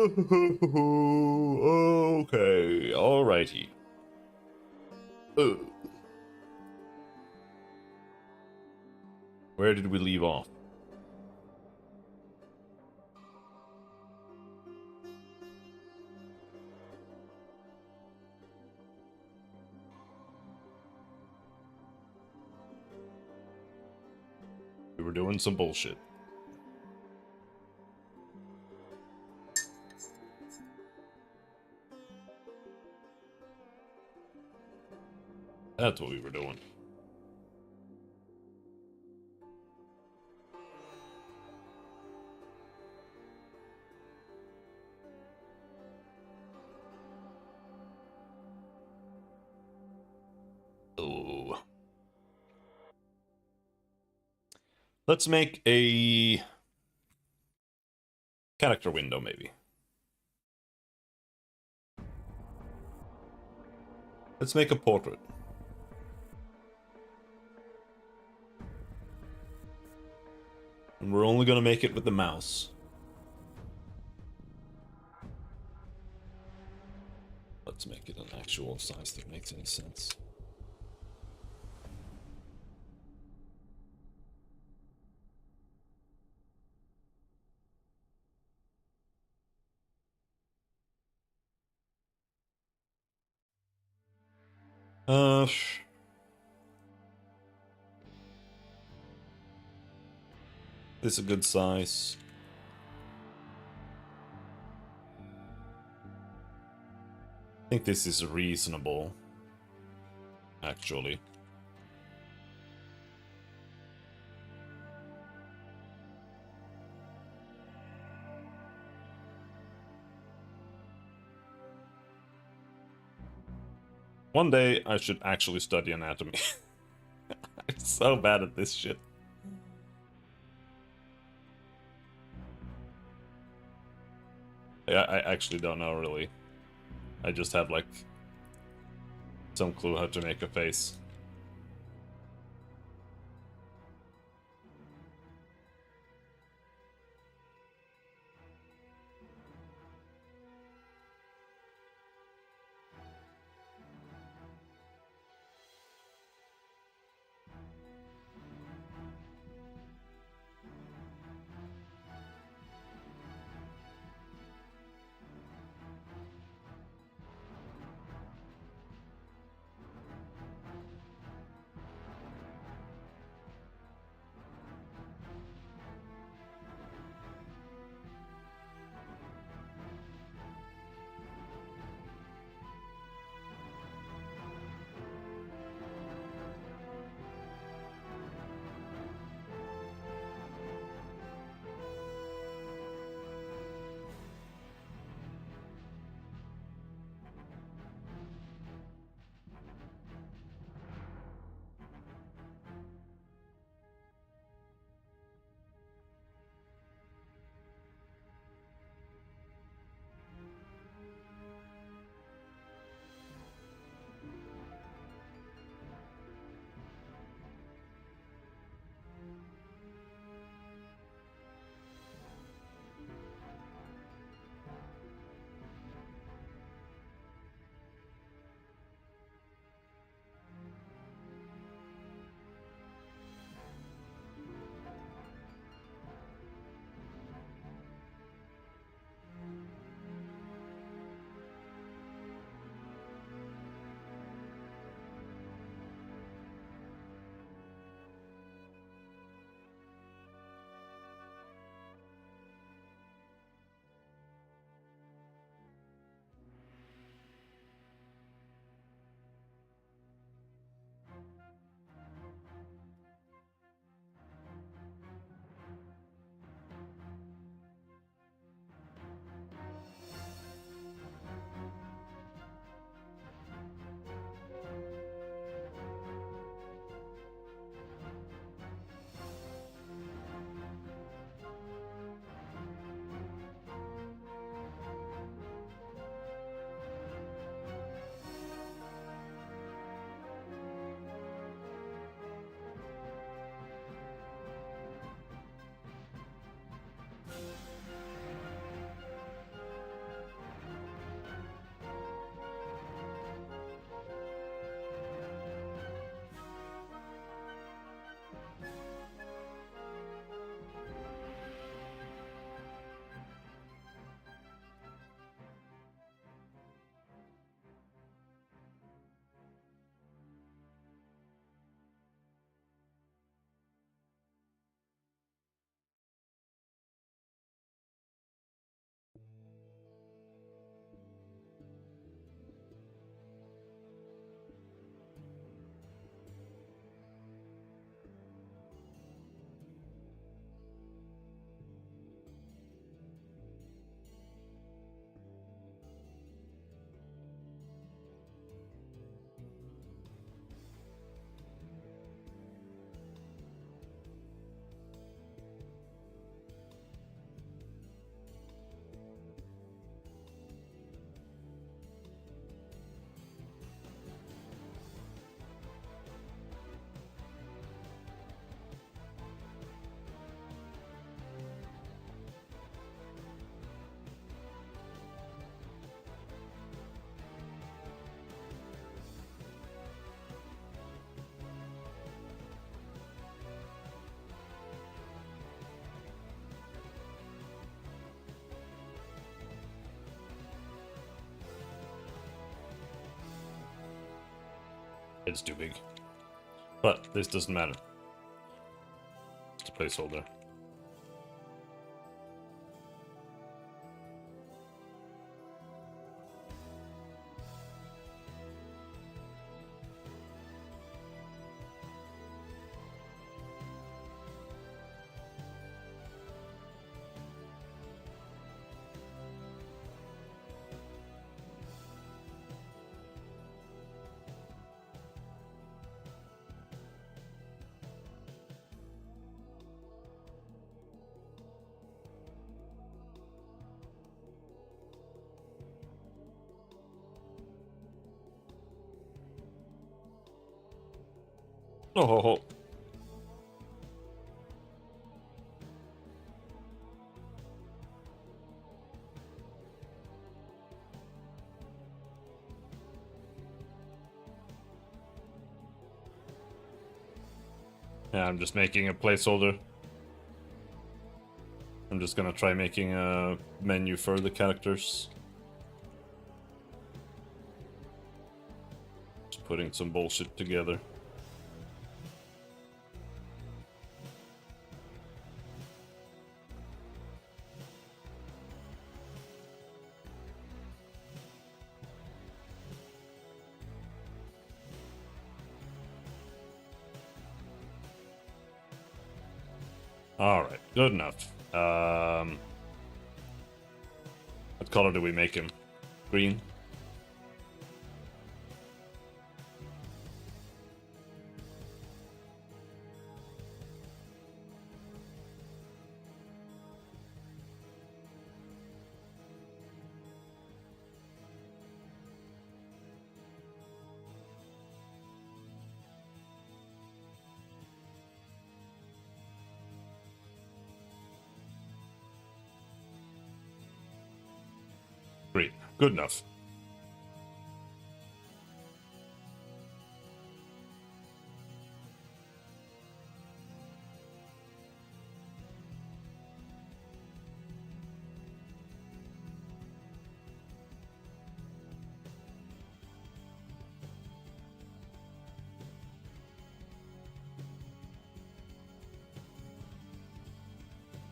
Okay, alrighty. Uh, Where did we leave off? We were doing some bullshit. That's what we were doing. Oh. Let's make a character window, maybe. Let's make a portrait. And we're only gonna make it with the mouse. Let's make it an actual size that makes any sense. Uh, this is a good size. I think this is reasonable, actually. One day, I should actually study anatomy. I'm so bad at this shit. I actually don't know, really. I just have, like, some clue how to make a face. It's too big. But this doesn't matter. It's a placeholder. Oh, ho, ho. Yeah, I'm just making a placeholder. I'm just gonna try making a menu for the characters. Just putting some bullshit together. Alright, good enough. What color do we make him? Green? Green. Good enough.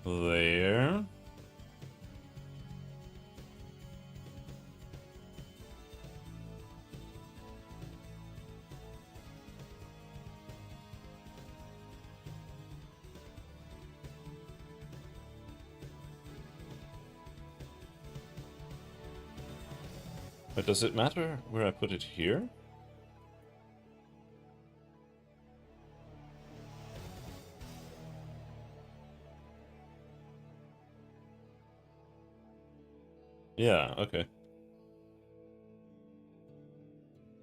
There. But does it matter where I put it here? Yeah, okay.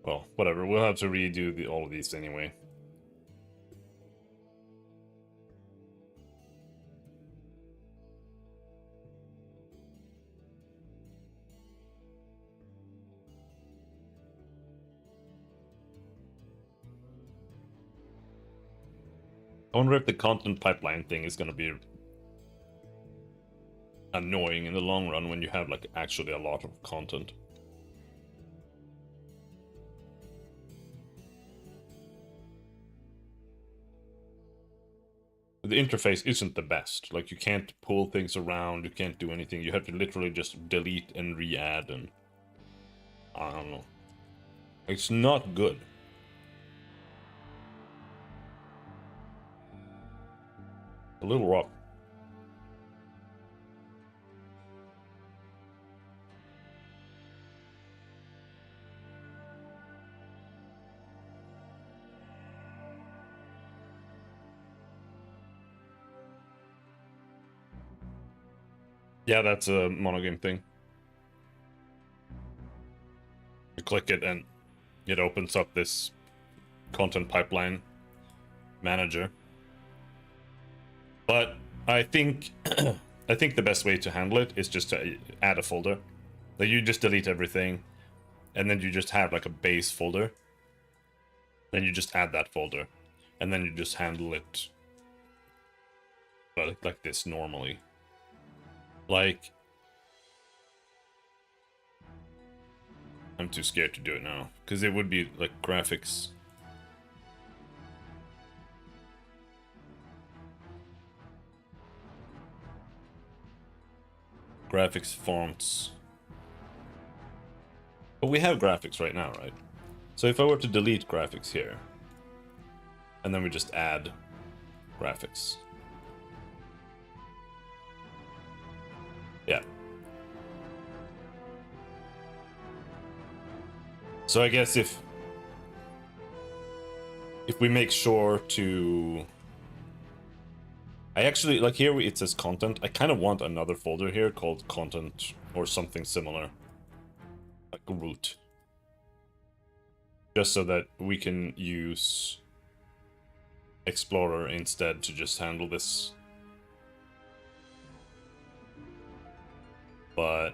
Well, whatever. We'll have to redo all of these anyway. I wonder if the content pipeline thing is gonna be annoying in the long run when you have like actually a lot of content. The interface isn't the best. Like, you can't pull things around, you can't do anything. You have to literally just delete and re-add, and I don't know. It's not good. A little rough. Yeah, that's a MonoGame thing. You click it and it opens up this content pipeline manager. But I think I think the best way to handle it is just to add a folder. Like, you just delete everything, and then you just have like a base folder. Then you just add that folder, and then you just handle it like this normally. Like, I'm too scared to do it now, because it would be like graphics. Graphics, fonts. But we have graphics right now, right? So if I were to delete graphics here, and then we just add graphics. Yeah. So I guess if we make sure to... I actually, like here it says content. I kind of want another folder here called content or something similar. Like root. Just so that we can use Explorer instead to just handle this. But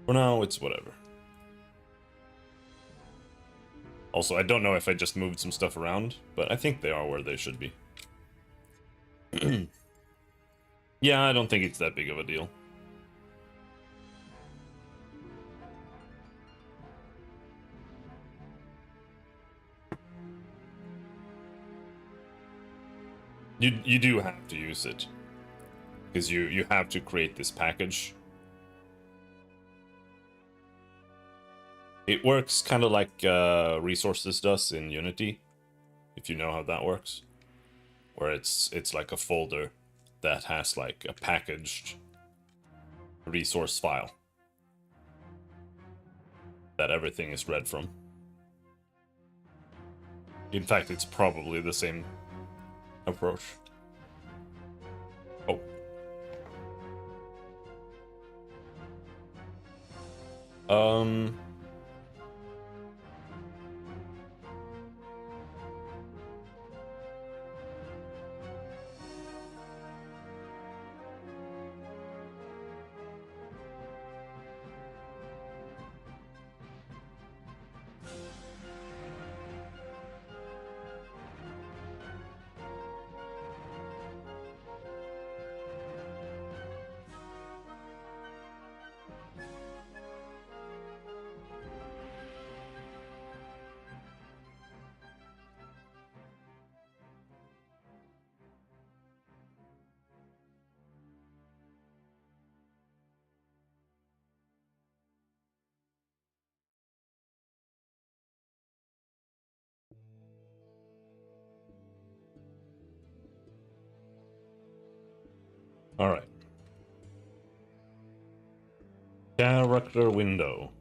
for now, it's whatever. Also, I don't know if I just moved some stuff around, but I think they are where they should be. Yeah, I don't think it's that big of a deal. You do have to use it. Because you have to create this package. It works kind of like Resources does in Unity, if you know how that works. Where it's like a folder that has like a packaged resource file that everything is read from. In fact, it's probably the same approach. Oh. All right. Character window.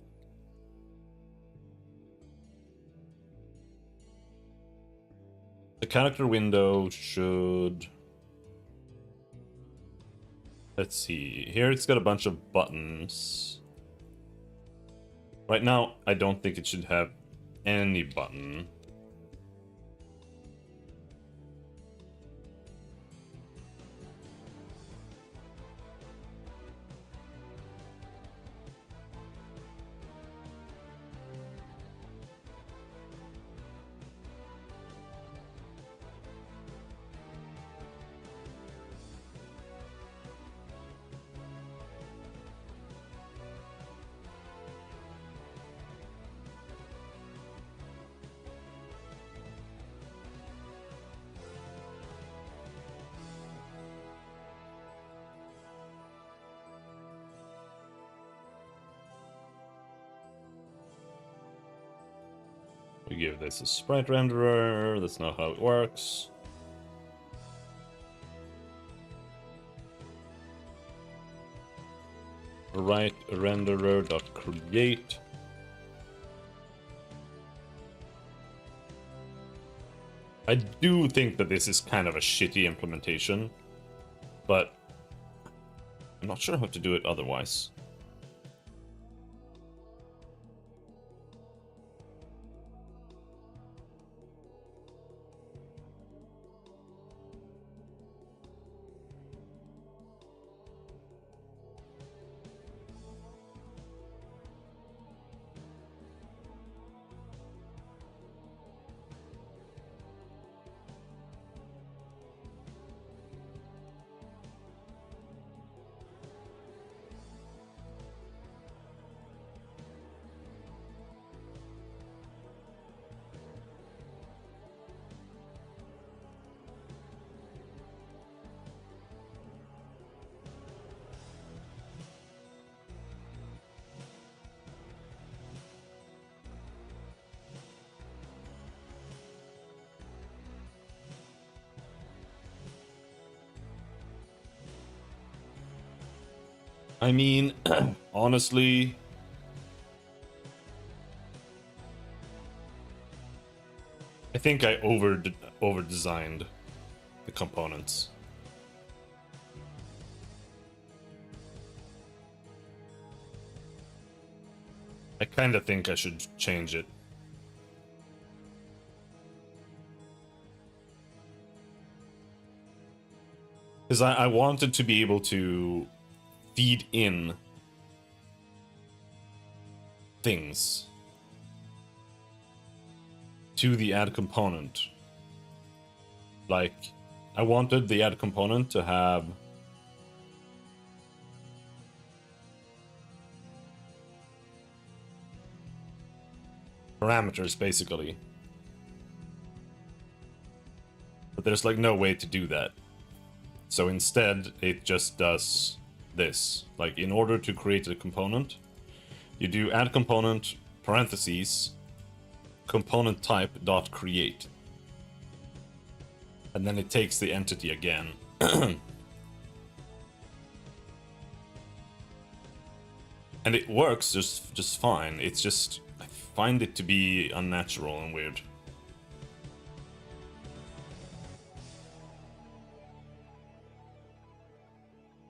The character window should... Let's see. Here it's got a bunch of buttons. Right now, I don't think it should have any button. We give this a sprite renderer. That's not how it works. Write renderer.create. I do think that this is kind of a shitty implementation, but I'm not sure how to do it otherwise. I mean, honestly, I think I over designed the components. I kind of think I should change it. Because I wanted to be able to feed in things to the add component. Like, I wanted the add component to have parameters, basically. But there's like no way to do that. So instead, it just does this. Like, in order to create a component, you do add component, parentheses, component type dot create. And then it takes the entity again. And it works just fine. It's just, I find it to be unnatural and weird.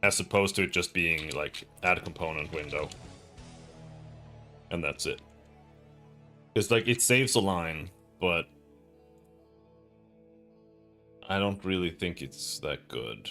As opposed to it just being like add a component window. And that's it. Because like it saves a line, but I don't really think it's that good.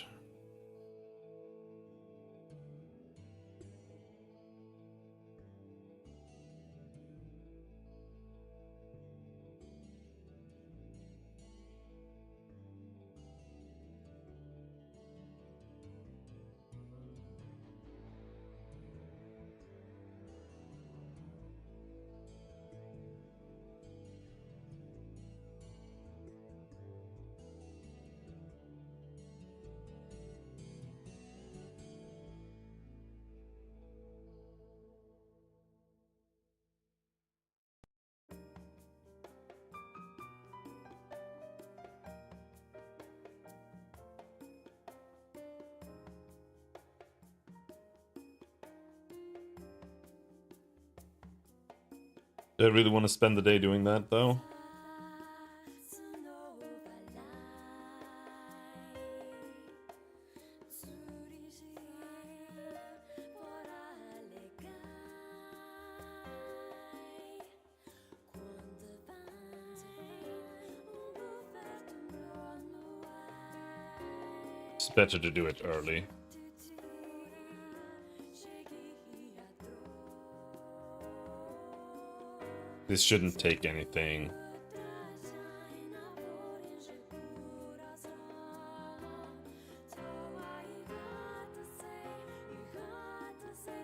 Do I really want to spend the day doing that, though? It's better to do it early. This shouldn't take anything.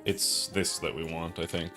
It's this that we want, I think.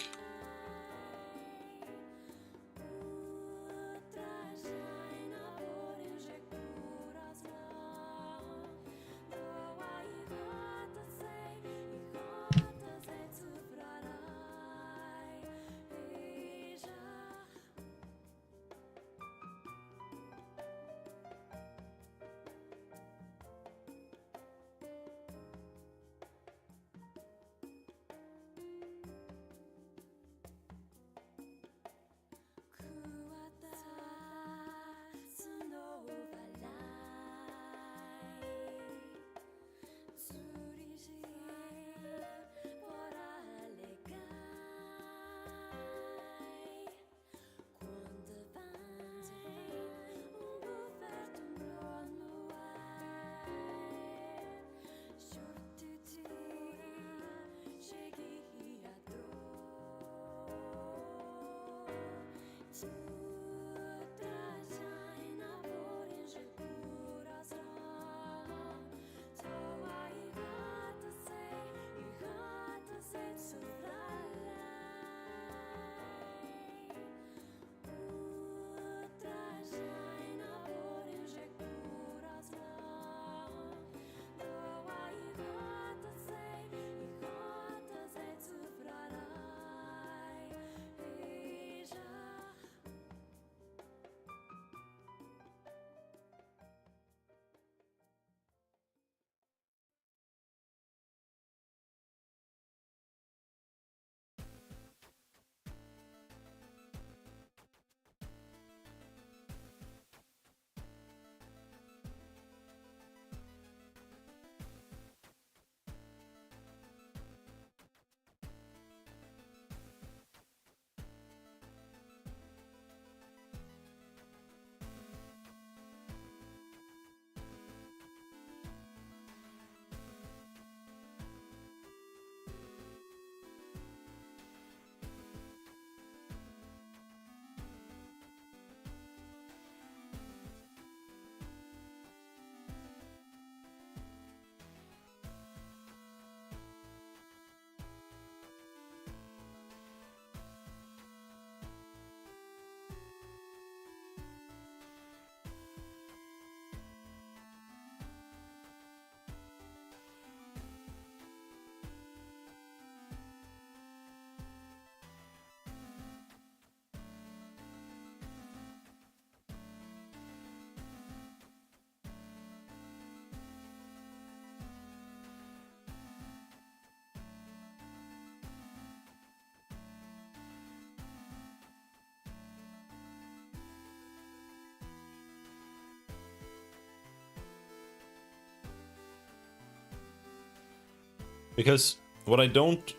Because what I don't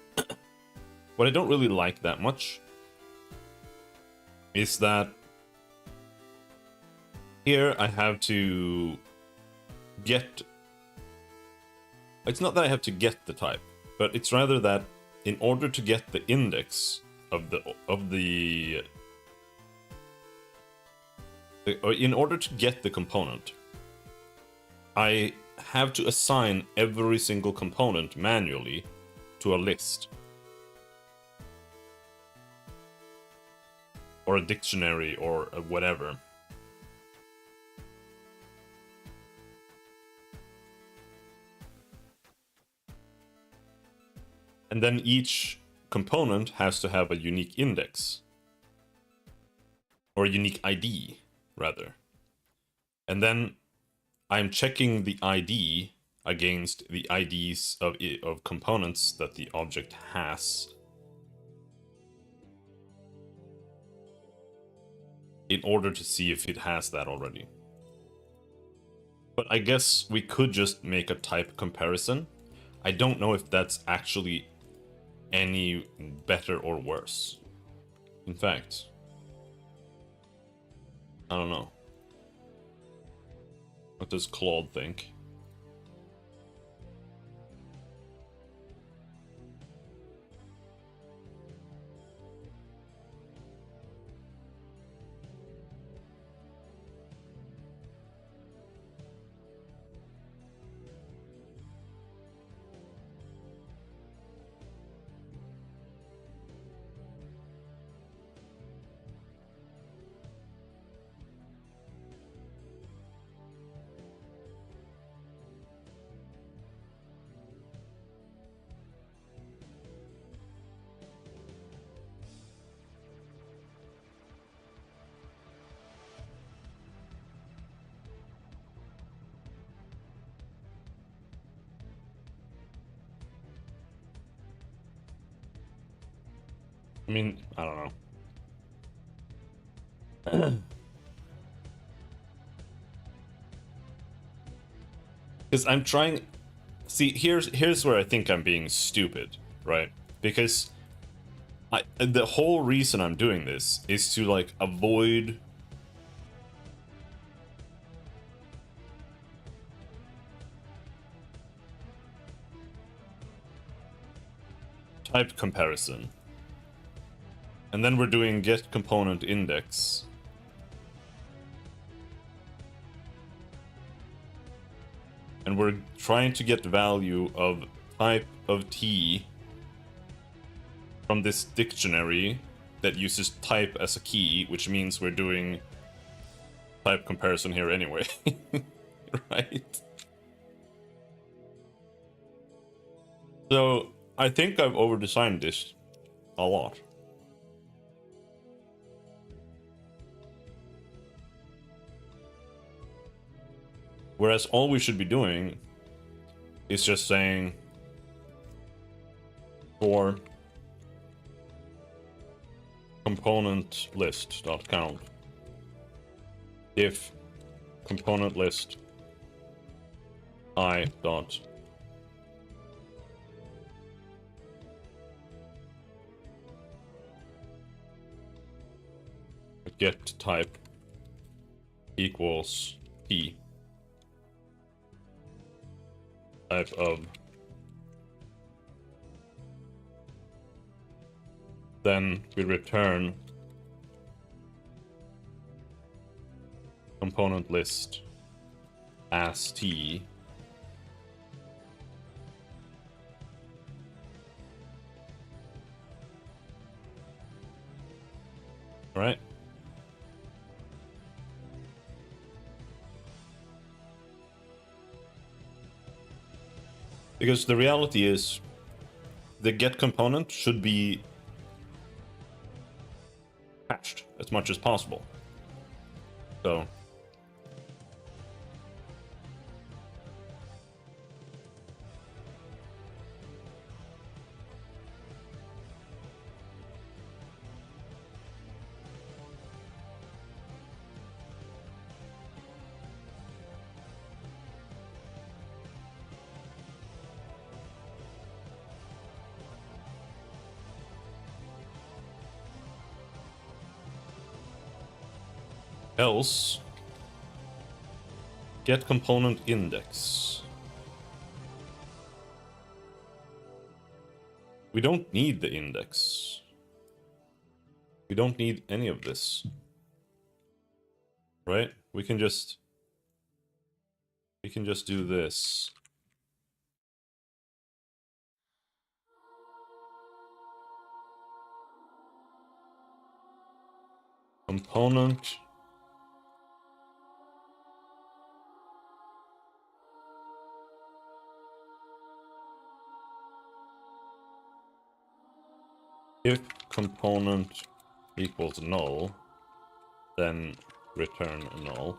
really like that much is that here I have to get... It's not that I have to get the type, but it's rather that in order to get the index in order to get the component, I have to assign every single component manually to a list. Or a dictionary or a whatever. And then each component has to have a unique index. Or a unique ID, rather. And then I'm checking the ID against the IDs of components that the object has in order to see if it has that already. But I guess we could just make a type comparison. I don't know if that's actually any better or worse. In fact, I don't know. What does Claude think? I mean, I don't know. Because I'm trying... See, here's where I think I'm being stupid, right? Because the whole reason I'm doing this is to, like, avoid... type comparison. And then we're doing get component index. And we're trying to get the value of type of T from this dictionary that uses type as a key, which means we're doing type comparison here anyway. Right? So I think I've over-designed this a lot. Whereas all we should be doing is just saying for component list dot count if component list I dot get type equals T type of, then we return component list as T right? Because the reality is, the get component should be patched as much as possible. So Else, get component index. We don't need the index. We don't need any of this. Right? We can just do this. Component if component equals null, then return null.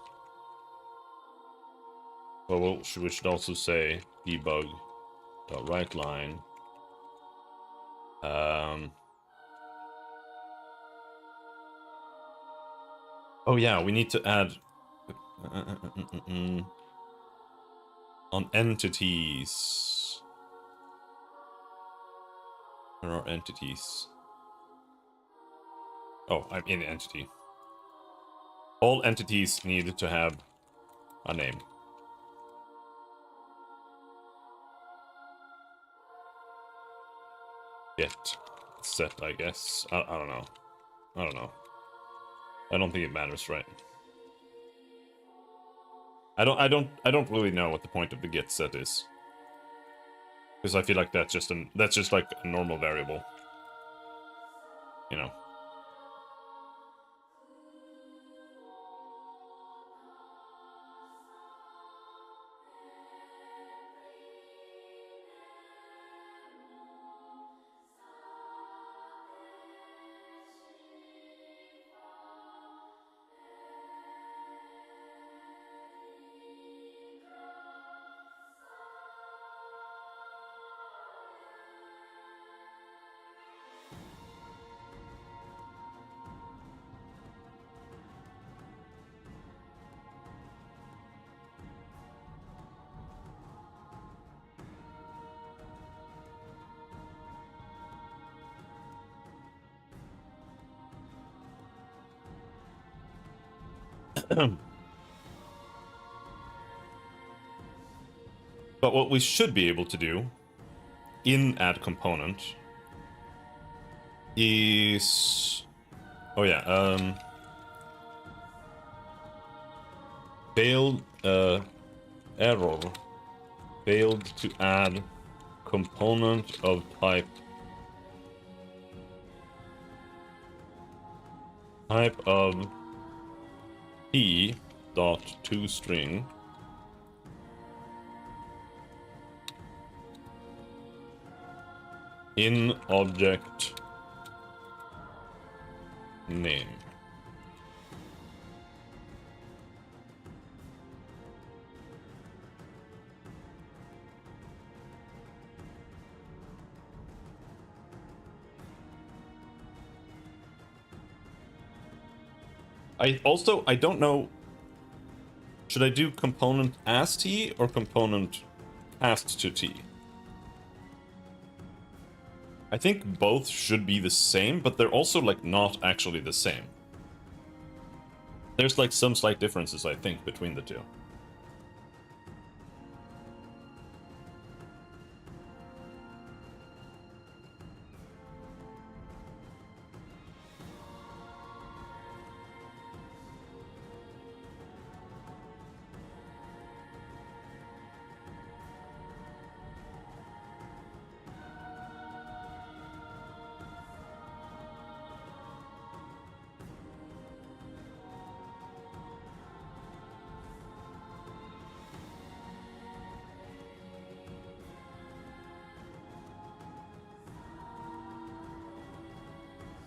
Well, we should also say debug.writeLine. Oh yeah, we need to add on entities. There are entities. Oh, I'm in entity. All entities need to have a name. Get set, I guess. I don't know. I don't know. I don't think it matters, right? I don't really know what the point of the get set is. Because I feel like that's just like a normal variable. You know. But what we should be able to do in add component is, oh yeah, failed error, failed to add component of type of p dot toString in object name. I don't know, should I do component as t or component cast to t? I think both should be the same, but they're also like not actually the same. There's like some slight differences, I think, between the two.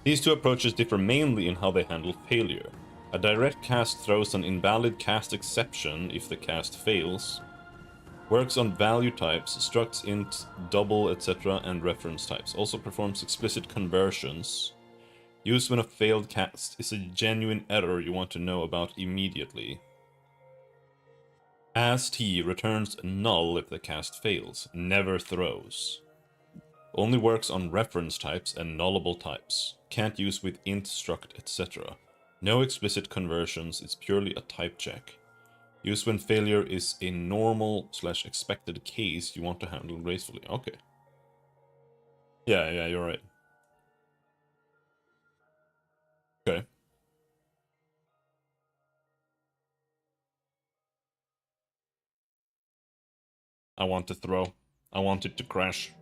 These two approaches differ mainly in how they handle failure. A direct cast throws an invalid cast exception if the cast fails, works on value types, structs, int, double, etc., and reference types. Also performs explicit conversions. Used when a failed cast is a genuine error you want to know about immediately. As T returns null if the cast fails, never throws. Only works on reference types and nullable types. Can't use with int, struct, etc. No explicit conversions, it's purely a type check. Used when failure is a normal/expected case you want to handle gracefully. Okay. Yeah, you're right. Okay. I want to throw. I want it to crash.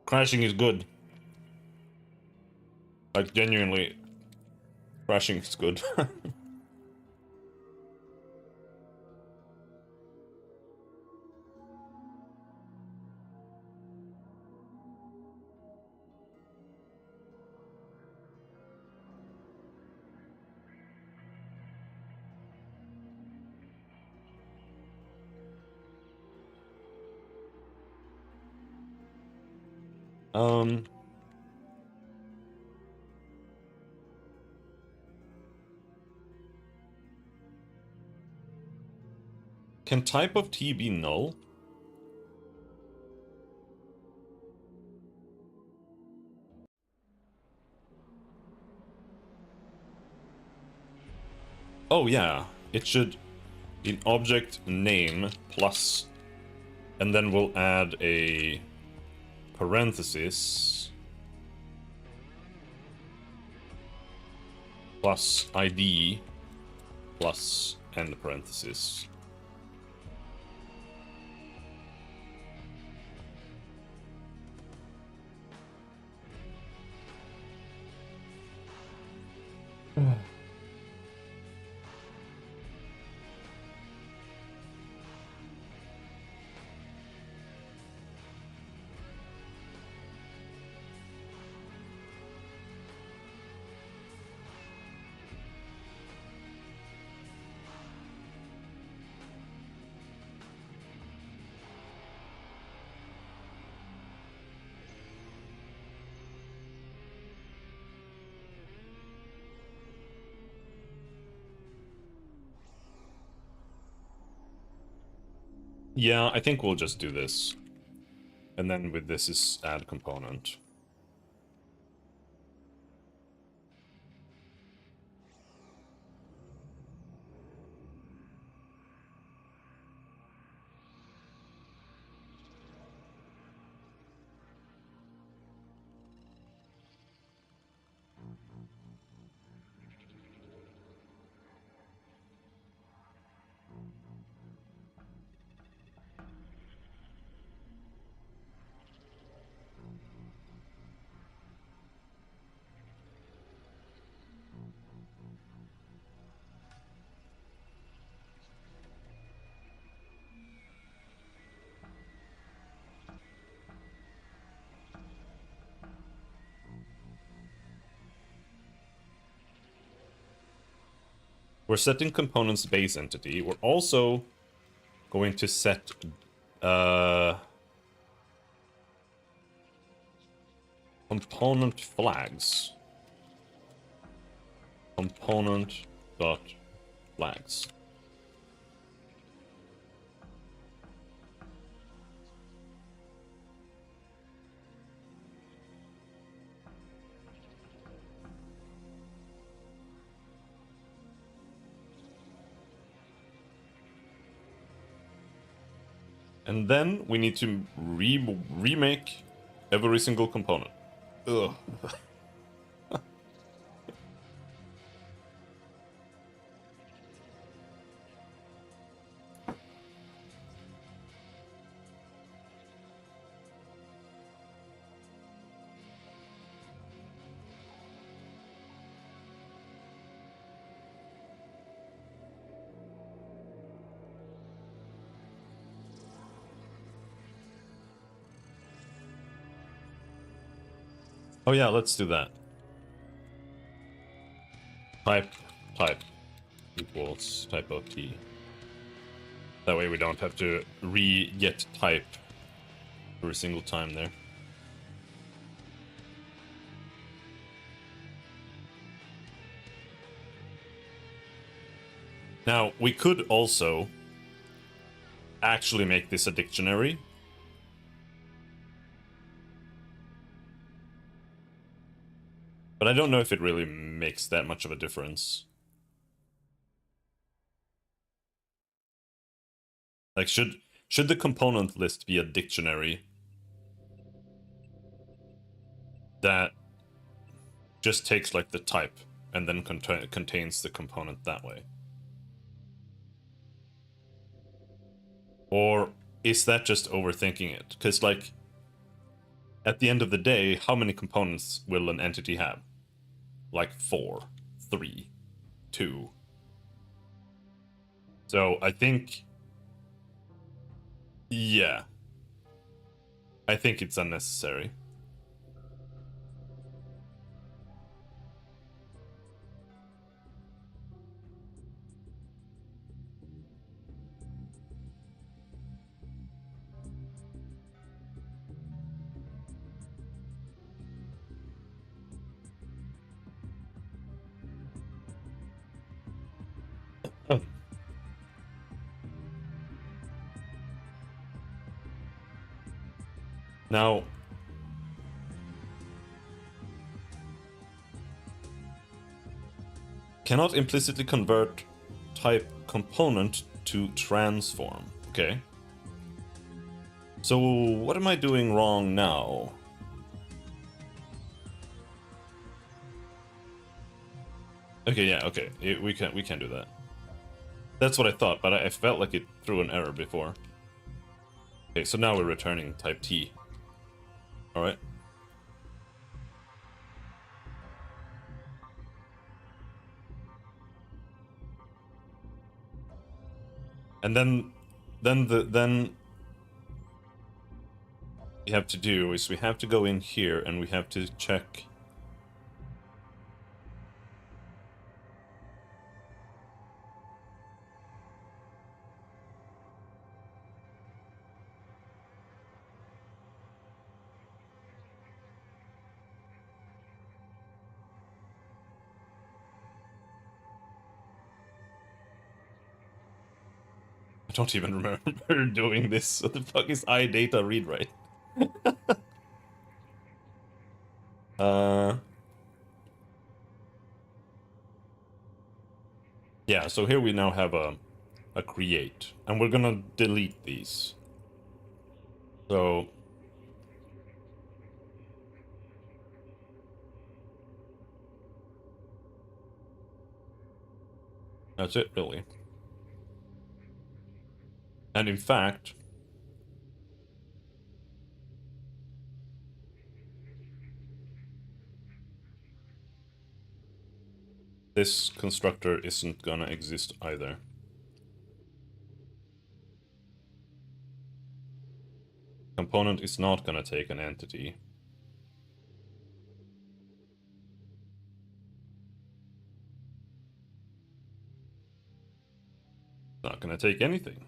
Crashing is good. Like, genuinely, crashing is good. um... Can type of T be null? Oh yeah, it should be object name plus, and then we'll add a parenthesis plus ID plus end parenthesis. Yeah, I think we'll just do this. And then with this is add component. We're setting component's base entity. We're also going to set component flags. Component dot flags. And then we need to remake every single component. Ugh. Oh yeah, let's do that. Type equals type of T. That way we don't have to re-get type every single time there. Now, we could also actually make this a dictionary. But I don't know if it really makes that much of a difference. Like, should the component list be a dictionary that just takes like the type and then contains the component that way? Or is that just overthinking it? Because like, at the end of the day, how many components will an entity have? Like 4, 3, 2. So I think, yeah, I think it's unnecessary. Oh. Now, cannot implicitly convert type component to transform. Okay. So what am I doing wrong now? Okay, yeah, okay. We can do that. That's what I thought, but I felt like it threw an error before. Okay, so now we're returning type T. Alright. And then we have to do is we have to go in here and we have to check. I don't even remember doing this. What the fuck is iData read write? Yeah, so here we now have a create, and we're gonna delete these. So that's it, really. And in fact, this constructor isn't gonna exist either. Component is not gonna take an entity. Not gonna take anything.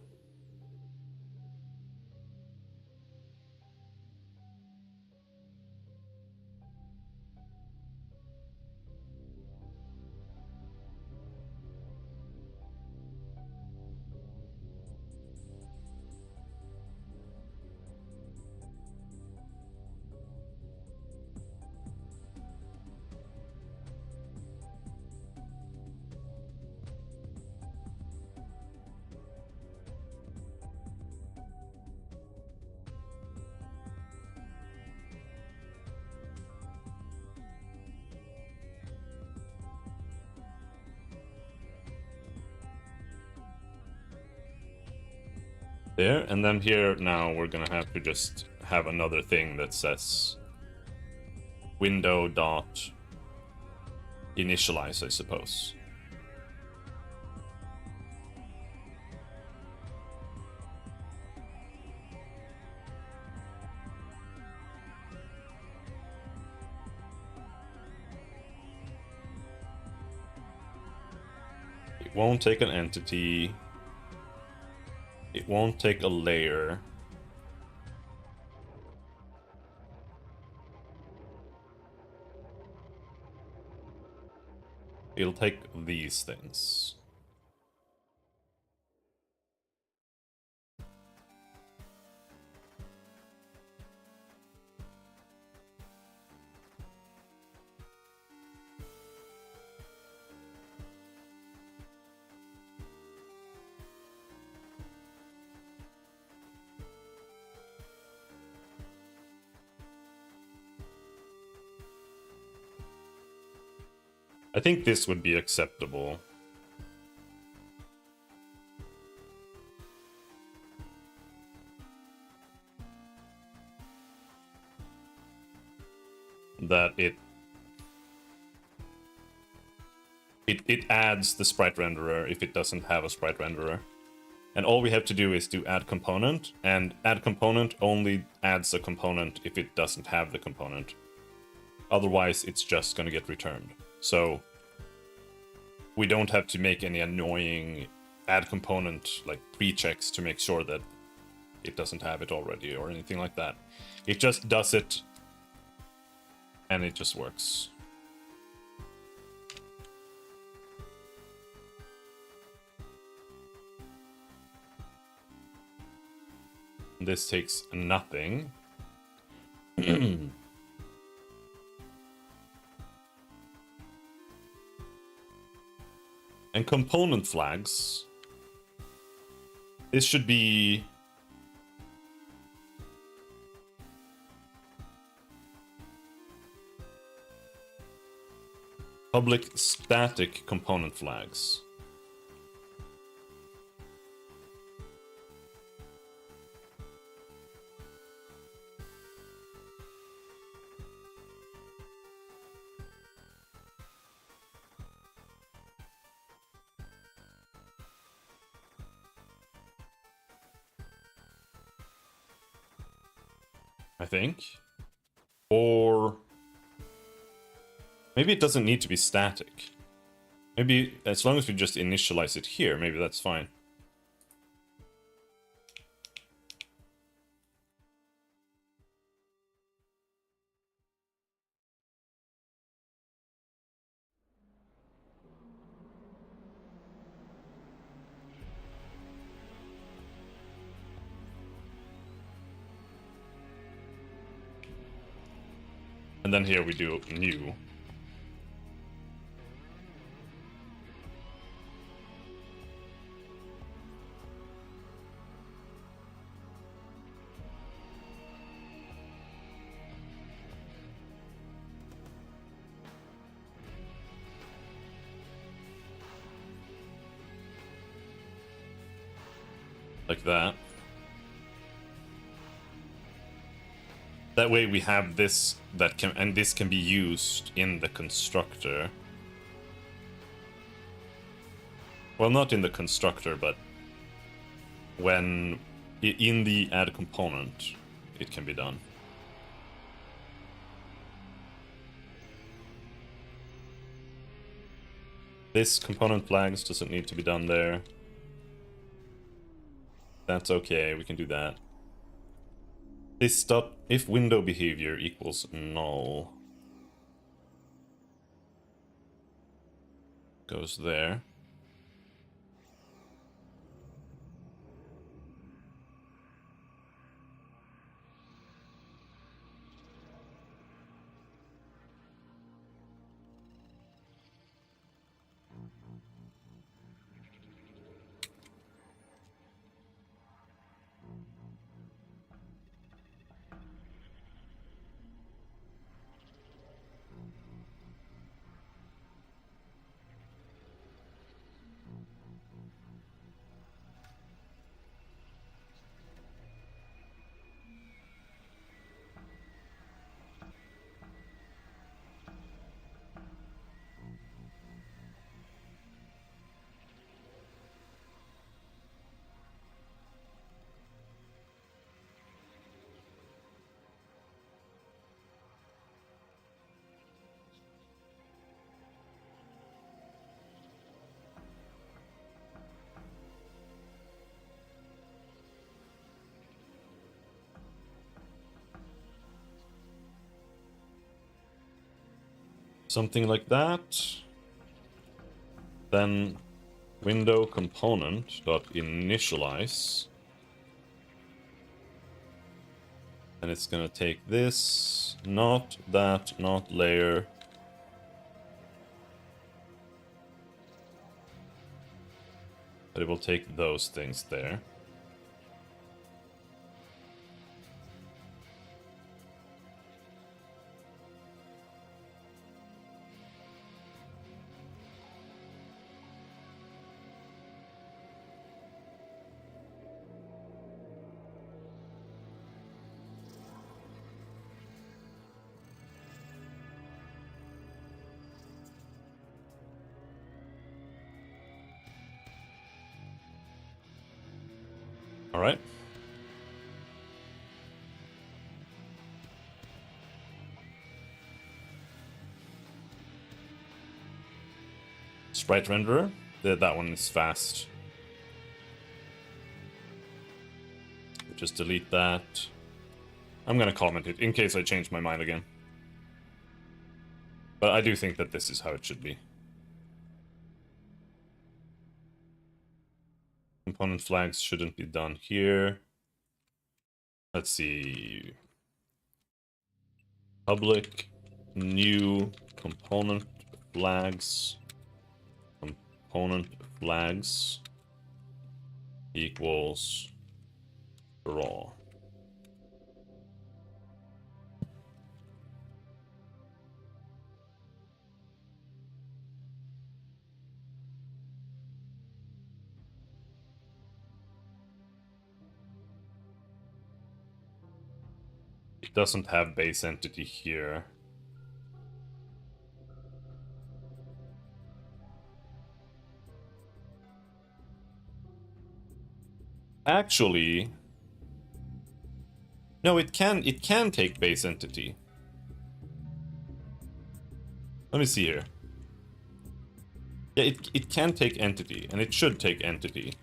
There, and then here now we're gonna have to just have another thing that says window dot initialize, I suppose. It won't take an entity. It won't take a layer. It'll take these things. I think this would be acceptable. That it adds the sprite renderer if it doesn't have a sprite renderer. And all we have to do is do add component, and add component only adds a component if it doesn't have the component. Otherwise, it's just going to get returned. So we don't have to make any annoying add component like pre-checks to make sure that it doesn't have it already or anything like that. It just does it, and it just works. This takes nothing. And component flags. This should be public static component flags. I think. Or maybe it doesn't need to be static. Maybe as long as we just initialize it here, maybe that's fine. And then here we do new. Like that. That way we have this that can, and this can be used in the constructor. Well, not in the constructor, but when in the add component, it can be done. This component flags doesn't need to be done there. That's okay, we can do that. This dot if window behavior equals null goes there. Something like that. Then window component dot initialize. And it's gonna take this, not that, not layer. But it will take those things there. All right. Sprite renderer. That one is fast. Just delete that. I'm gonna comment it in case I change my mind again. But I do think that this is how it should be. Component flags shouldn't be done here. Let's see. Public new component flags. Component flags equals draw. It doesn't have base entity here. Actually, no, it can take base entity. Let me see here. Yeah, it can take entity, and it should take entity.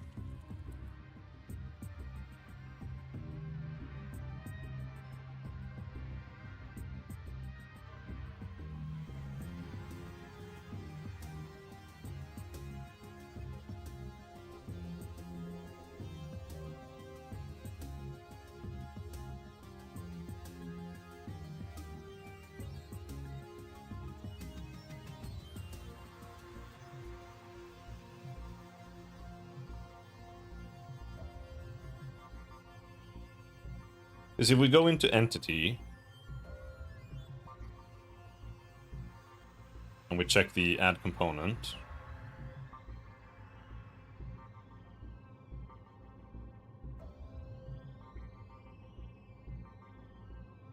Is if we go into entity and we check the add component,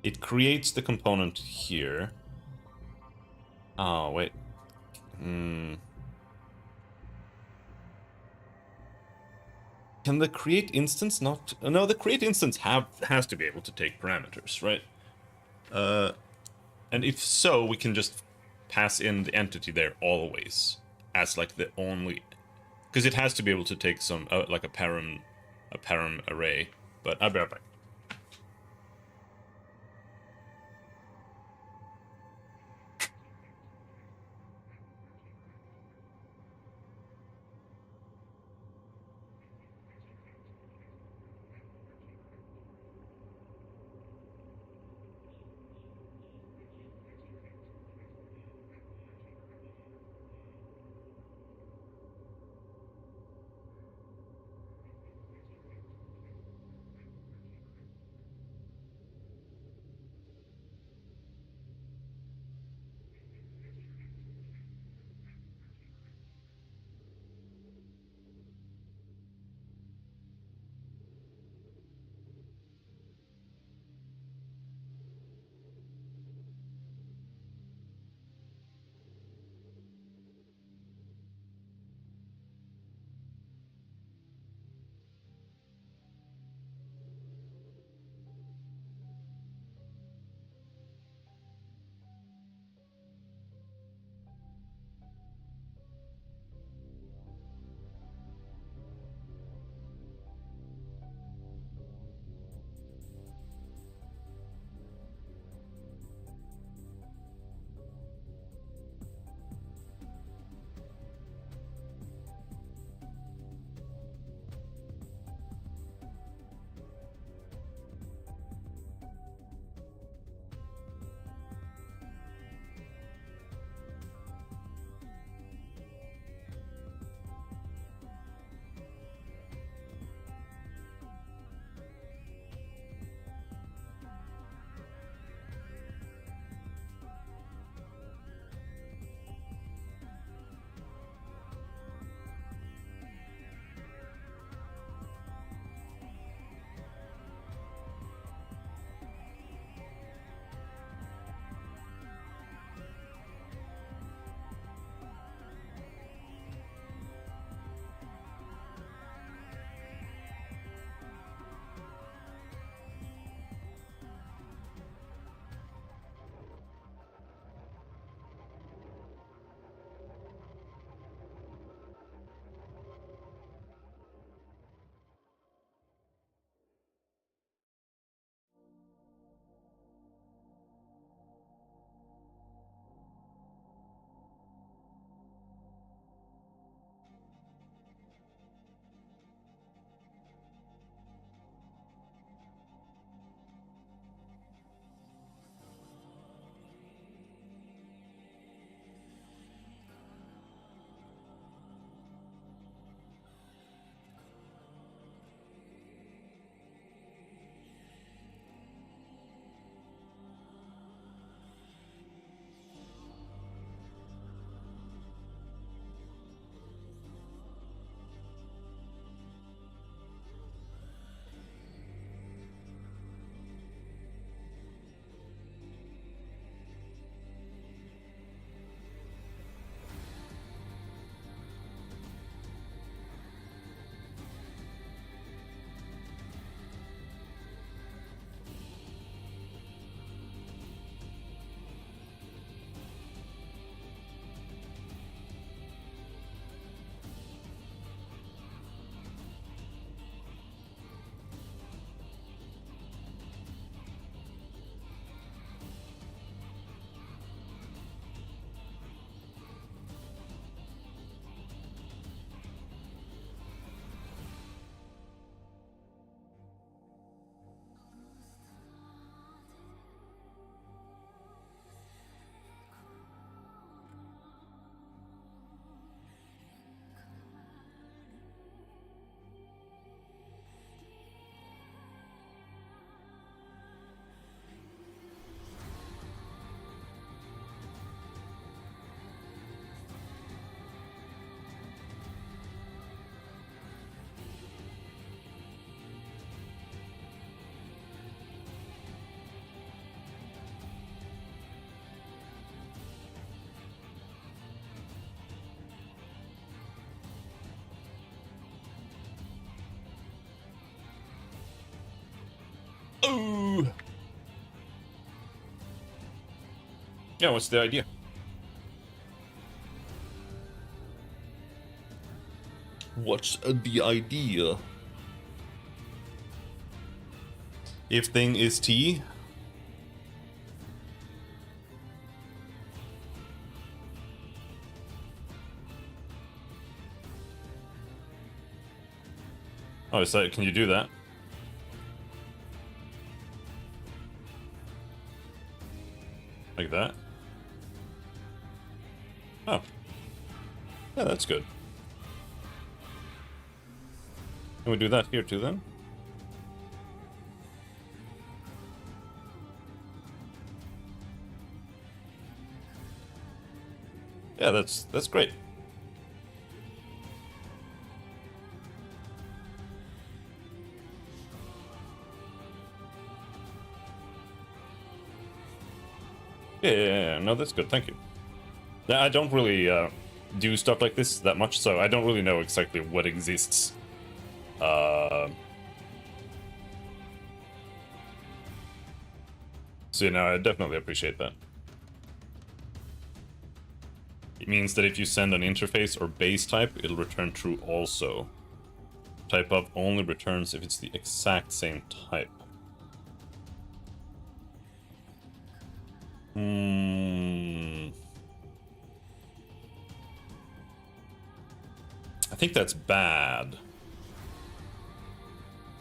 it creates the component here. Oh, wait. Can the create instance not... No, the create instance has to be able to take parameters, right? And if so, we can just pass in the entity there always as like the only... Because it has to be able to take some, like a param array. But I'll be right back. Oh! Yeah, what's the idea? What's the idea? If thing is T. Oh, so can you do that? Like that? Oh. Yeah, that's good. Can we do that here too then? Yeah, that's great. Yeah, no, that's good, thank you. Yeah, I don't really do stuff like this that much, so I don't really know exactly what exists. So, you know, I definitely appreciate that. It means that if you send an interface or base type, it'll return true also. Type of only returns if it's the exact same type. I think that's bad.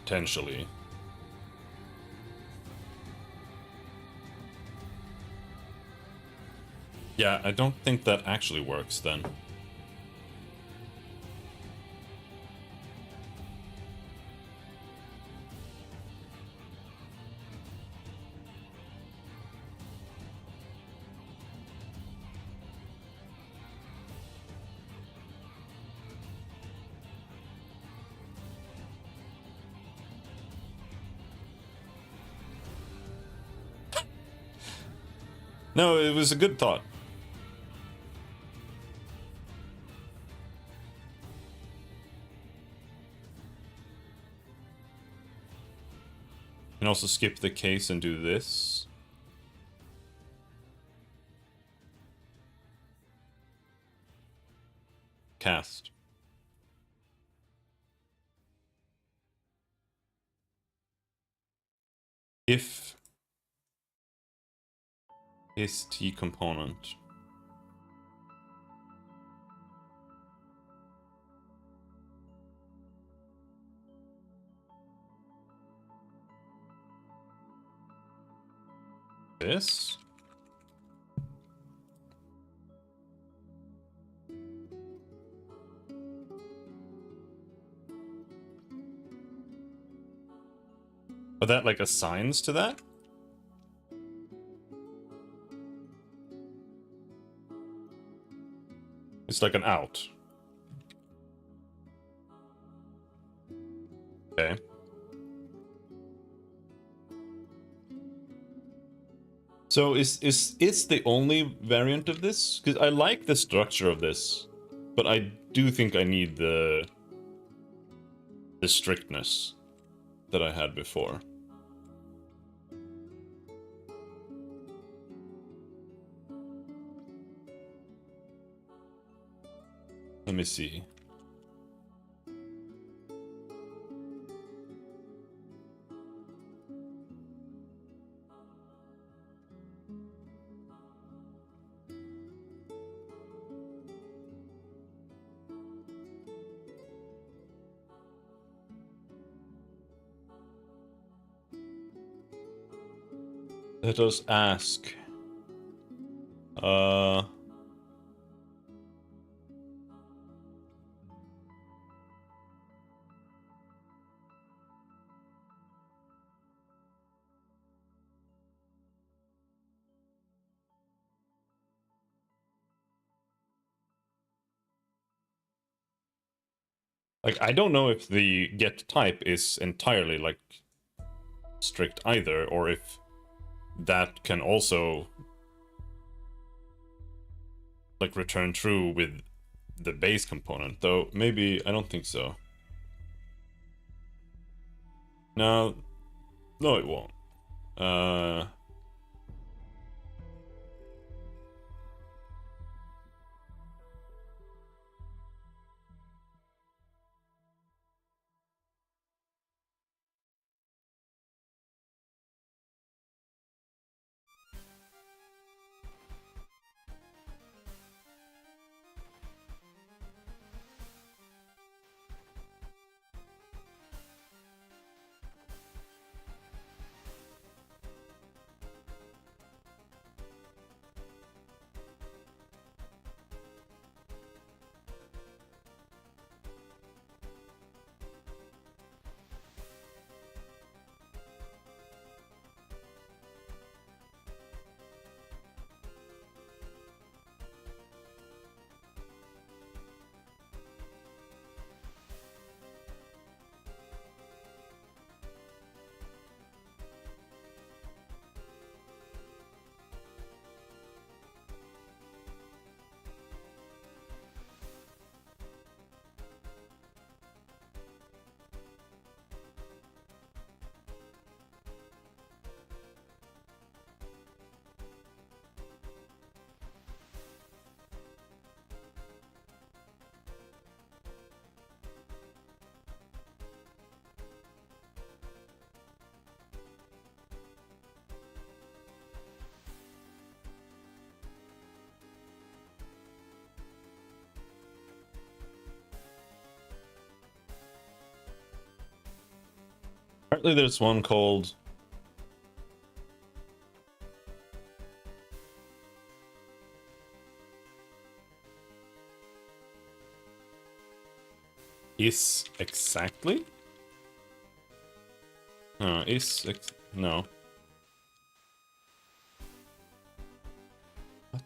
Potentially. Yeah, I don't think that actually works then. No, it was a good thought. You can also skip the case and do this. Cast. If is T component. This. But that like assigns to that? It's like an out. Okay. So is the only variant of this? Because I like the structure of this, but I do think I need the strictness that I had before. Let me see. Let us ask. Like, I don't know if the get type is entirely, like, strict either, or if that can also, like, return true with the base component, though maybe, I don't think so. No, it won't. Uh, apparently there's one called Is Exactly? No. What?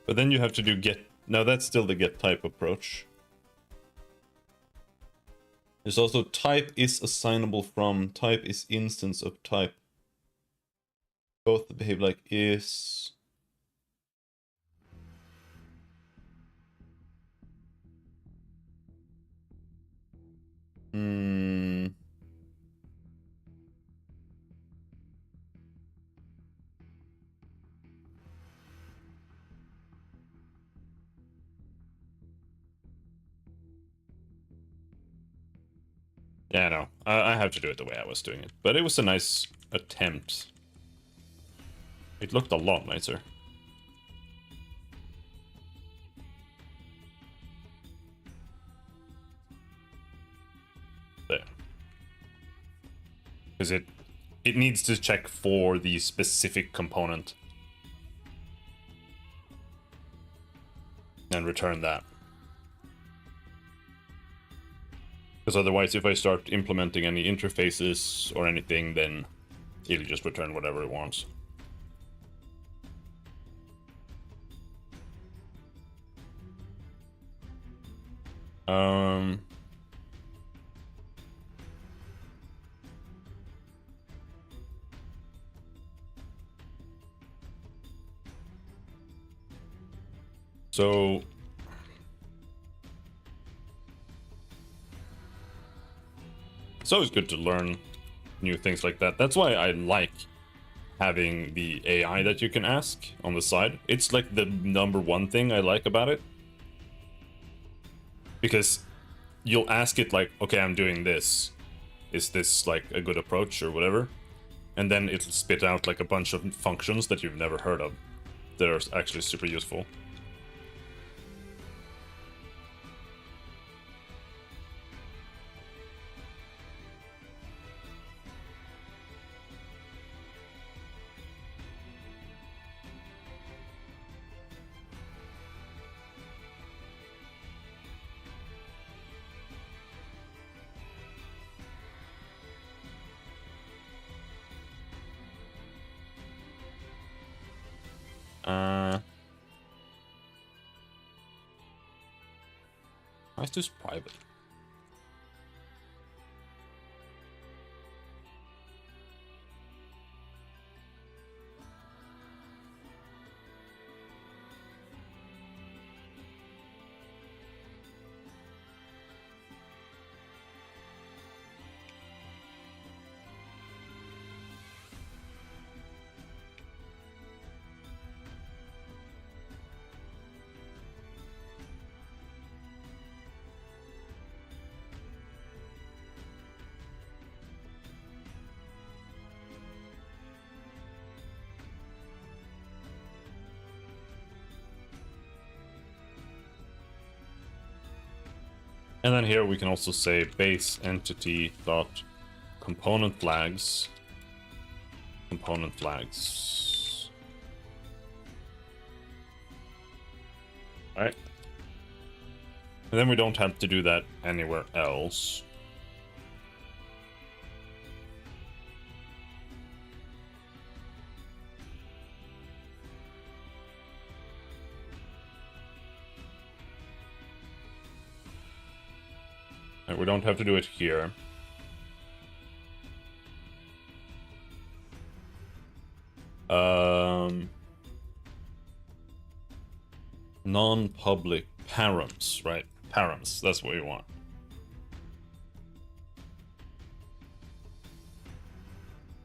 But then you have to do get. No, that's still the get type approach. There's also type is assignable from, type is instance of type. Both behave like is. Hmm. Yeah, no. I have to do it the way I was doing it. But it was a nice attempt. It looked a lot nicer. There. Because it needs to check for the specific component. And return that. Because otherwise, if I start implementing any interfaces or anything, then it'll just return whatever it wants. Um... So... It's always good to learn new things like that. That's why I like having the AI that you can ask on the side. It's like the #1 thing I like about it. Because you'll ask it like, okay, I'm doing this. Is this like a good approach or whatever? And then it'll spit out like a bunch of functions that you've never heard of that are actually super useful. Why is this private? And then here we can also say base entity dot component flags. Component flags. All right. And then we don't have to do that anywhere else. And we don't have to do it here. Non-public params, right? Params, that's what we want.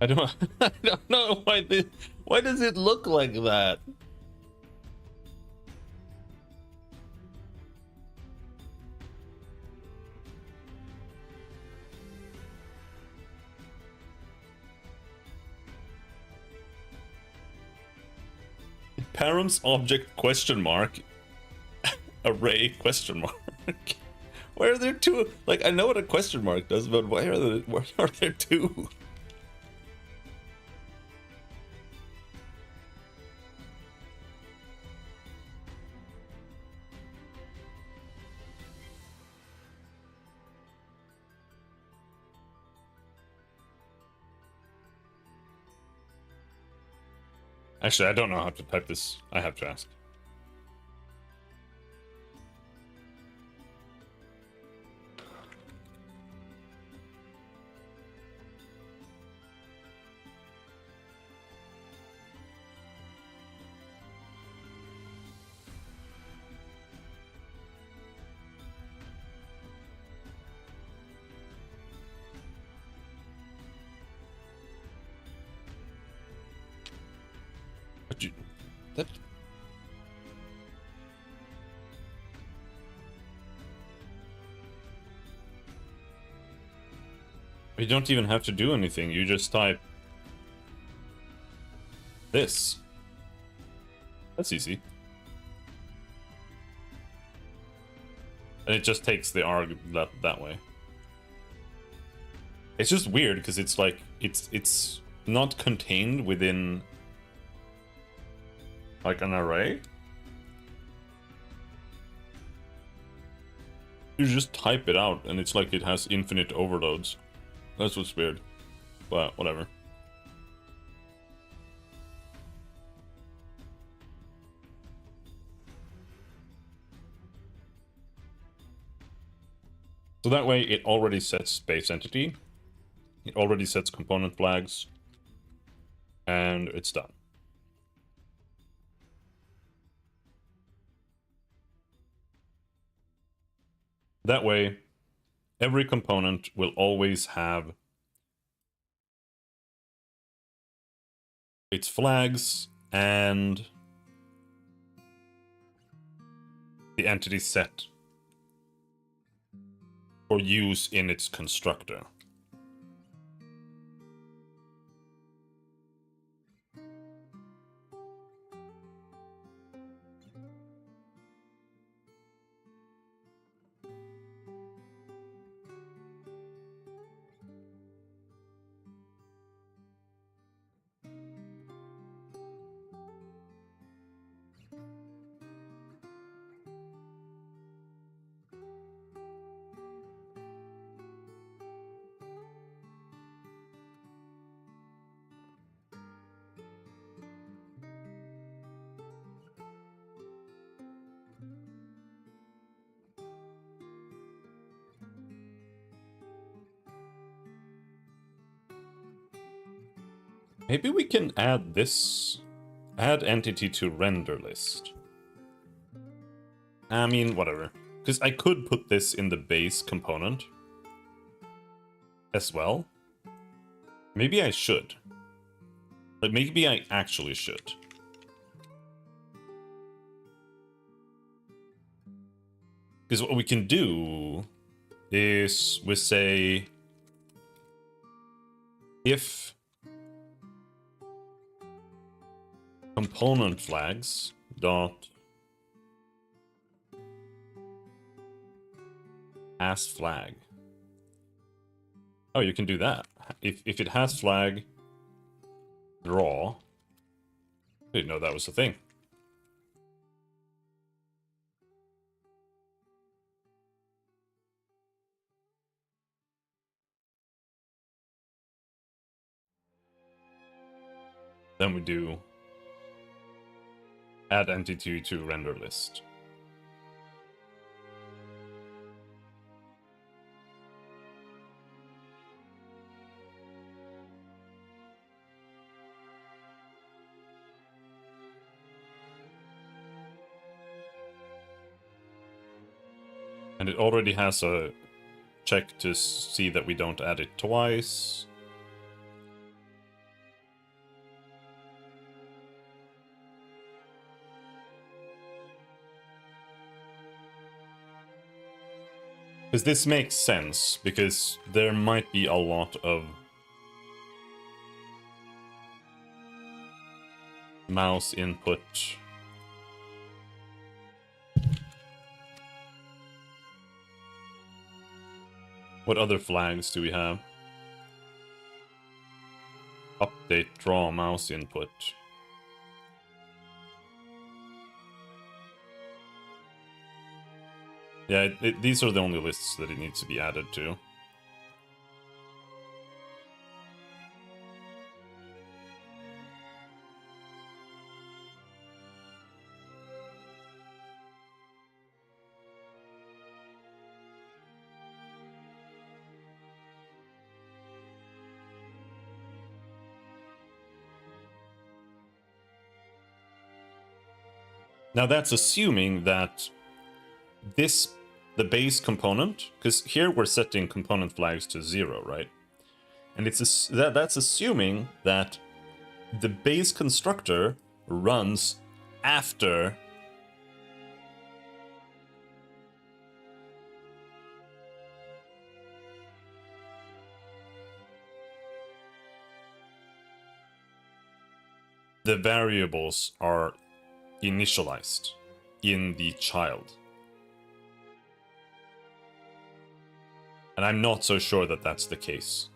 I don't I don't know why does it look like that? Params object question mark array question mark. Why are there two? Like, I know what a question mark does, but why are there two? Actually, I don't know how to type this. I have to ask. That... You don't even have to do anything. You just type this. That's easy. And it just takes the arg that way. It's just weird because it's like it's not contained within like an array. You just type it out and it's like it has infinite overloads. That's what's weird. But whatever. So that way it already sets base entity. It already sets component flags. And it's done. That way, every component will always have its flags and the entity set for use in its constructor. Maybe we can add this. Add entity to render list. I mean, whatever. Because I could put this in the base component as well. Maybe I should. Like, maybe I actually should. Because what we can do is we say if component flags dot Has flag. Oh, you can do that. If it has flag, draw. I didn't know that was a thing. Then we do add entity to render list. And it already has a check to see that we don't add it twice. Because this makes sense, because there might be a lot of mouse input. What other flags do we have? Update draw mouse input. Yeah, these are the only lists that it needs to be added to. Now that's assuming that the base component, because here we're setting component flags to 0, right? And that's assuming that the base constructor runs after the variables are initialized in the child. And I'm not so sure that that's the case.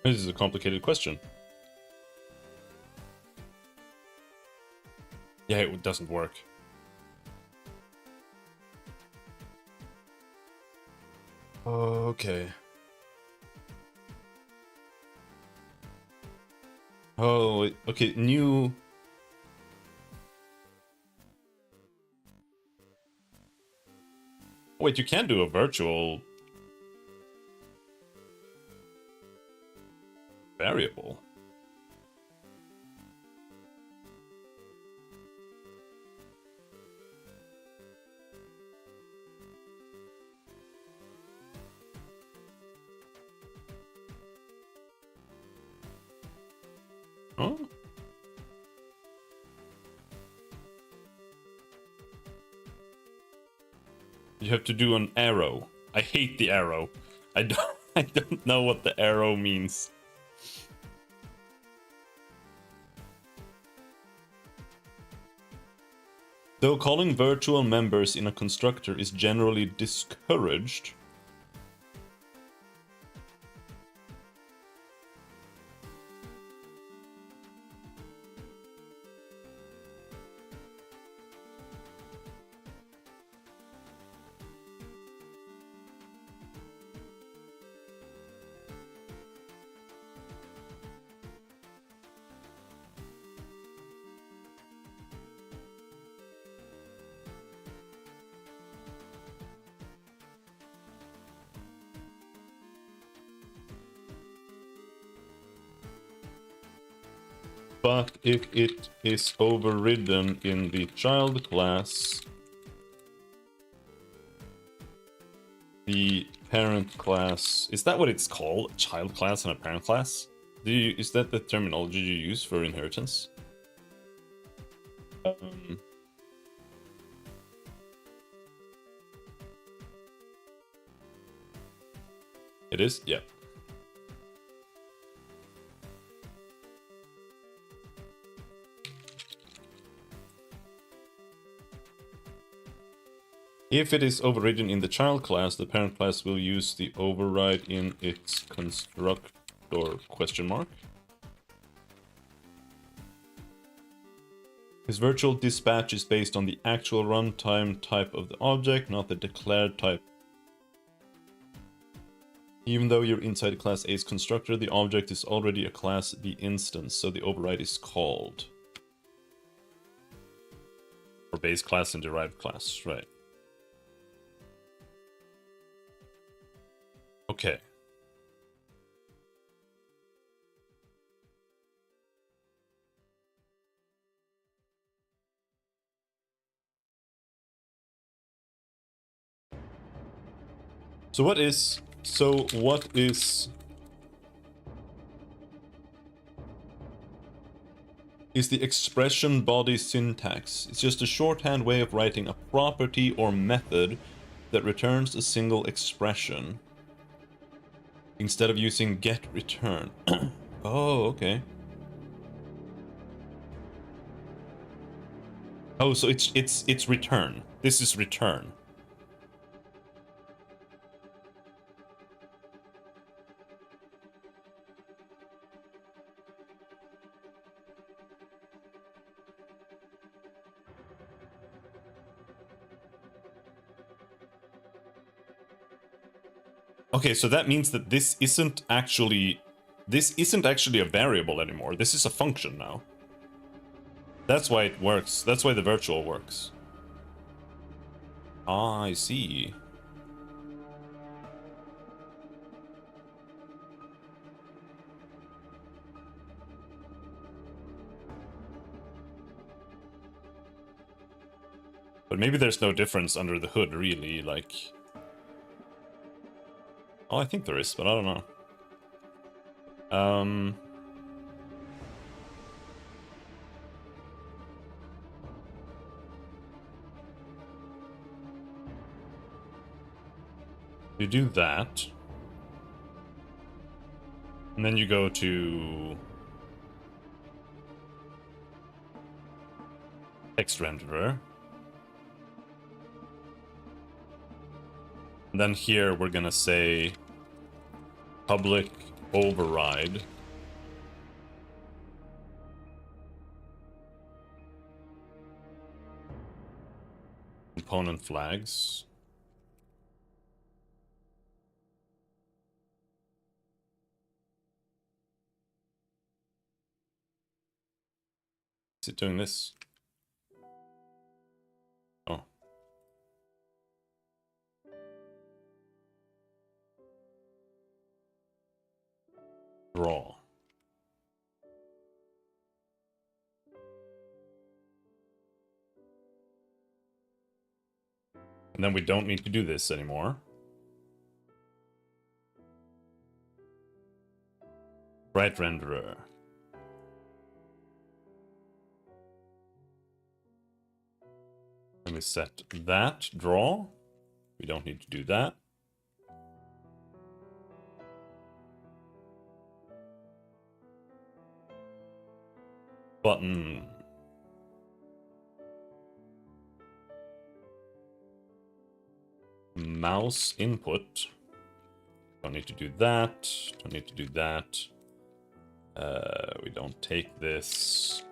This is a complicated question. Yeah, it doesn't work. Okay. Oh, okay, new... Wait, you can do a virtual... variable. Oh. You have to do an arrow. I hate the arrow. I don't know what the arrow means. Though calling virtual members in a constructor is generally discouraged, but if it is overridden in the child class, the parent class... Is that what it's called? A child class and a parent class? Is that the terminology you use for inheritance? It is? Yeah. If it is overridden in the child class, the parent class will use the override in its constructor question mark. His virtual dispatch is based on the actual runtime type of the object, not the declared type. Even though you're inside a class A's constructor, the object is already a class B instance, so the override is called. For base class and derived class, right. Okay. So what is the expression body syntax? It's just a shorthand way of writing a property or method that returns a single expression instead of using get return. Oh, okay. Oh, so it's return. This is return. Okay, so that means that this isn't actually a variable anymore. This is a function now. That's why it works. That's why the virtual works. Ah, I see. But maybe there's no difference under the hood, really, like... Oh, I think there is, but I don't know. You do that. And then you go to... text renderer. And then here we're gonna say public override component flags. Is it doing this? Oh. Draw. And then we don't need to do this anymore. Sprite renderer. Let me set that draw. We don't need to do that. Button. Mouse input. Don't need to do that. Don't need to do that. We don't take this.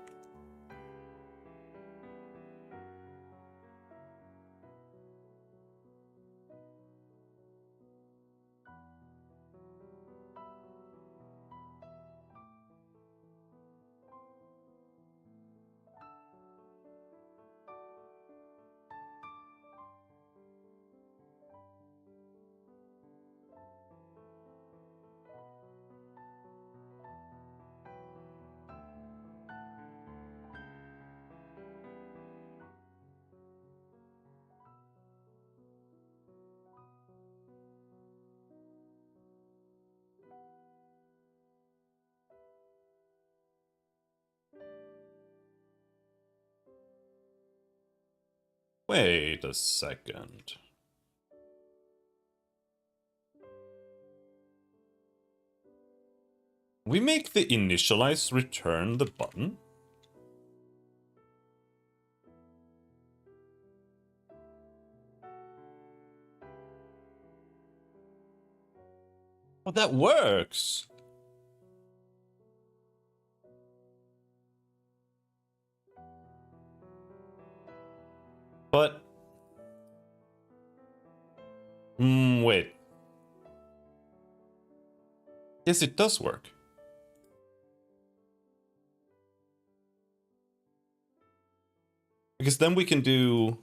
Wait a second. We make the initialize return the button? Oh, that works! But... wait. Yes, it does work. Because then we can do...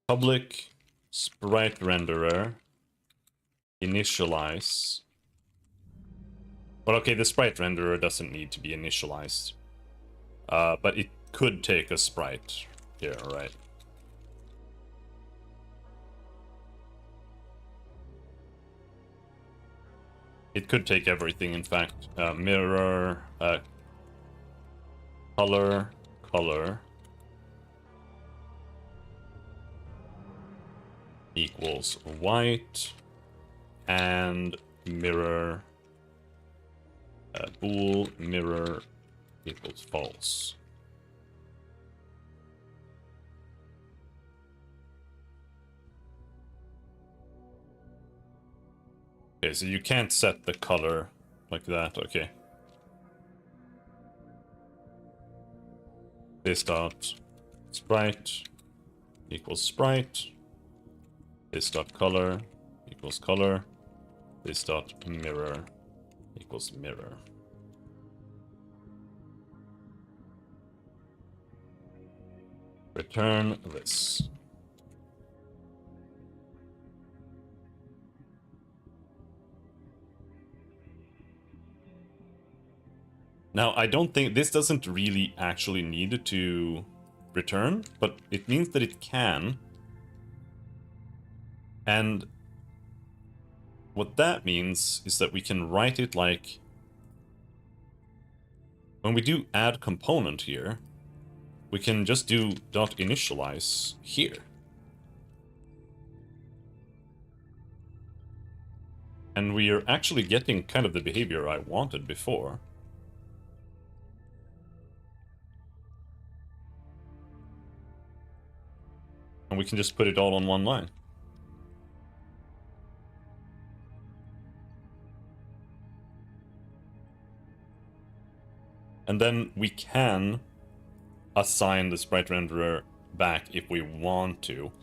public sprite renderer initialize. But okay, the sprite renderer doesn't need to be initialized. But it could take a sprite here, right? It could take everything, in fact. Mirror, color, color equals white, and mirror, bool mirror equals false. Okay, so you can't set the color like that, okay. This dot sprite equals sprite. This dot color equals color. This dot mirror equals mirror. Return this. Now, I don't think this doesn't really actually need to return, but it means that it can. And what that means is that we can write it like, when we do add component here, we can just do dot initialize here. And we are actually getting kind of the behavior I wanted before. And we can just put it all on one line. And then we can assign the sprite renderer back if we want to.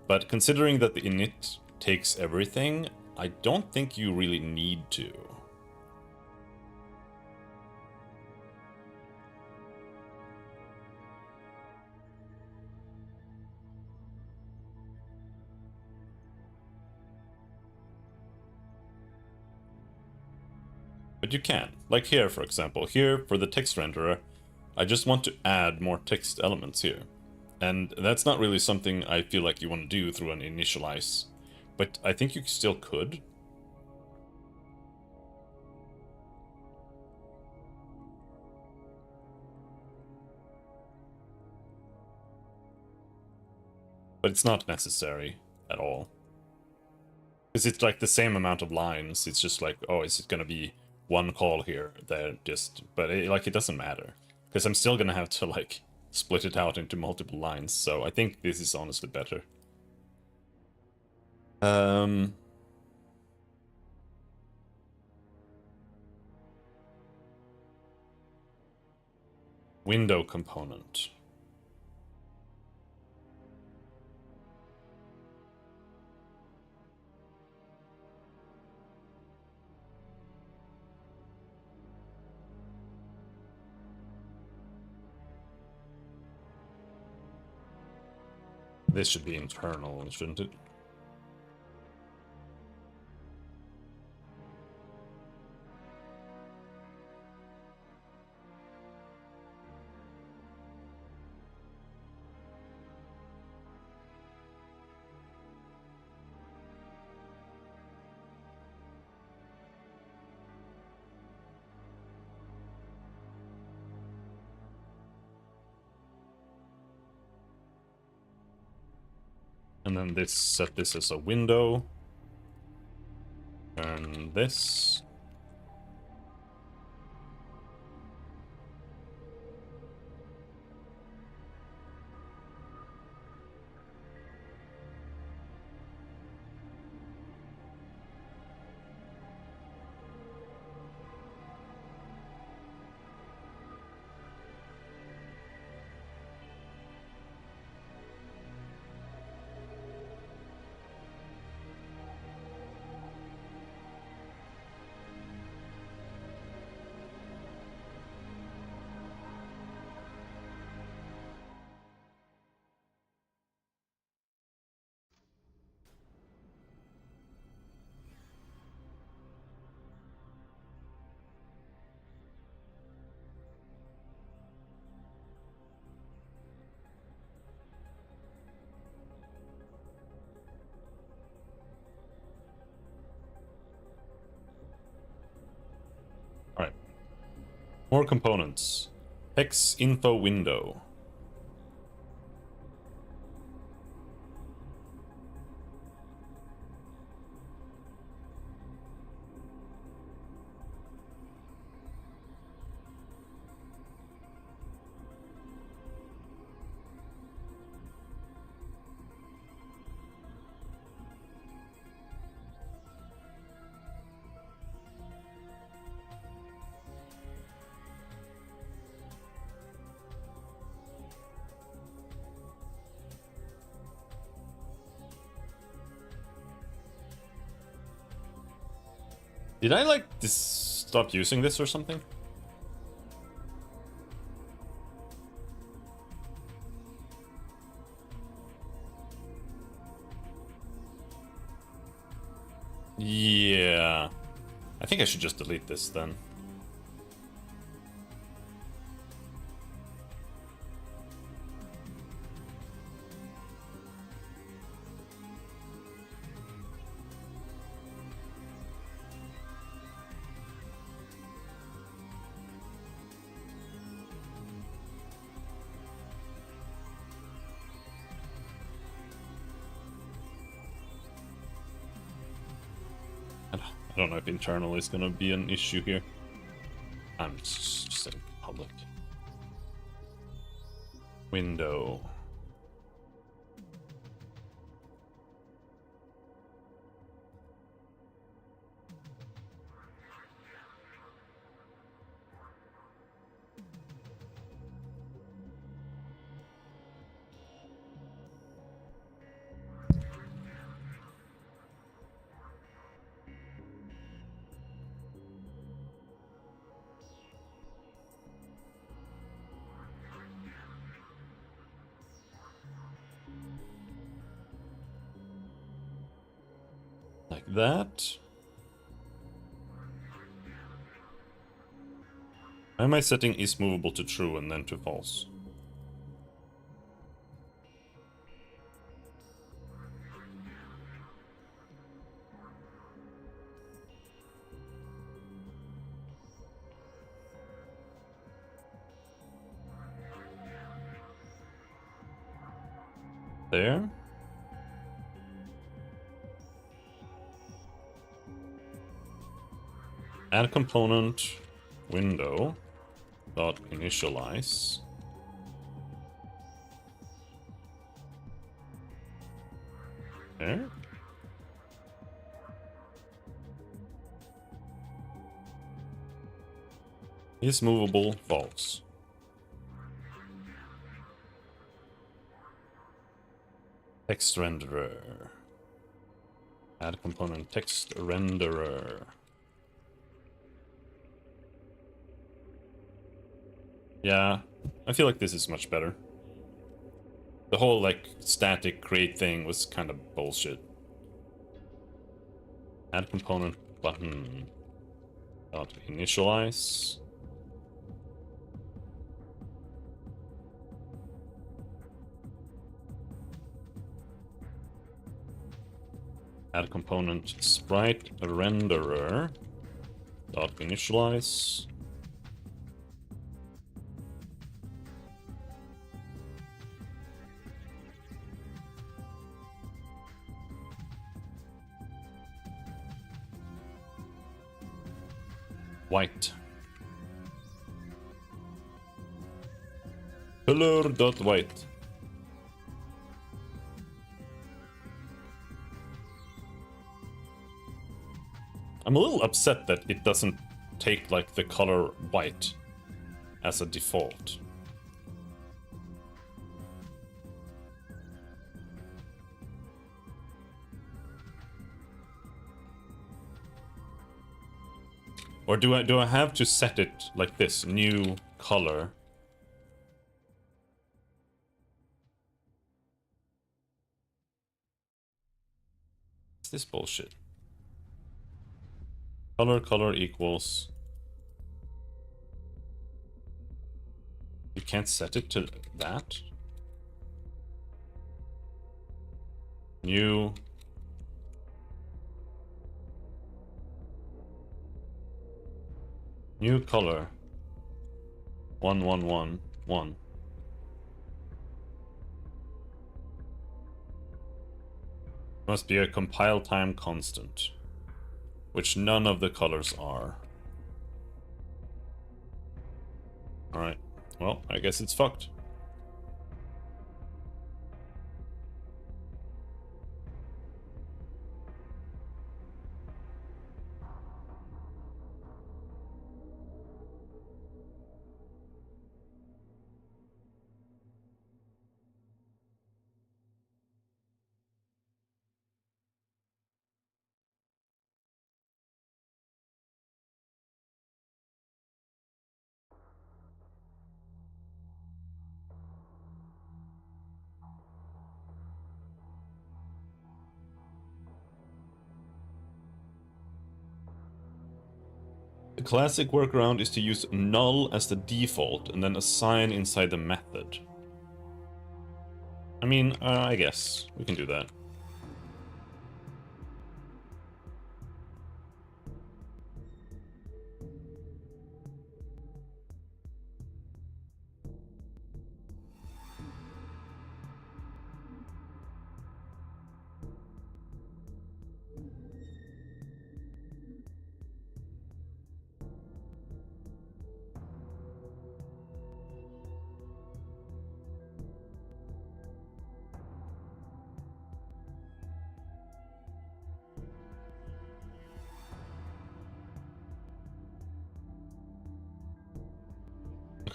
But considering that the init takes everything, I don't think you really need to. But you can. Like here, for example. Here, for the text renderer, I just want to add more text elements here. And that's not really something I feel like you want to do through an initialize. But I think you still could. But it's not necessary at all. Because it's like the same amount of lines. It's just like, oh, is it going to be one call here? There, just, but it doesn't matter. Because I'm still going to have to like split it out into multiple lines. So I think this is honestly better. Window component. This should be internal, shouldn't it? And then this, set this as a window. And this. All right. More components. Hex info window. Did I like stop using this or something? Yeah. I think I should just delete this then. I don't know if internal is gonna be an issue here. I'm just saying public. Window. Like that. Why am I setting is movable to true and then to false? There. Add component window dot initialize. There. Is movable false. Text renderer. Add component text renderer. Yeah, I feel like this is much better. The whole, like, static create thing was kind of bullshit. Add component button dot initialize. Add component sprite renderer dot initialize. White. Color dot white. I'm a little upset that it doesn't take like the color white as a default. Or do I have to set it like this? New color. What's this bullshit? Color equals. You can't set it to that? New. New color. 1111. Must be a compile time constant, which none of the colors are. Alright, well, I guess it's fucked. The classic workaround is to use null as the default and then assign inside the method. I mean, I guess we can do that.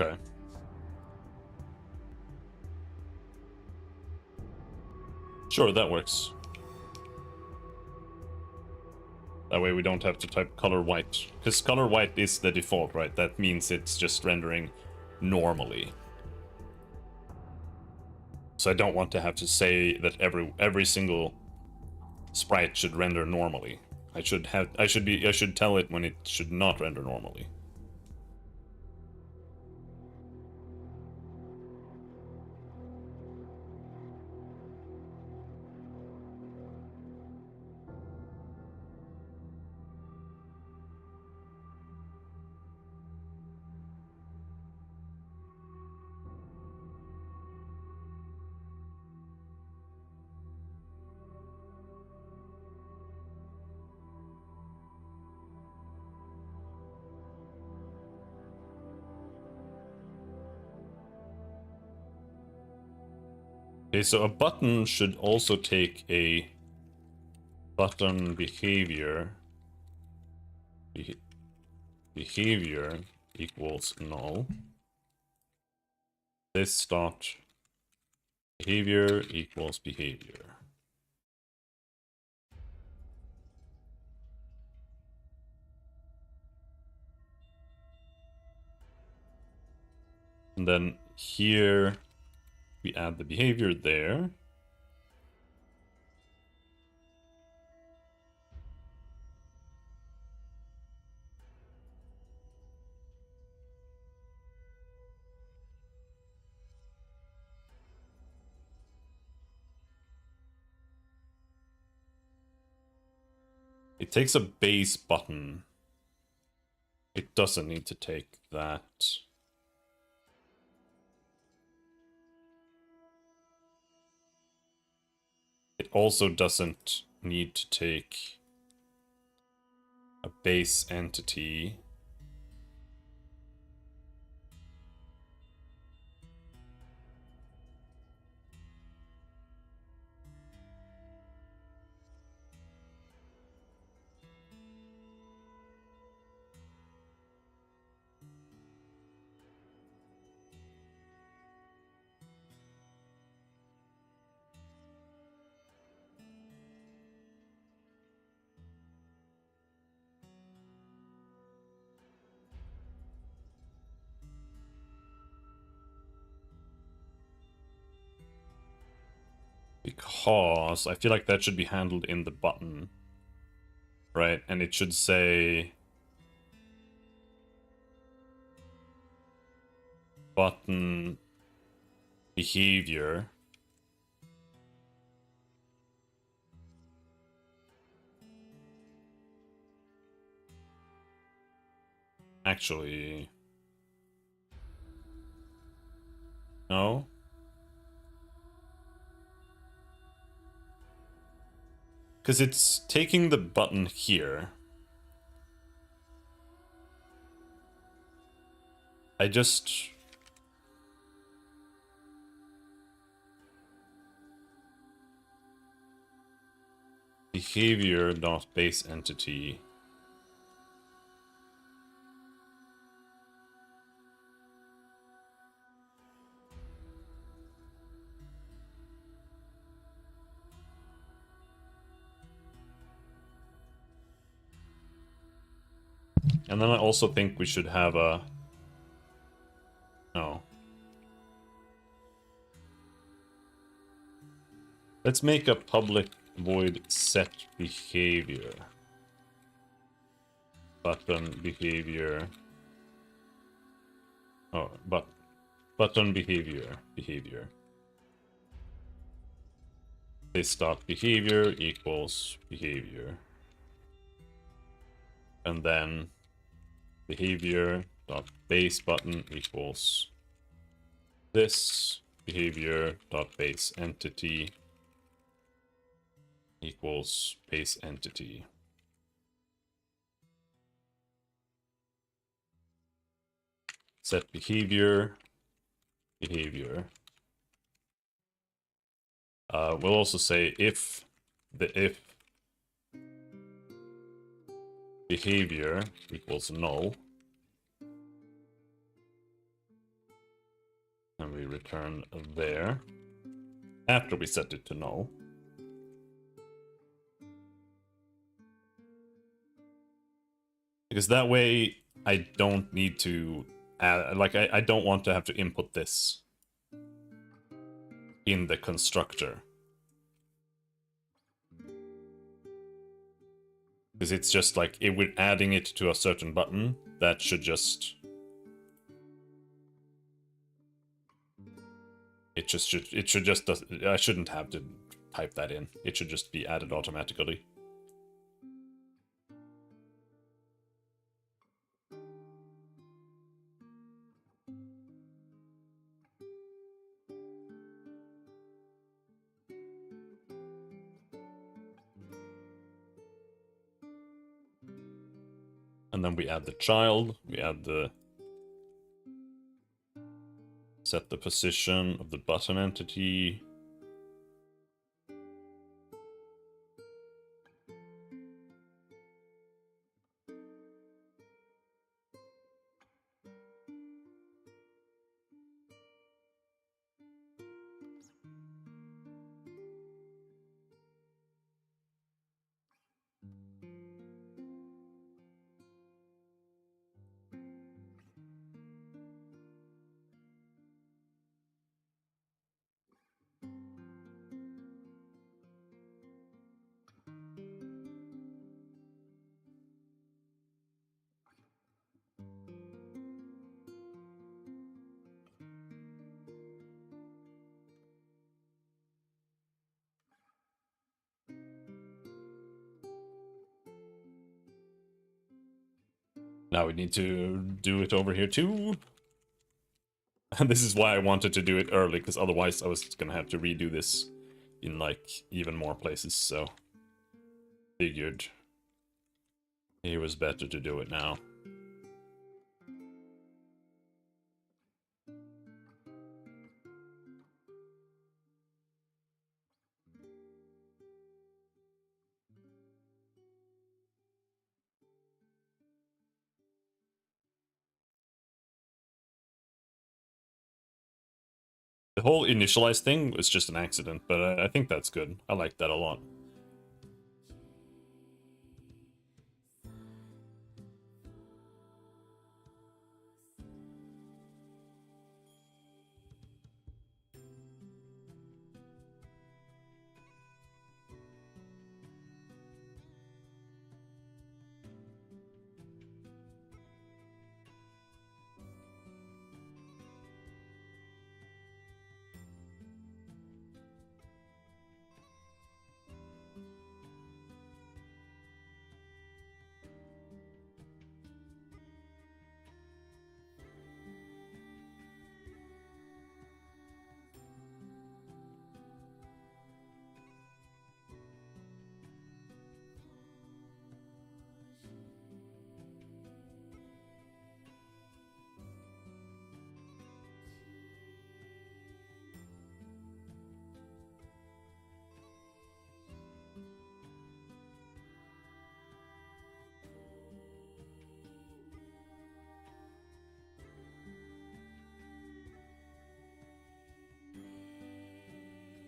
Okay. Sure, that works. That way we don't have to type color white. Because color white is the default, right? That means it's just rendering normally. So I don't want to have to say that every single sprite should render normally. I should tell it when it should not render normally. Okay, so a button should also take a button behavior. Behavior equals null. This dot behavior equals behavior. And then here we add the behavior there. It takes a base button. It doesn't need to take that. It also doesn't need to take a base entity. Because I feel like that should be handled in the button, right? And it should say button behavior. Actually, no. Because it's taking the button here. I just... behavior dot base entity. And then I also think we should have a... no. Let's make a public void set behavior. Button behavior. Oh, but button behavior. This dot behavior equals behavior. And then behavior dot base button equals this behavior dot base entity equals base entity. Set behavior. We'll also say if behavior equals null, and we return there after we set it to null. Because that way I don't need to add, like I don't want to have to input this in the constructor. Because it's just like, if we're adding it to a certain button, that should just... it should just, I shouldn't have to type that in. It should just be added automatically. And then we add the child, we add the... set the position of the button entity, Now we need to do it over here too. And this is why I wanted to do it early, because otherwise I was gonna have to redo this in like even more places, so figured it was better to do it now. The whole initialize thing was just an accident, but I think that's good. I like that a lot.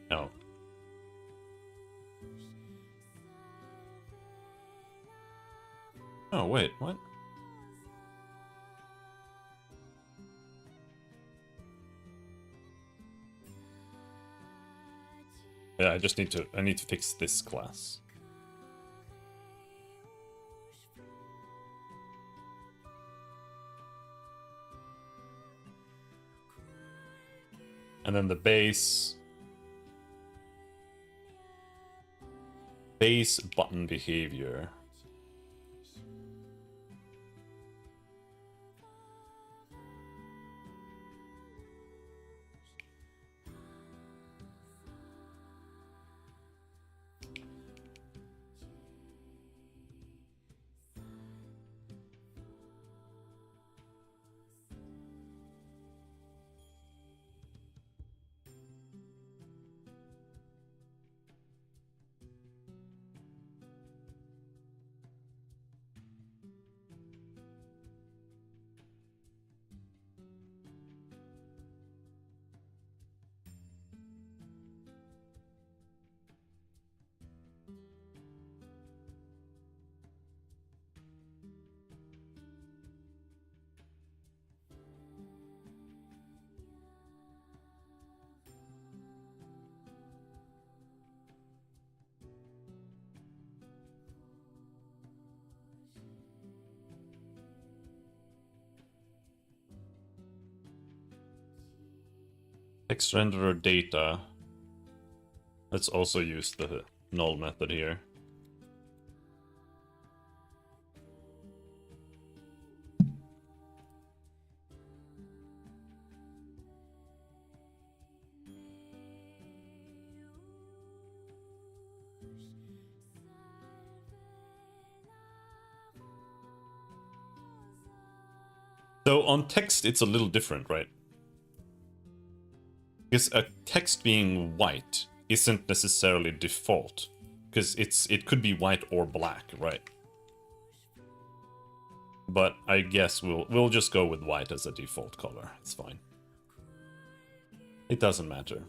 No. Oh, wait, what? Yeah, I need to fix this class. And then the base button behavior. Text renderer data. Let's also use the null method here. So on text, it's a little different, right? Because a text being white isn't necessarily default, because it could be white or black, right? But I guess we'll just go with white as a default color. It's fine. It doesn't matter.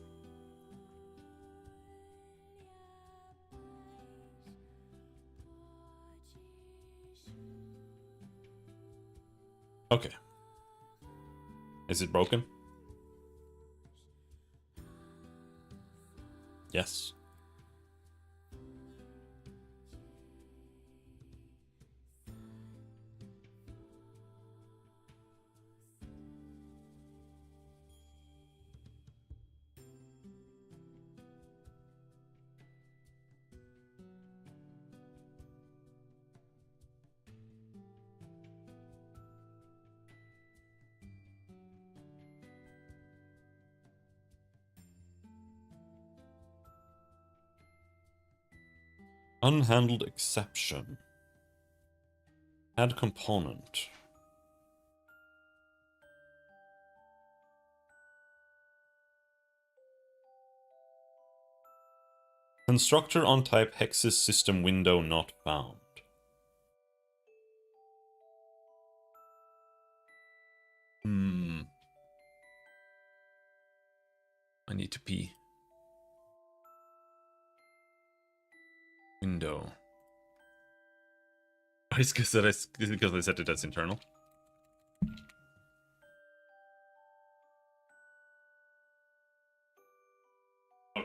Okay. Is it broken? Yes. Unhandled exception. Add component. Constructor on type hexes system window not found. I need to pee. Window. It's because I set it as internal. Oh, yeah.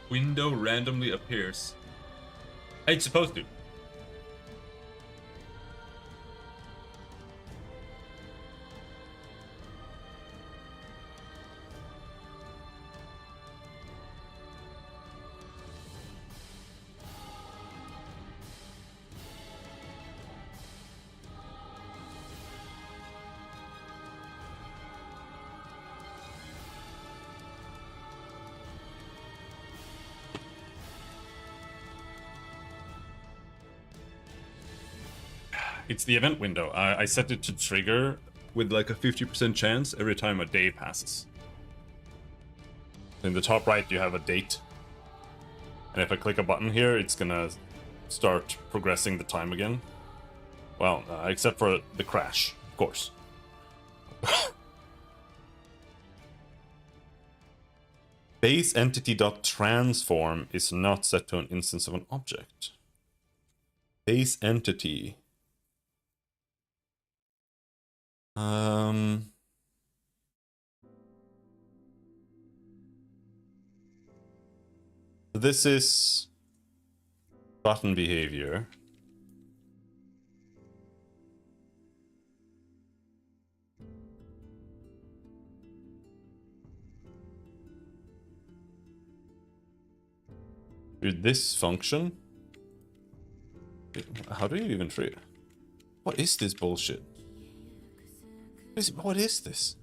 Window randomly appears. It's supposed to. It's the event window. I set it to trigger with like a 50% chance every time a day passes. In the top right, you have a date. And if I click a button here, it's gonna start progressing the time again. Well, except for the crash, of course. Base entity.transform is not set to an instance of an object. Base entity. This is button behavior. With this function. How do you even trade? What is this bullshit? What is this?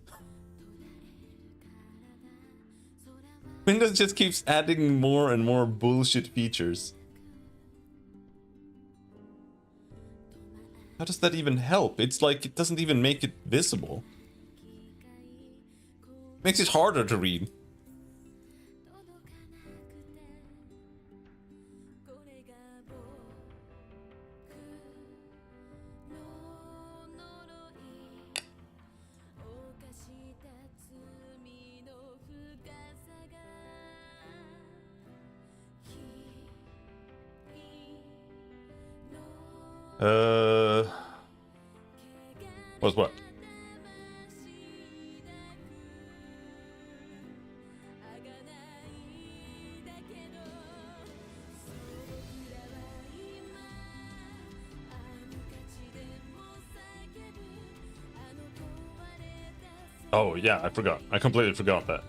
Windows just keeps adding more and more bullshit features. How does that even help? It's like it doesn't even make it visible. Makes it harder to read. What's what? Oh yeah, I forgot. I completely forgot that.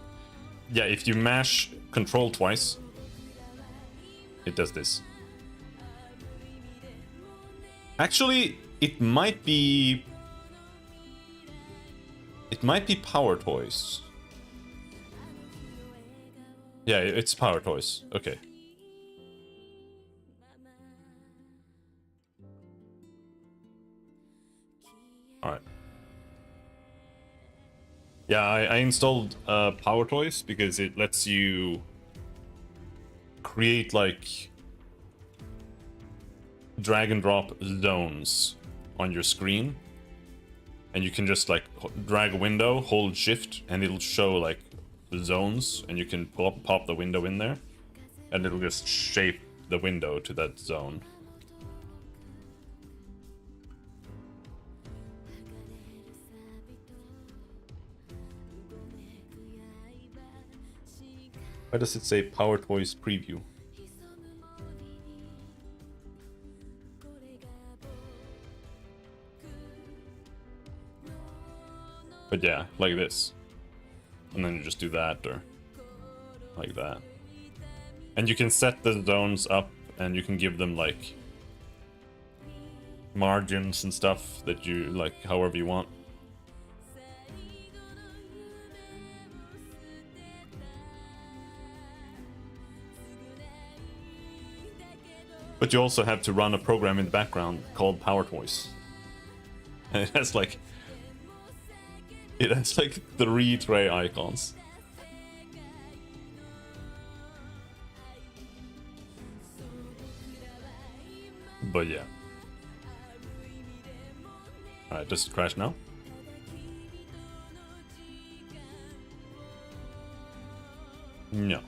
Yeah, if you mash control twice, it does this. Actually, it might be Power Toys. Yeah, it's Power Toys. Okay. Alright. Yeah, I installed Power Toys because it lets you create like drag and drop zones on your screen, and you can just like drag a window, hold shift, and it'll show like the zones, and you can pop the window in there, and it'll just shape the window to that zone. Why does it say Power Toys Preview? But yeah, like this. And then you just do that, or like that. And you can set the zones up, and you can give them like margins and stuff that you like, however you want. But you also have to run a program in the background called Power Toys. And it has like 3 tray icons. But yeah. Alright, does it crash now? No.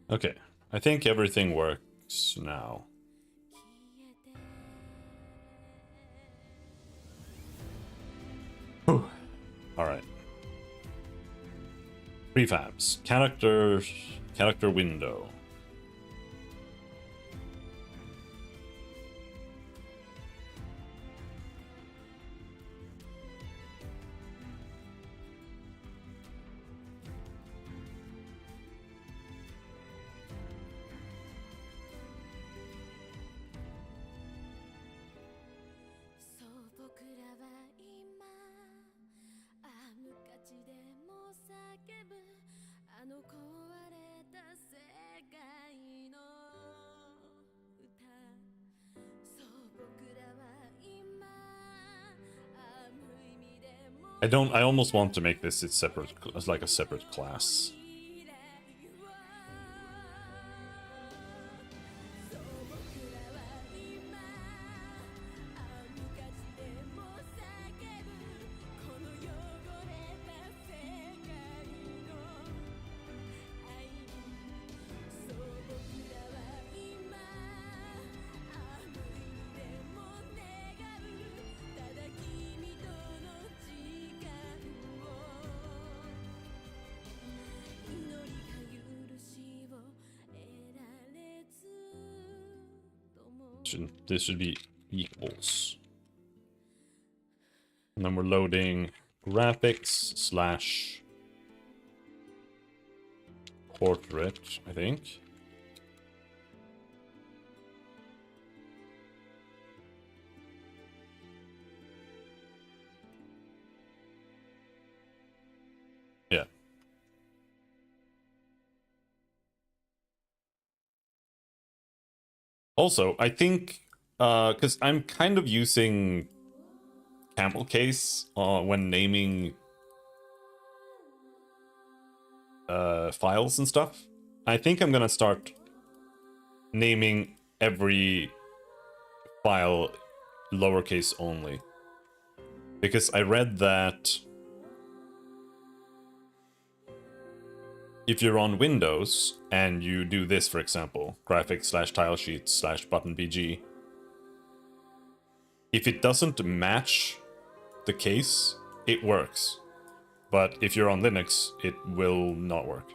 Okay, I think everything works now. Whew. All right. Prefabs, character window. I almost want to make this its separate, as like a separate class. This should be equals. And then we're loading graphics / portrait, I think. Yeah. Also, I think, because I'm kind of using camel case when naming files and stuff. I think I'm gonna start naming every file lowercase only. Because I read that if you're on Windows and you do this, for example, graphics/tilesheets/button.bg, if it doesn't match the case, it works. But if you're on Linux, it will not work.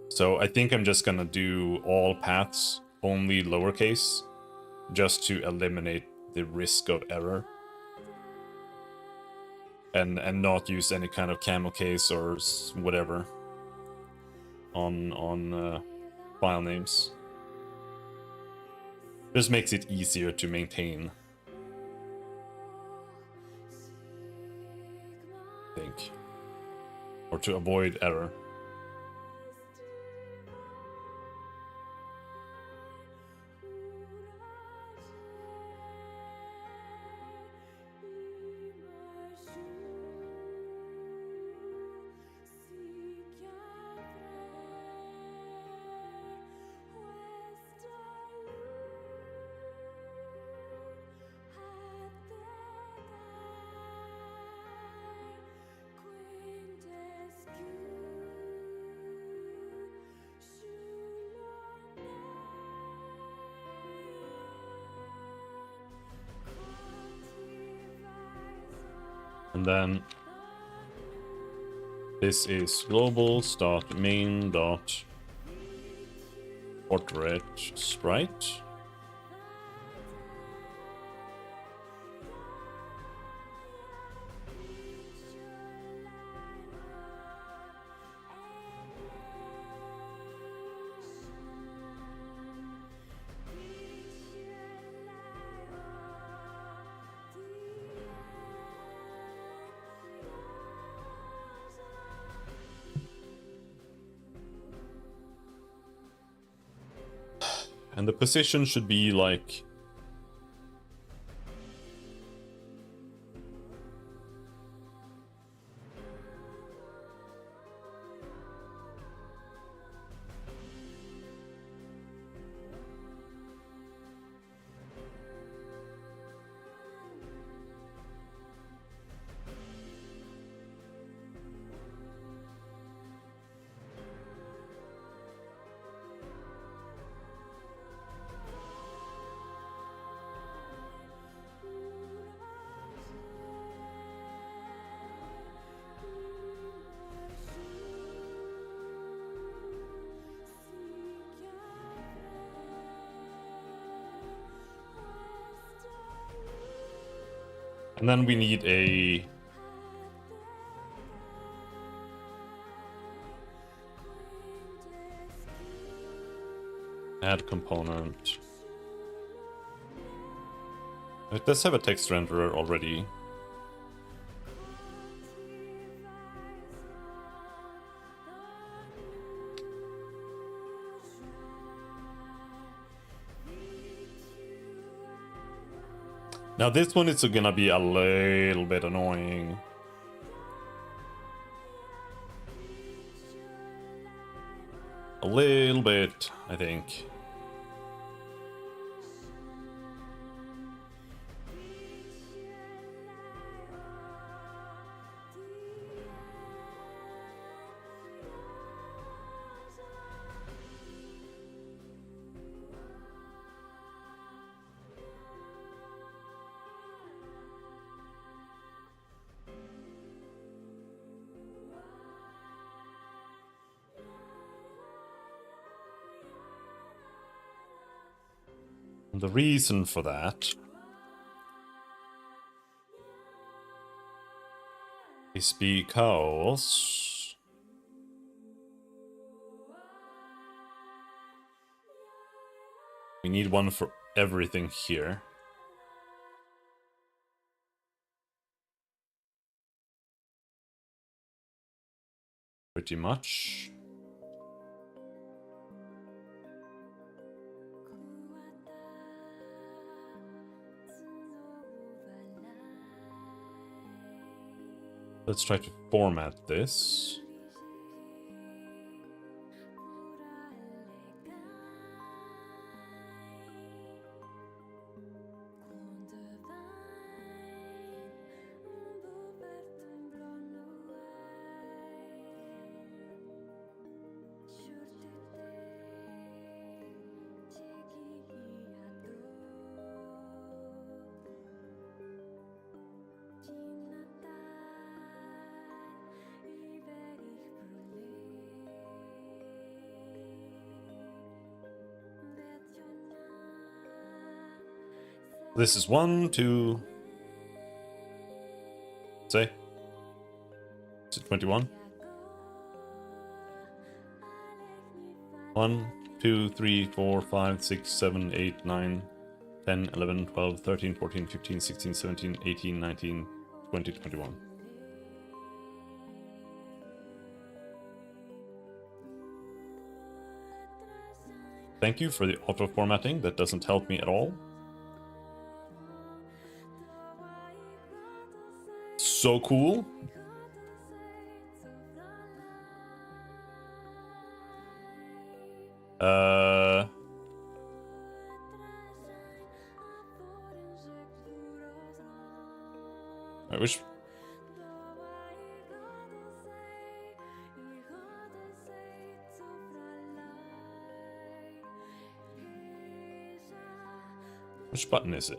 So I think I'm just gonna do all paths only lowercase, just to eliminate the risk of error. And not use any kind of camel case or whatever on file names. Just makes it easier to maintain, I think, or to avoid error. And then this is globals.main.portrait sprite. And the position should be like and then we need a add component. It does have a text renderer already. Now this one is gonna be a little bit annoying. A little bit, I think. And the reason for that is because We need one for everything here. Pretty much. Let's try to format this. This is 1, 2. Say. Is it 21? 1, 2, 3, 4, 5, 6, 7, 8, 9, 10, 11, 12, 13, 14, 15, 16, 17, 18, 19, 20, 21. Thank you for the auto formatting. That doesn't help me at all. So cool. I wish. Which button is it?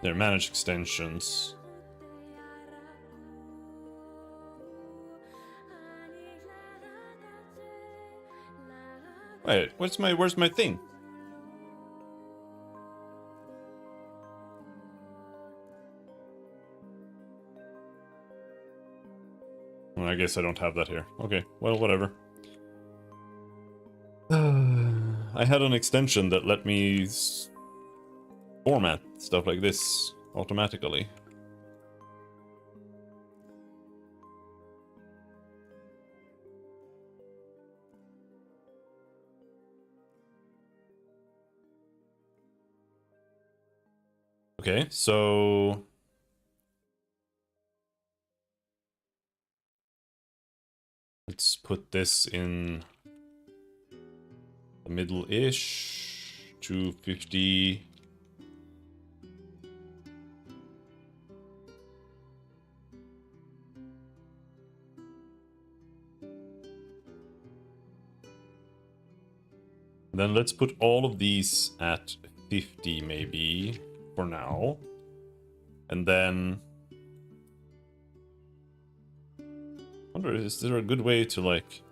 There, manage extensions. Wait, where's my thing? Well, I guess I don't have that here. Okay, well, whatever. I had an extension that let me format stuff like this automatically. Okay, so let's put this in the middle-ish, 250. Then let's put all of these at 50 maybe for now. And then I wonder, is there a good way to like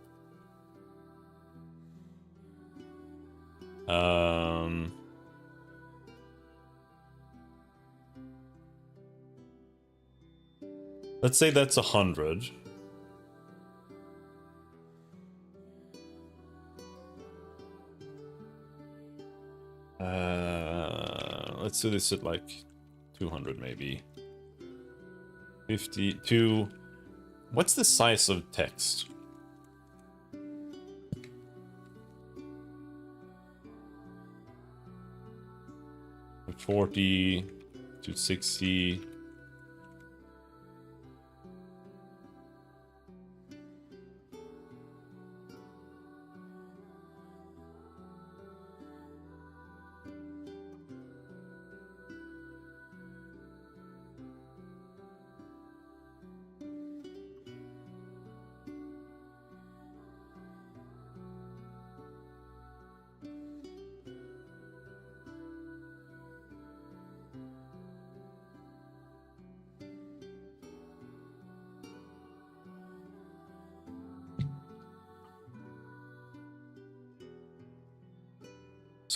let's say that's 100. Let's do this at like 200 maybe. 52. What's the size of text? From 40 to 60.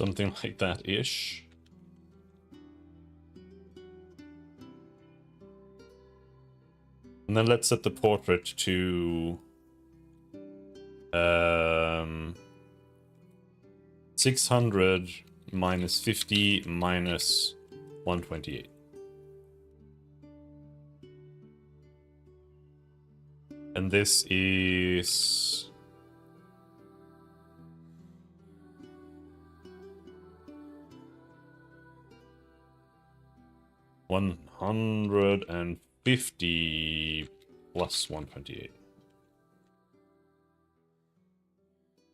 Something like that-ish. And then let's set the portrait to 600 minus 50 minus 128. And this is 150 plus 128.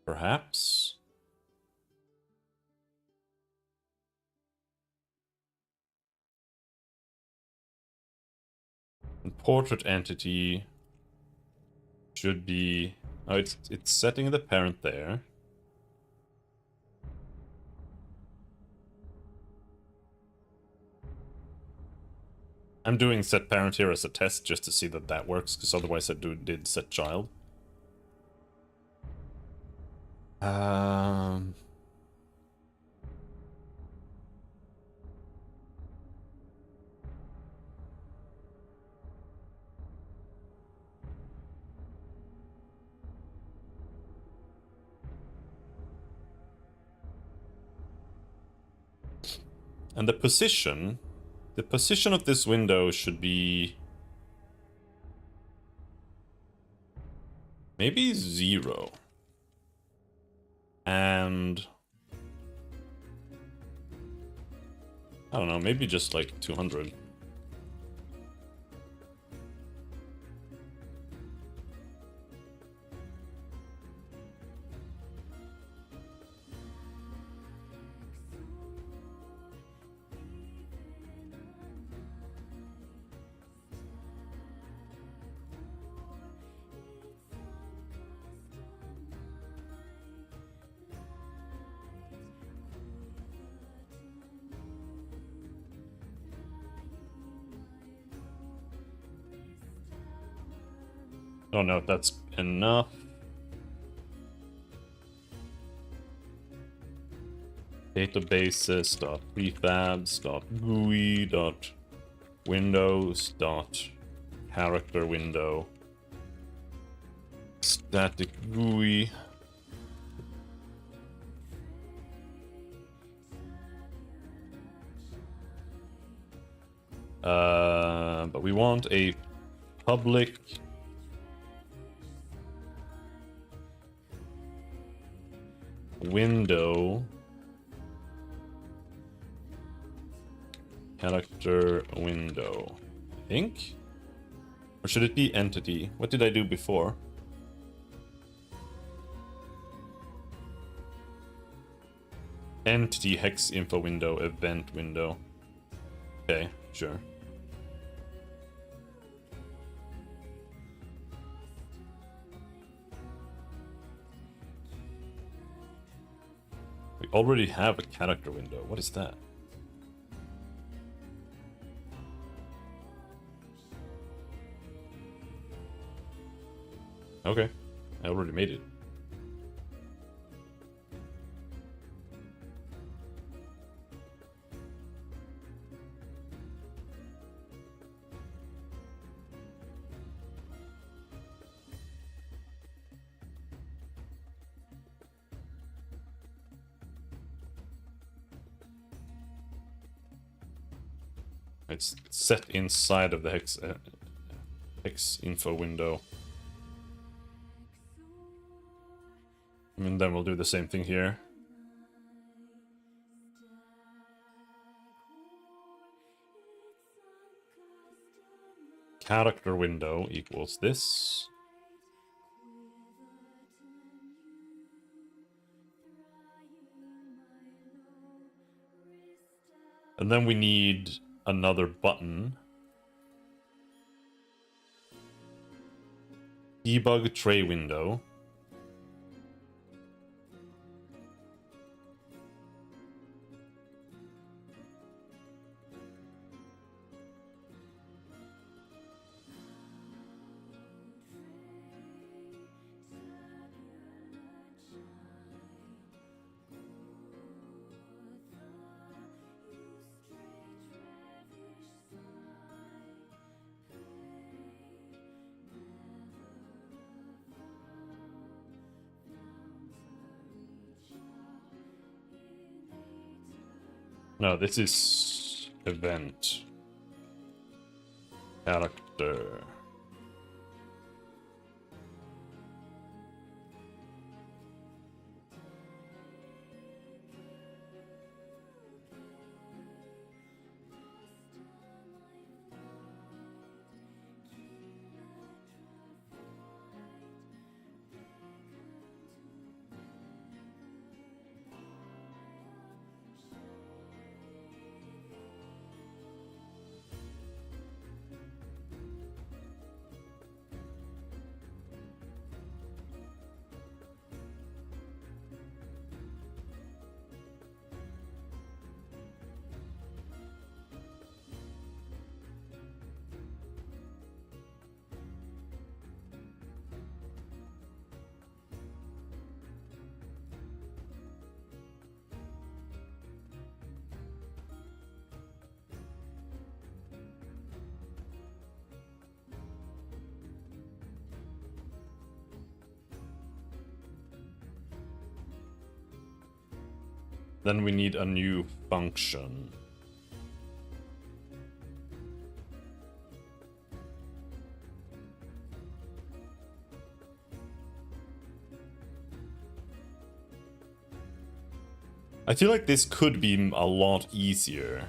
Perhaps? And portrait entity should be... Oh, it's setting the parent there. I'm doing set parent here as a test just to see that that works, because otherwise I did set child. And the position of this window should be maybe 0. And I don't know, maybe just like 200. I don't know if that's enough. Databases dot prefabs dot GUI dot windows dot character window static GUI. But we want a public window character window, I think? Or should it be entity? What did I do before? Entity hex info window event window. Okay, sure. We already have a character window. What is that? Okay, I already made it. It's set inside of the hex info window. And then we'll do the same thing here. Character window equals this. And then we need another button. Debug tray window. No, this is event. Character. Then we need a new function. I feel like this could be a lot easier.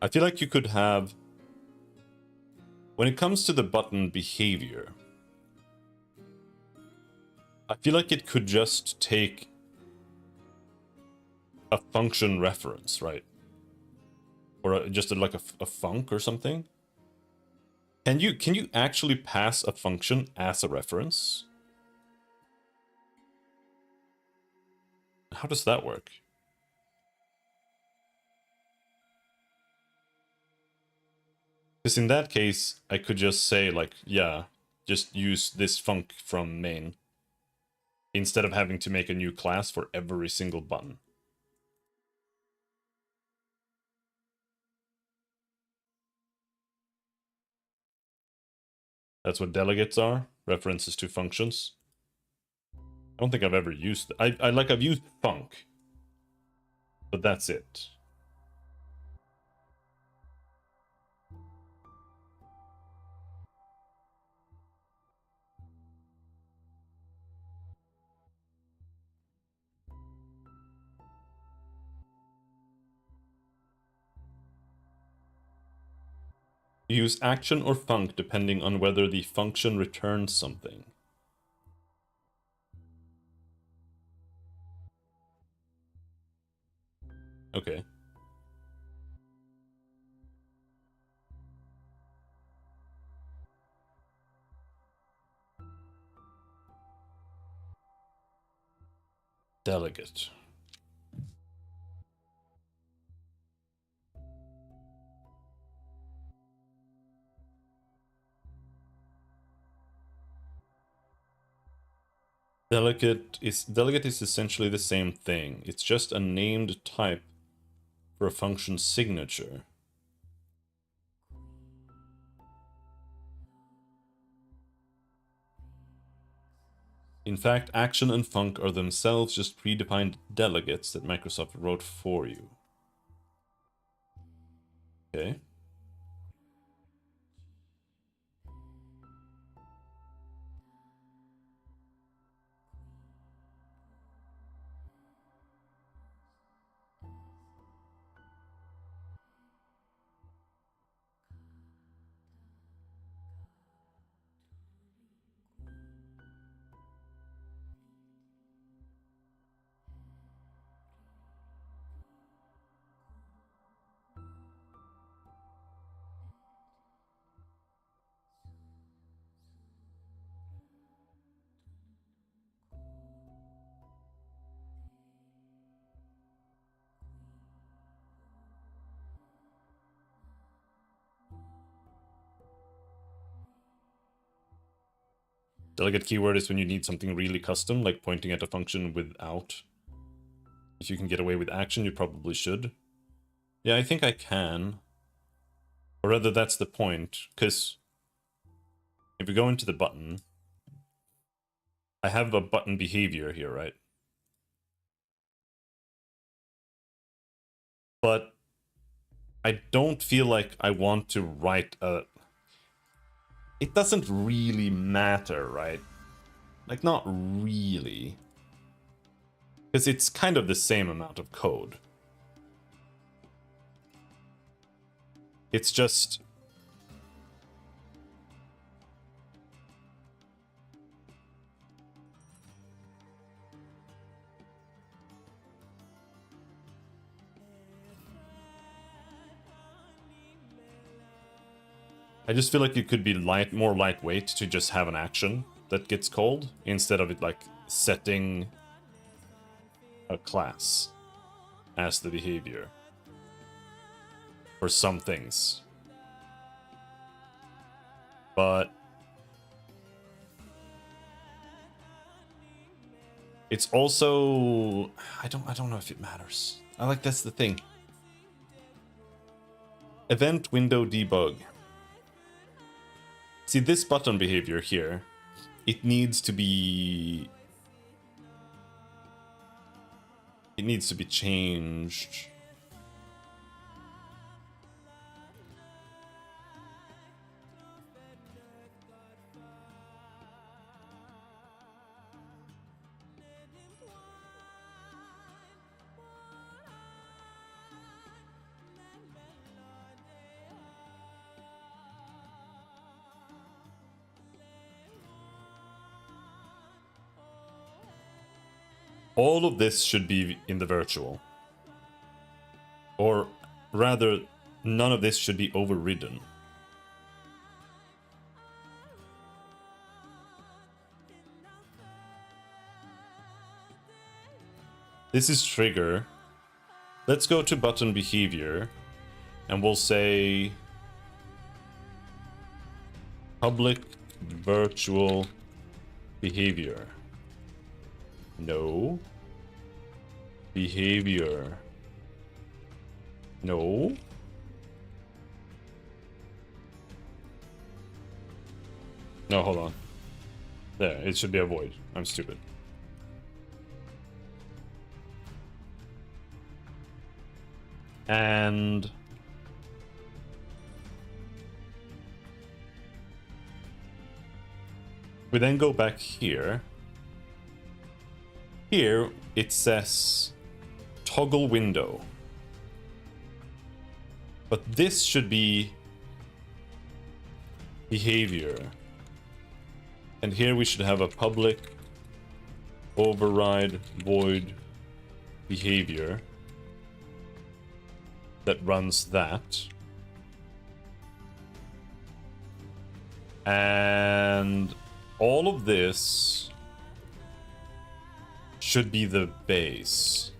I feel like you could have... When it comes to the button behavior, I feel like it could just take a function reference, right? Or just like a func or something. Can you actually pass a function as a reference? How does that work? Because in that case, I could just say like, yeah, just use this func from main, instead of having to make a new class for every single button. That's what delegates are, references to functions. I don't think I've ever used... I've used func, but that's it. Use action or func depending on whether the function returns something. Okay. Delegate. Delegate is essentially the same thing. It's just a named type for a function signature. In fact, action and func are themselves just predefined delegates that Microsoft wrote for you. Okay. Delegate keyword is when you need something really custom, like pointing at a function without. If you can get away with action, you probably should. Yeah, I think I can. Or rather, that's the point, because if we go into the button, I have a button behavior here, right? But I don't feel like I want to write a... It doesn't really matter, right? Like, not really. Because it's kind of the same amount of code. It's just... I just feel like it could be more lightweight to just have an action that gets called, instead of it, like, setting a class as the behavior. For some things. But... it's also... I don't know if it matters. That's the thing. Event window debug. See, this button behavior here, it needs to be... it needs to be changed. All of this should be in the virtual. Or rather, none of this should be overridden. This is trigger. Let's go to button behavior, and we'll say public virtual behavior. No. Behavior. No. No, hold on. There, it should be a void. I'm stupid. And... we then go back here. Here, it says toggle window. But this should be behavior. And here we should have a public override void behavior that runs that. And all of this should be the base.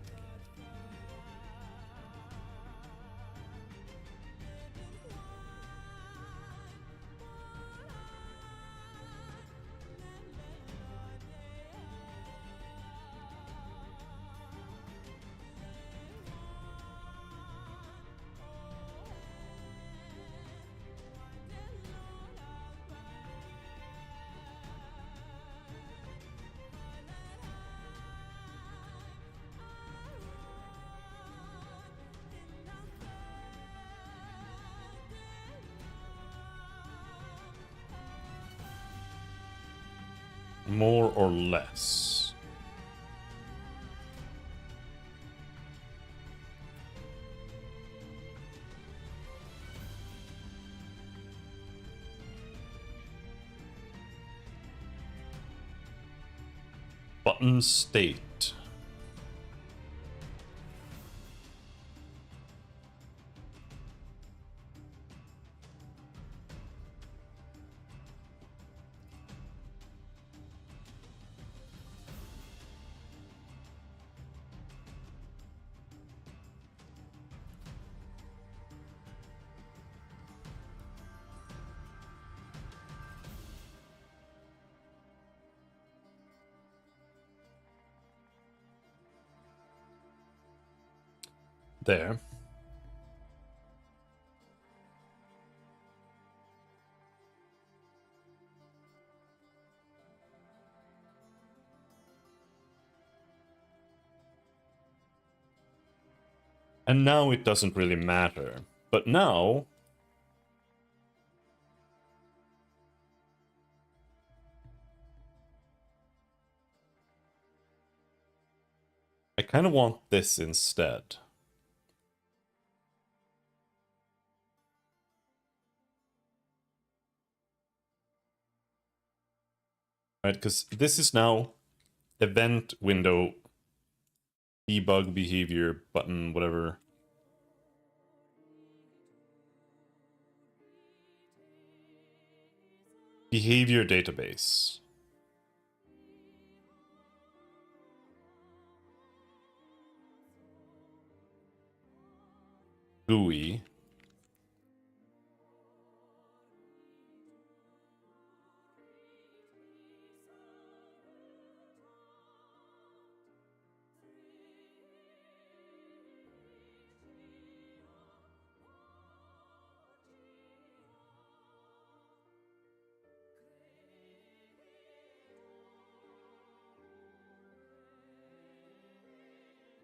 More or less. Button state. There. And now it doesn't really matter. But now... I kind of want this instead. Right, because this is now event window debug behavior button, whatever. Behavior database. GUI.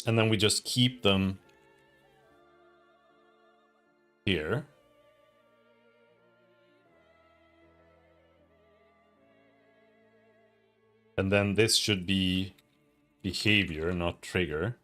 And then we just keep them here. And then this should be behavior, not trigger.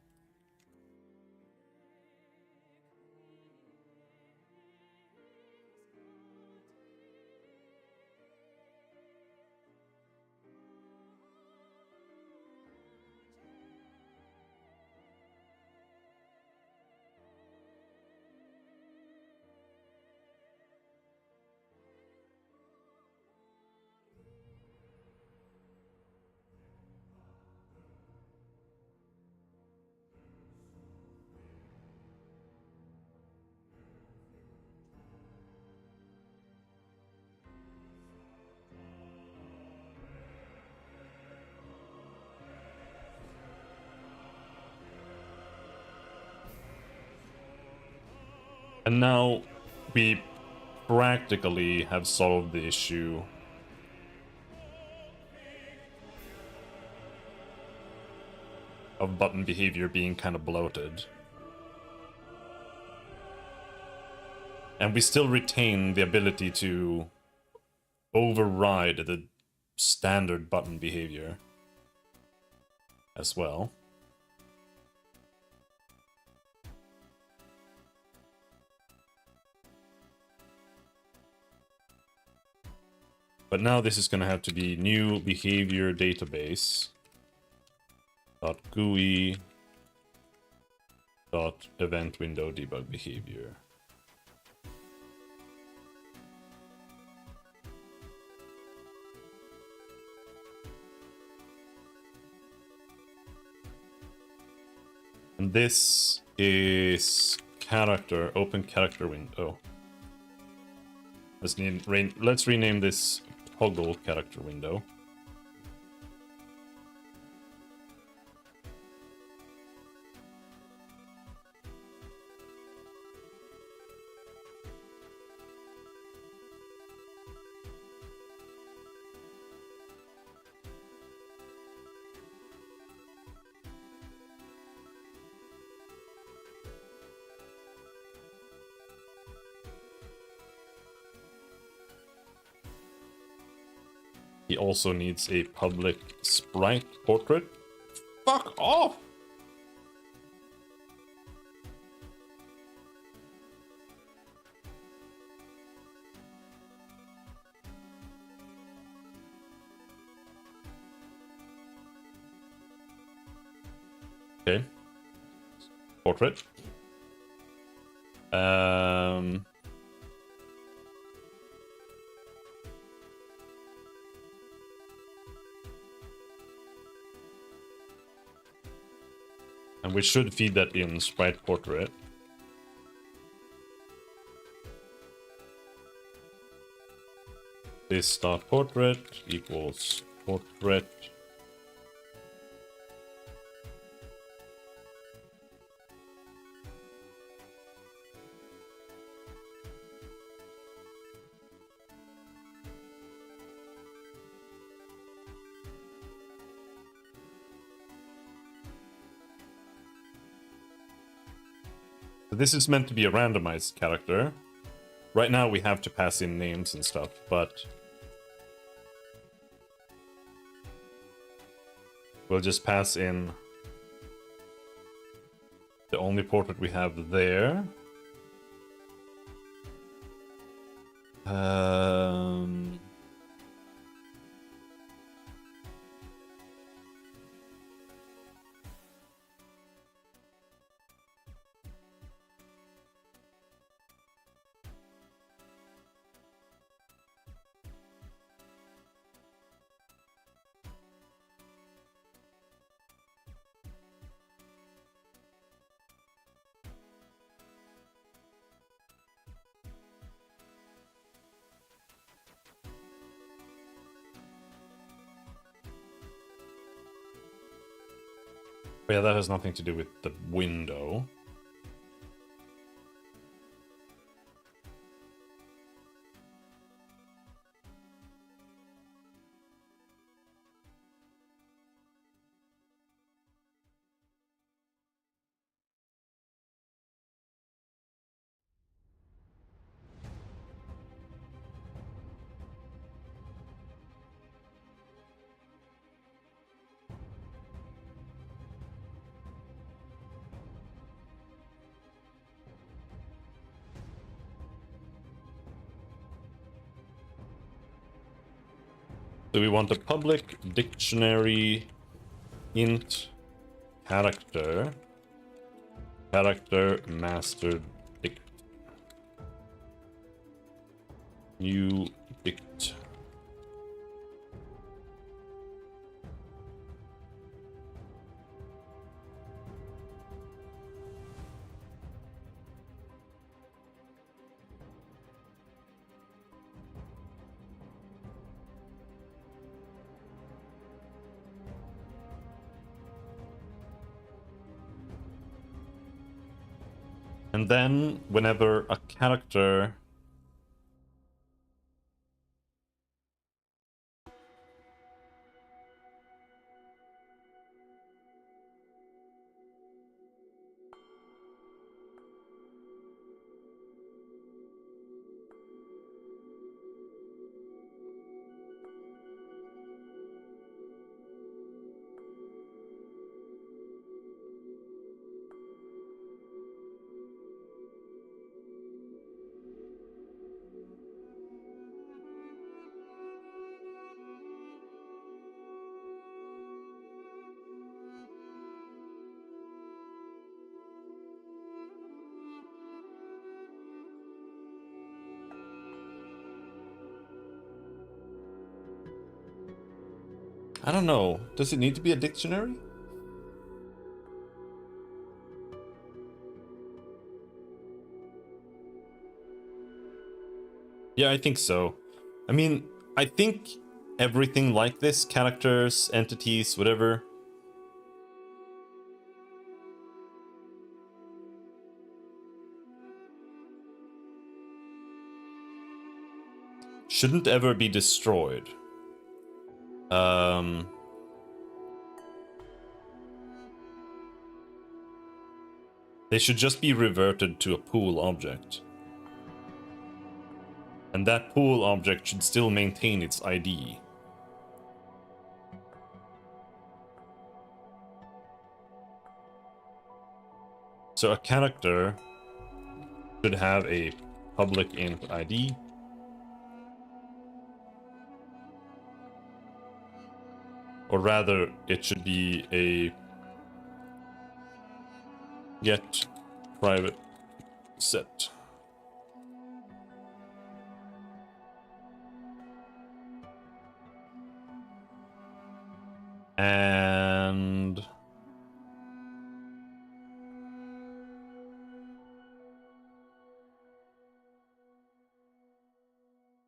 And now we practically have solved the issue of button behavior being kind of bloated. And we still retain the ability to override the standard button behavior as well. But now this is going to have to be new behavior database .gui .event window debug behavior. And this is character, open character window. Let's rename this toggle character window. He also needs a public sprite portrait. Fuck off! Okay. Portrait. And we should feed that in sprite portrait. This dot portrait equals portrait. So this is meant to be a randomized character. Right now we have to pass in names and stuff, but we'll just pass in the only portrait we have there. But yeah, that has nothing to do with the window. So we want a public dictionary int character master dict new dict. And then whenever a character I don't know. Does it need to be a dictionary? Yeah, I think so. I mean, I think everything like this, characters, entities, whatever, shouldn't ever be destroyed. They should just be reverted to a pool object. And that pool object should still maintain its ID. So a character should have a public int ID. Or rather, it should be a get private set. And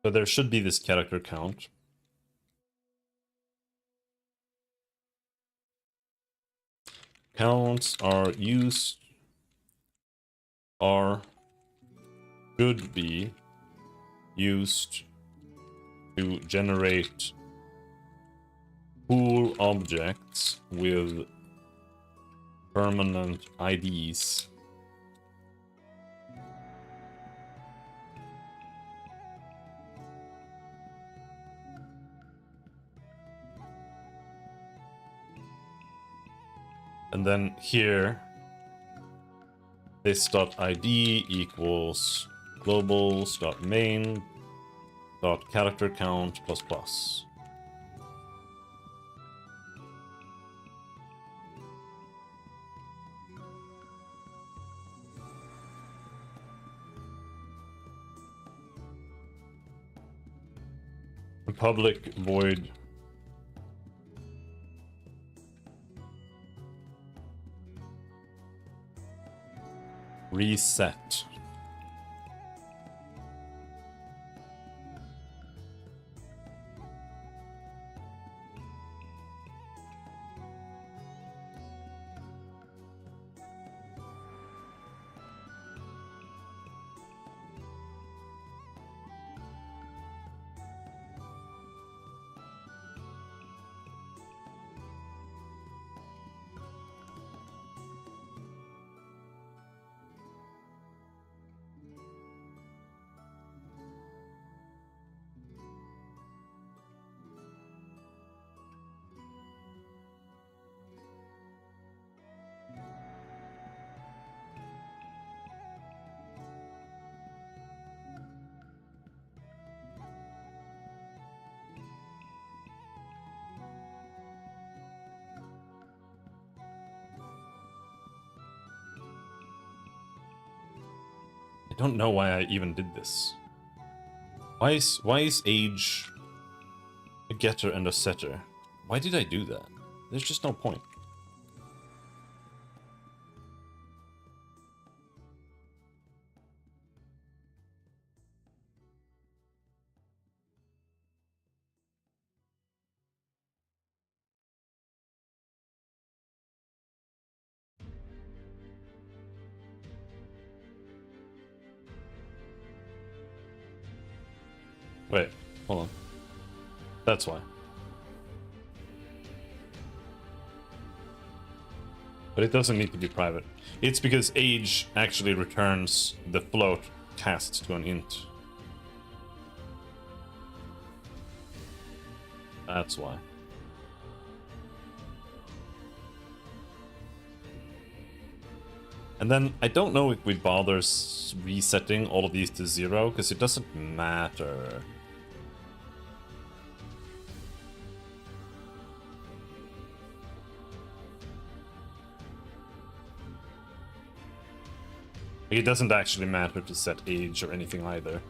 so there should be this character count. Counts are used or should be used to generate pool objects with permanent IDs And then here, this.id equals globals.main.character count plus plus. Public void reset. I don't know why I even did this. Why is age a getter and a setter? Why did I do that? There's just no point. Wait, hold on. That's why. But it doesn't need to be private. It's because age actually returns the float cast to an int. That's why. And then I don't know if we bother resetting all of these to 0, because it doesn't matter. It doesn't actually matter to set age or anything either.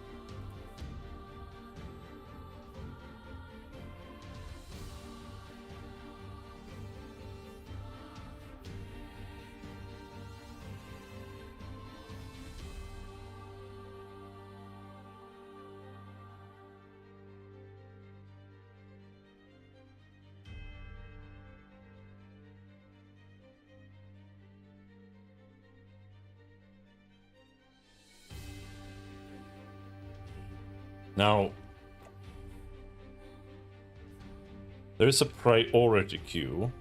Now, there's a priority queue.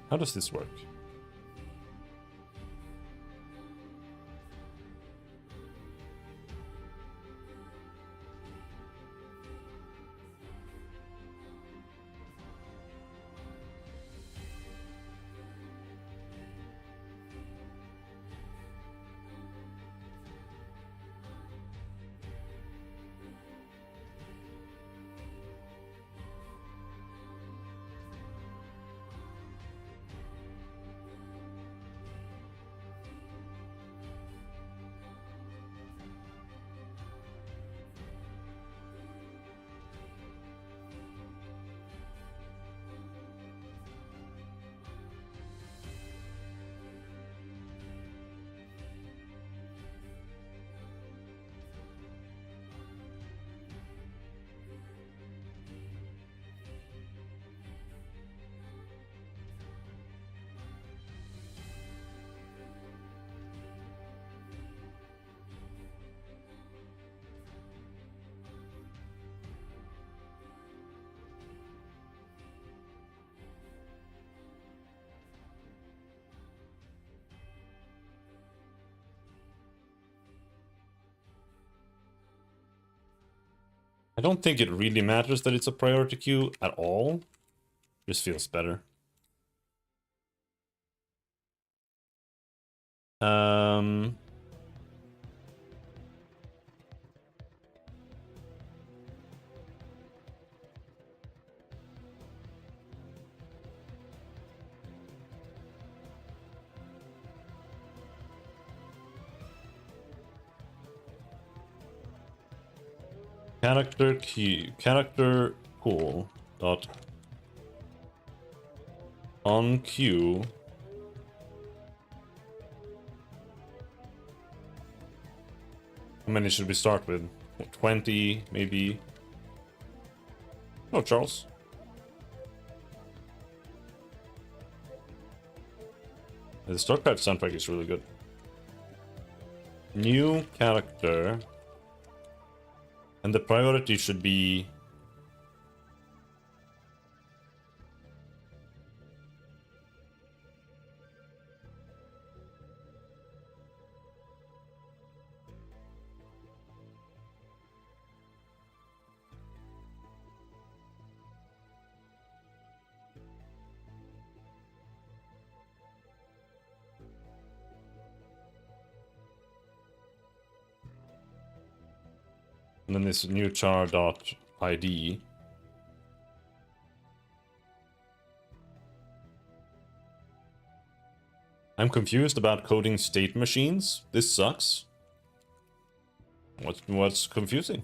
How does this work? don't think it really matters that it's a priority queue at all. Just feels better. Character queue, character pool dot on queue. How many should we start with? 20, maybe? Oh, Charles. The StarCraft soundtrack is really good. New character. And the priority should be... And then this new char.id. I'm confused about coding state machines. This sucks. What's confusing?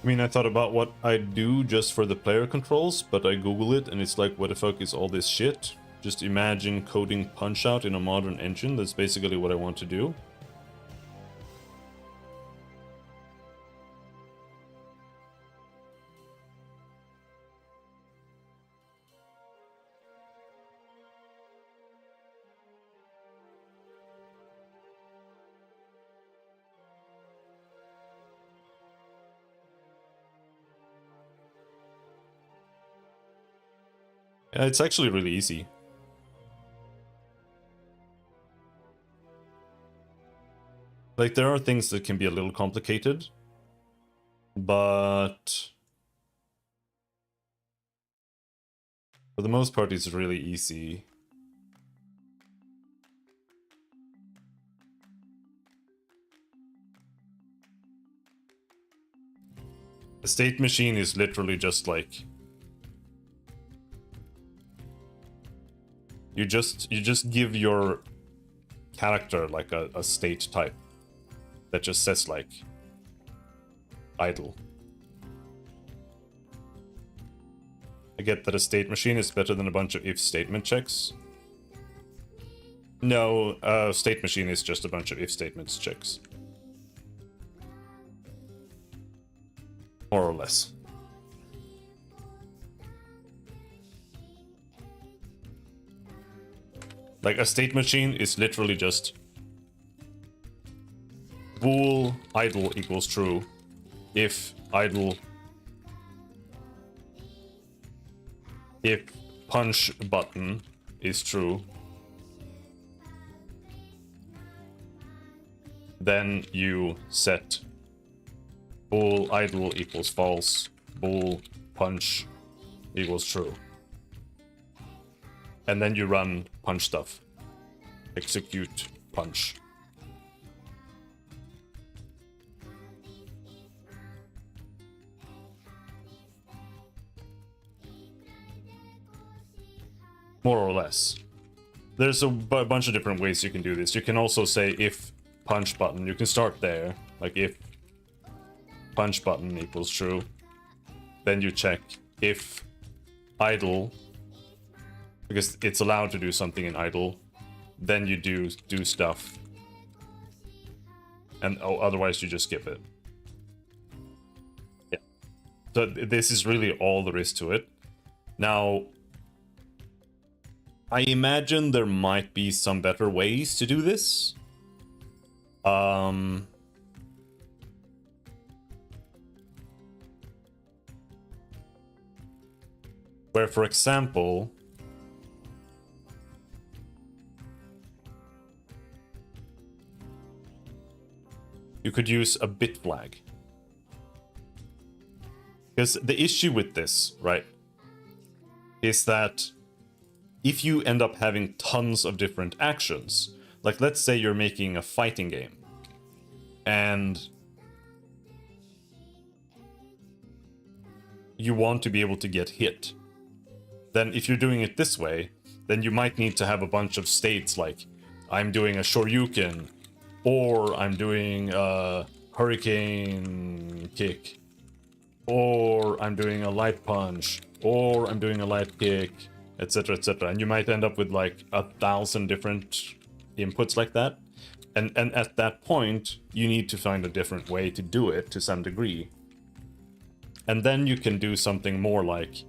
I mean, I thought about what I'd do just for the player controls, but I Google it and it's like, what the fuck is all this shit? Just imagine coding Punch-Out in a modern engine. That's basically what I want to do. Yeah, it's actually really easy. Like, there are things that can be a little complicated, but for the most part, it's really easy. The state machine is literally just like... You just give your character like a state type that just says like idle. I get that a state machine is better than a bunch of if statement checks. No, a state machine is just a bunch of if statements checks. More or less. Like, a state machine is literally just bool idle equals true if punch button is true, then you set bool idle equals false, bool punch equals true. And then you run punch stuff. Execute punch. More or less. There's a bunch of different ways you can do this. You can also say if punch button. You can start there. Like if punch button equals true. Then you check if idle, because it's allowed to do something in idle. Then you do stuff. And otherwise you just skip it. Yeah. So this is really all there is to it. Now, I imagine there might be some better ways to do this. Where, for example, you could use a bit flag. Because the issue with this, right, is that if you end up having tons of different actions, like let's say you're making a fighting game, and you want to be able to get hit, then if you're doing it this way, then you might need to have a bunch of states like, I'm doing a Shoryuken, or I'm doing a Hurricane Kick, or I'm doing a Light Punch, or I'm doing a Light Kick, etc, etc. And you might end up with like 1,000 different inputs like that. And at that point, you need to find a different way to do it to some degree. And then you can do something more like,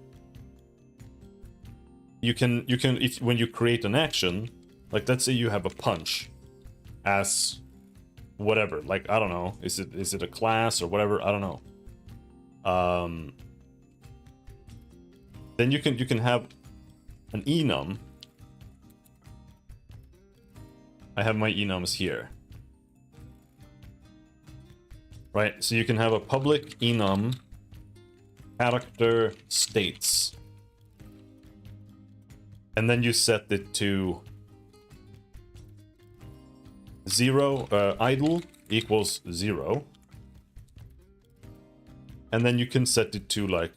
you can if when you create an action, like let's say you have a punch as whatever, like I don't know, is it a class or whatever, I don't know. Then you can have an enum. I have my enums here. Right, so you can have a public enum character states. And then you set it to 0, idle equals 0. And then you can set it to like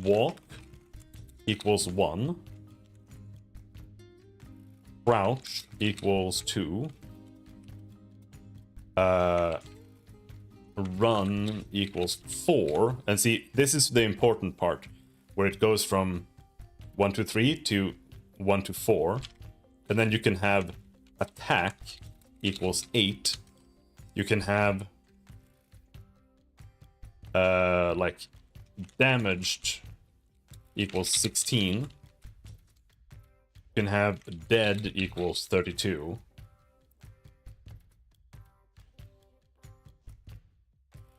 walk equals 1. Crouch equals 2. Run equals 4. And see, this is the important part, where it goes from 1 to 3 to 1 to 4. And then you can have attack equals 8. You can have like damaged equals 16. You can have dead equals 32.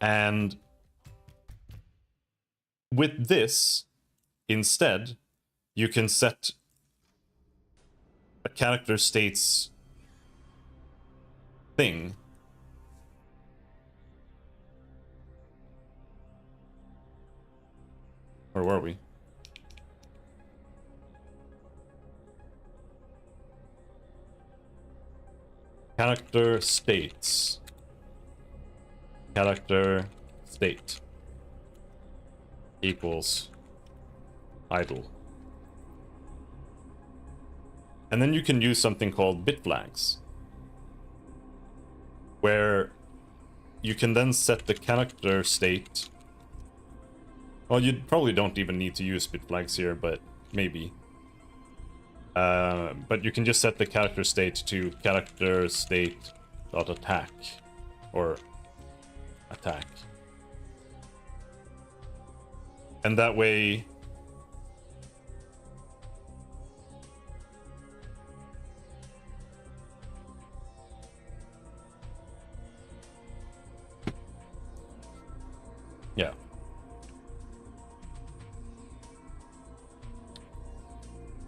And with this, instead, you can set a character states thing. Where were we? Character states. Character state equals idle. And then you can use something called bit flags, where you can then set the character state. Well, you probably don't even need to use bit flags here, but maybe. But you can just set the character state to character state dot attack, or attack. And that way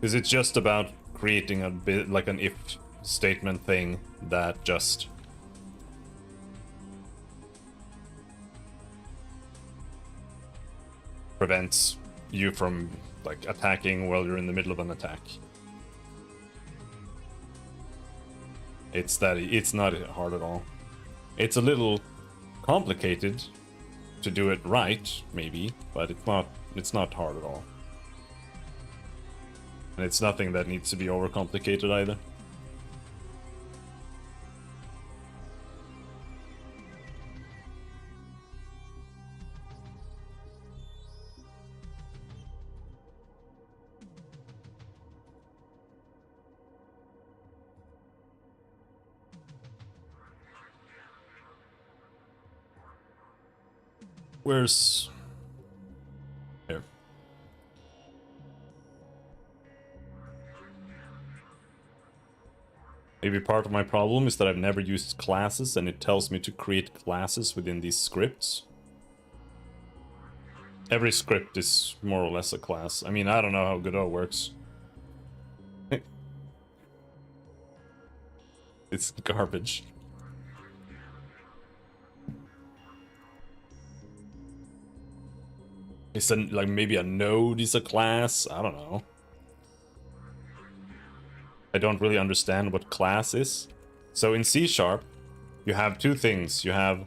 Because it's just about creating a bit like an if statement thing that just prevents you from like attacking while you're in the middle of an attack. It's not hard at all. It's a little complicated to do it right, maybe, but it's not hard at all. And it's nothing that needs to be overcomplicated either. Where's... Here. Maybe part of my problem is that I've never used classes and it tells me to create classes within these scripts. Every script is more or less a class. I mean, I don't know how Godot works. It's garbage. Is it like maybe a node is a class? I don't know. I don't really understand what class is. So in C#, you have two things. You have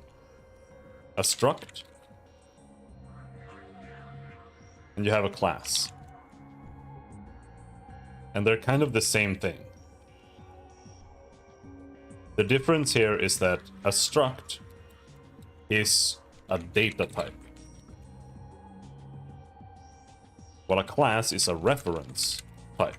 a struct and you have a class. And they're kind of the same thing. The difference here is that a struct is a data type, while a class is a reference type.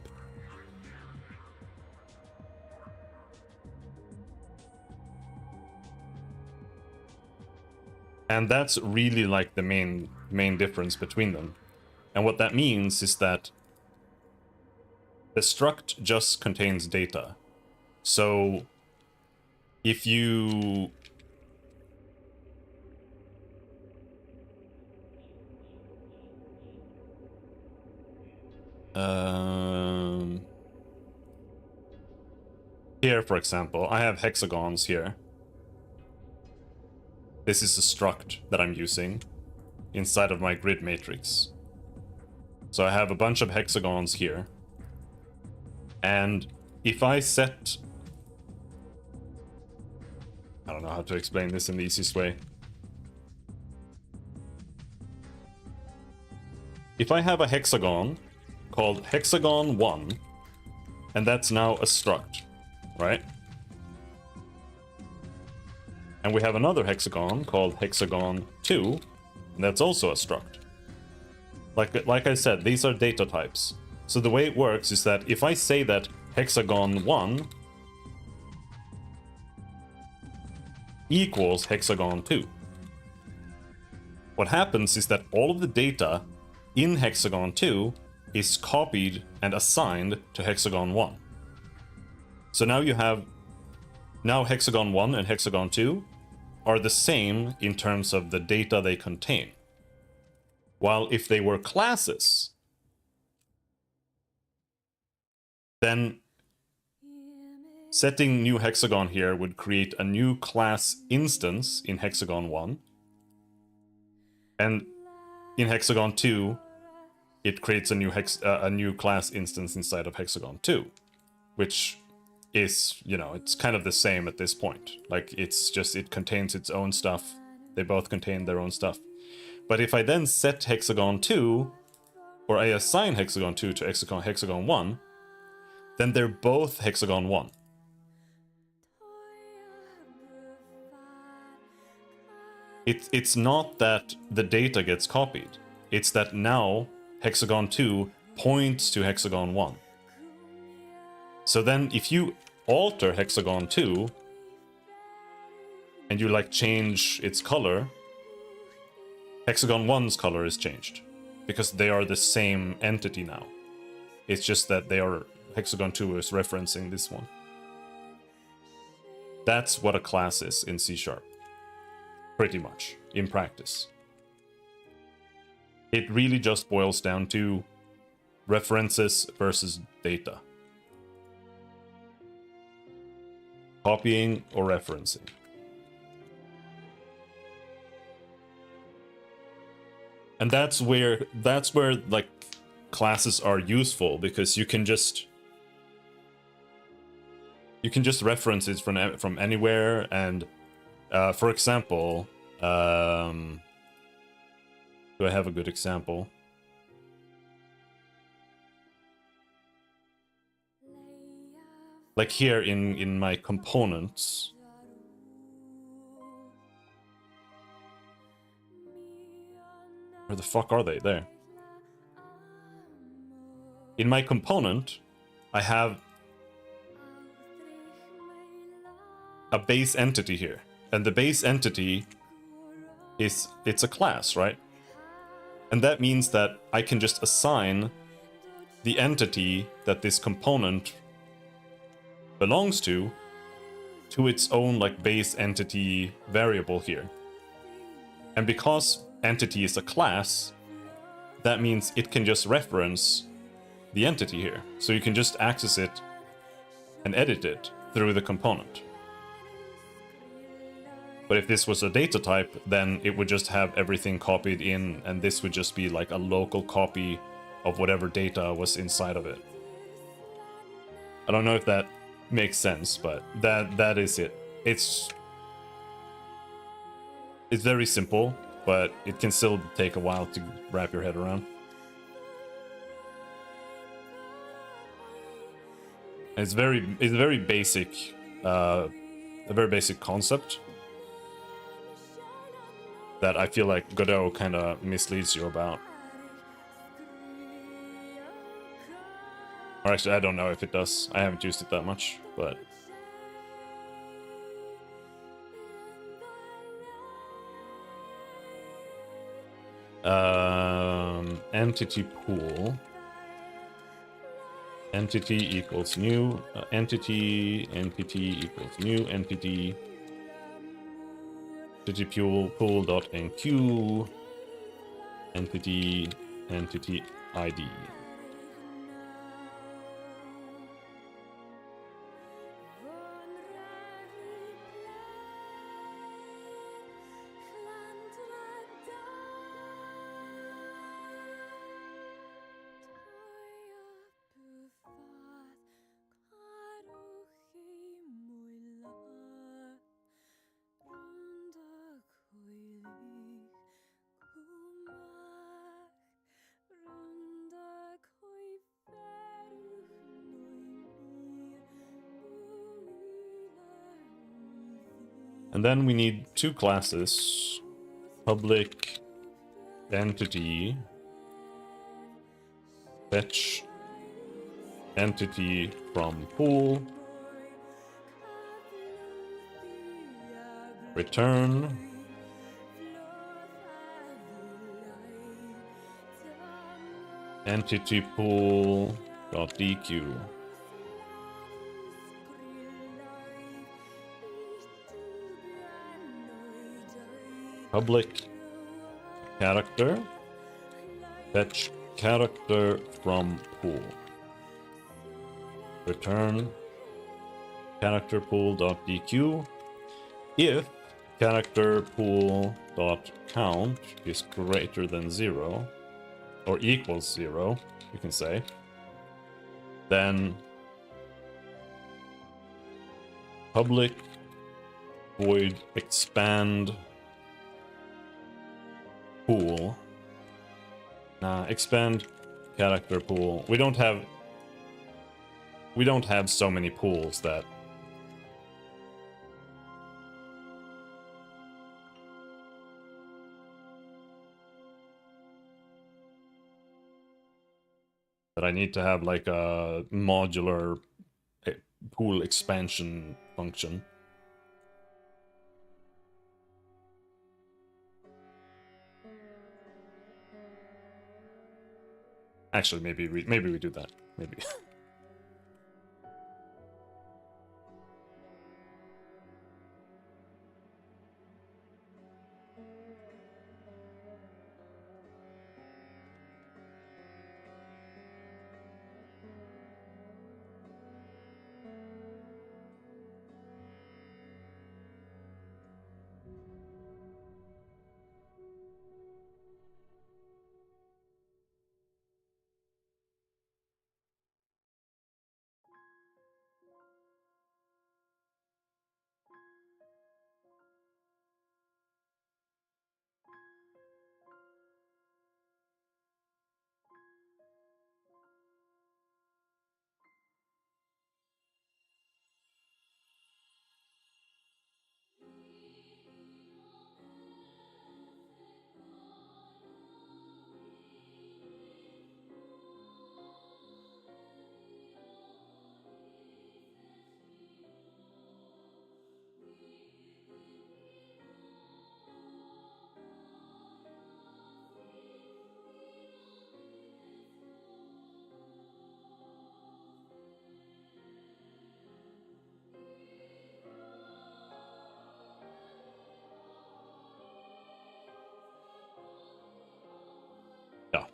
And that's really like the main difference between them. And what that means is that the struct just contains data. So if you here, for example, I have hexagons here. This is a struct that I'm using inside of my grid matrix. So I have a bunch of hexagons here. And if I set... I don't know how to explain this in the easiest way. If I have a hexagon called hexagon 1, and that's now a struct, right? And we have another hexagon called hexagon 2, and that's also a struct. Like I said, these are data types. So the way it works is that if I say that hexagon 1 equals hexagon 2, what happens is that all of the data in hexagon 2 is copied and assigned to hexagon 1. So now you have... Now hexagon 1 and hexagon 2 are the same in terms of the data they contain. While if they were classes, then setting new hexagon here would create a new class instance in hexagon 1. And in hexagon 2, it creates a new class instance inside of hexagon 2, which is, you know, it's kind of the same at this point. Like, it's just, it contains its own stuff. They both contain their own stuff. But if I then set hexagon 2, or I assign hexagon 2 to hexagon 1, then they're both hexagon 1. It's not that the data gets copied. It's that now hexagon 2 points to hexagon 1. So then if you alter hexagon 2 and you like change its color, hexagon 1's color is changed because they are the same entity now. It's just that they are, hexagon 2 is referencing this one. That's what a class is in C#. Pretty much, in practice. It really just boils down to References versus data. Copying or referencing. And that's where like classes are useful, because you can just reference it from anywhere. And for example, do I have a good example? Like here in my components. Where the fuck are they? There. In my component, I have a base entity here. And the base entity it's a class, right? And that means that I can just assign the entity that this component belongs to its own like base entity variable here. And because entity is a class, that means it can just reference the entity here. So you can just access it and edit it through the component. But if this was a data type, then it would just have everything copied in, and this would just be like a local copy of whatever data was inside of it. I don't know if that makes sense, but that is it. It's very simple, but it can still take a while to wrap your head around. It's very basic, a very basic concept that I feel like Godot kind of misleads you about. Or actually, I don't know if it does. I haven't used it that much, but... entity pool. Entity equals new. Entity equals new entity. Entity pool dot enq. Entity ID. And then we need two classes. Public entity fetch entity from pool. Return entity pool dot DQ. Public character fetch character from pool. Return character pool dot DQ if character pool dot count is greater than 0 or equals 0, you can say, then public void expand pool. Expand character pool. We don't have so many pools that I need to have like a modular pool expansion function. Actually, maybe we do that. Maybe.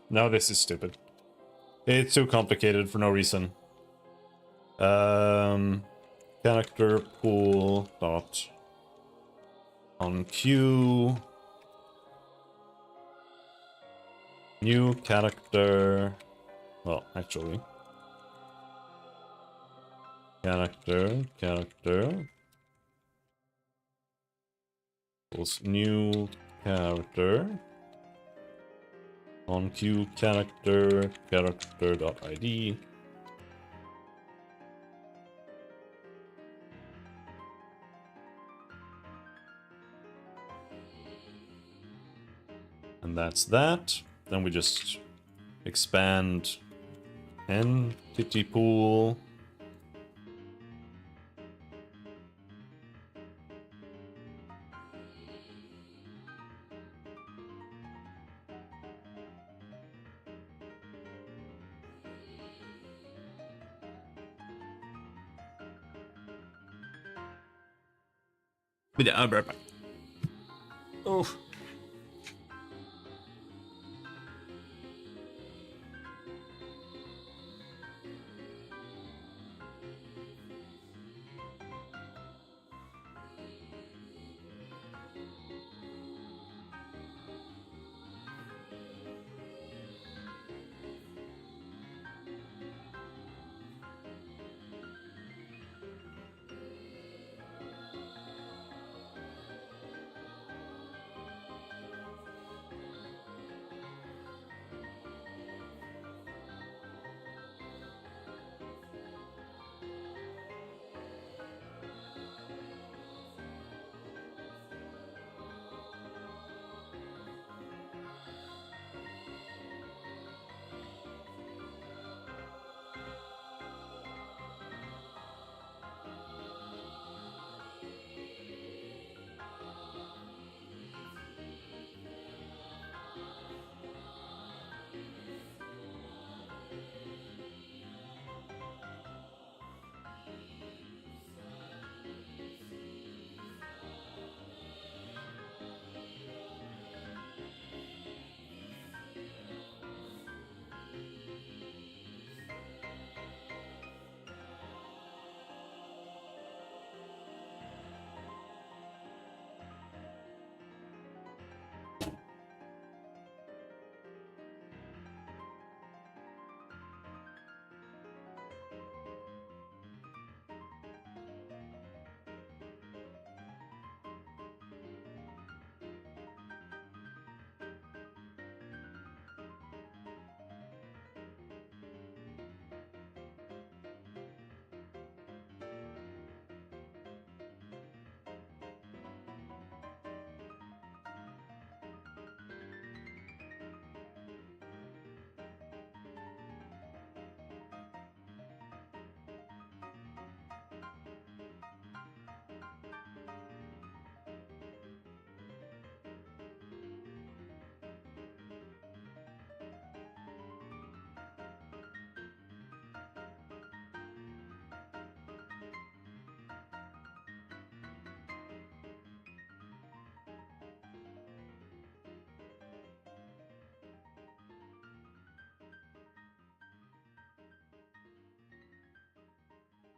No, this is stupid. It's too complicated for no reason. Character pool dot on queue. New character. Well, actually. Character equals new character on queue character.id. And that's that. Then we just expand entity pool. Yeah, oh.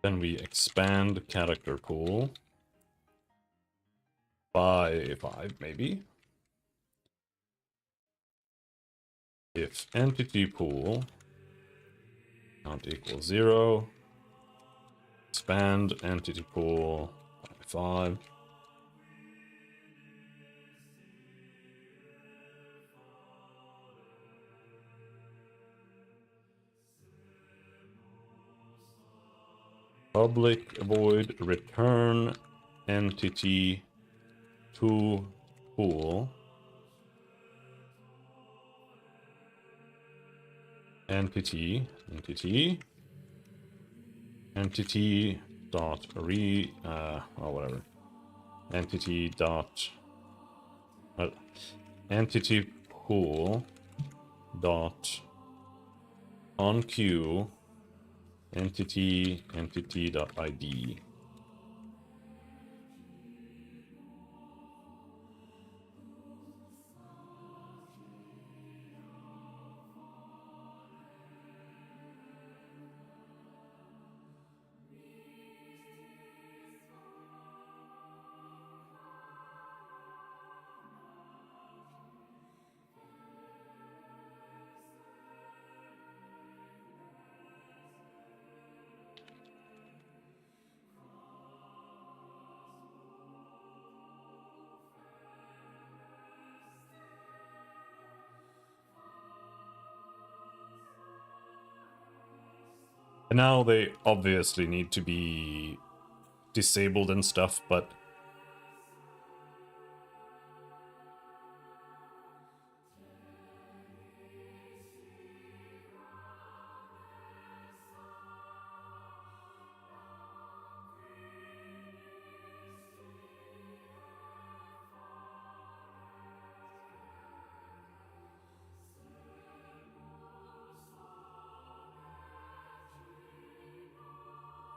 Then we expand character pool by 5, maybe. If entity pool not equals 0, expand entity pool by 5. Public void return entity to pool. Entity dot whatever. Entity dot entity pool dot on queue entity dot id. And now they obviously need to be disabled and stuff, but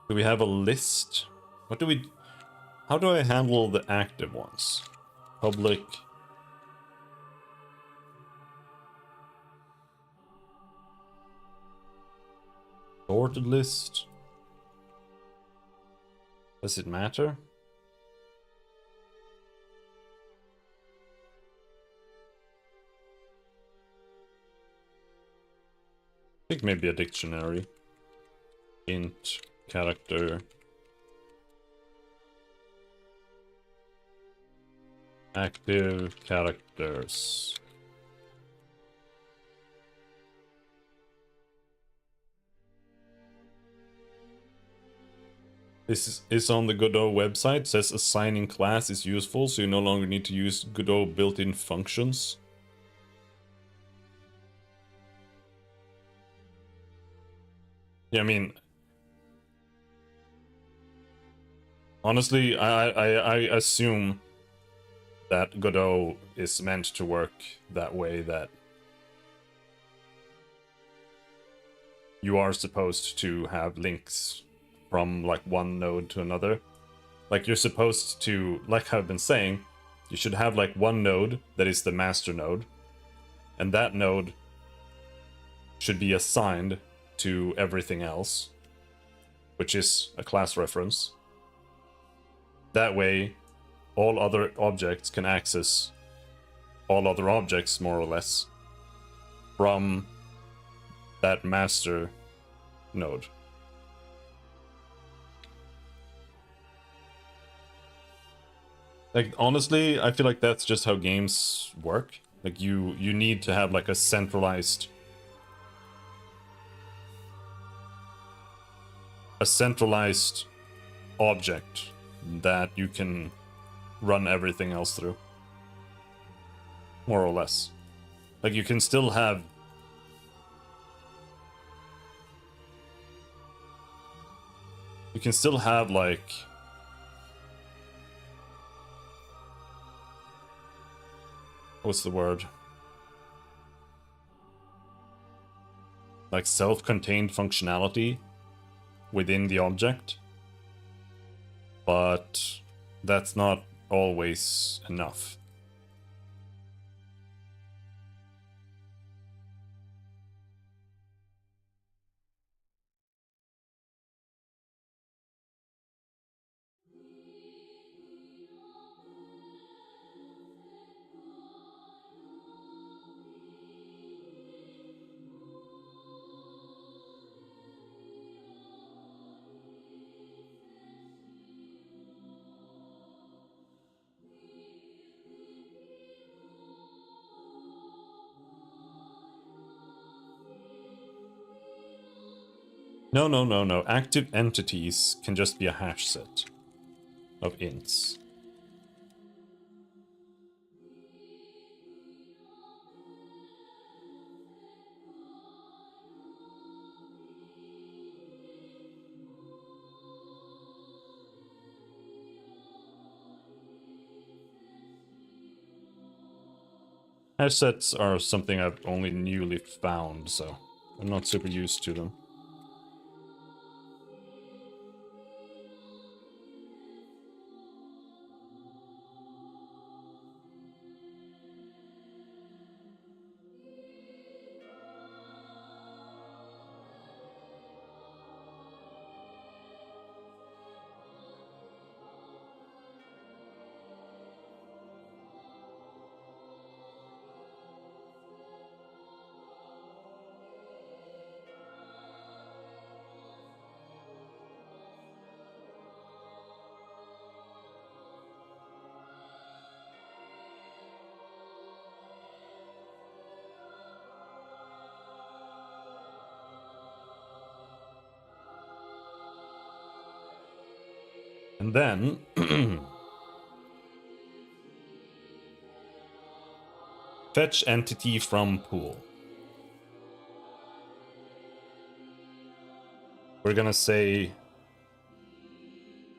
do we have a list? What do we... How do I handle the active ones? Public... Sorted list? Does it matter? I think maybe a dictionary. Int, character... Active characters. This is on the Godot website. Says assigning class is useful, so you no longer need to use Godot built-in functions. Yeah, I mean, honestly, I assume that Godot is meant to work that way, that you are supposed to have links from like one node to another. Like you're supposed to, like I've been saying, you should have like one node that is the master node, and that node should be assigned to everything else, which is a class reference. That way, all other objects can access all other objects, more or less, from that master node. Like, honestly, I feel like that's just how games work. Like, you need to have, like, a centralized object that you can run everything else through. More or less. Like, you can still have... You can still have, like... What's the word? Like, self-contained functionality within the object. But that's not always enough. No. Active entities can just be a hash set of ints. Hash sets are something I've only newly found, so I'm not super used to them. And then fetch entity from pool. We're gonna say,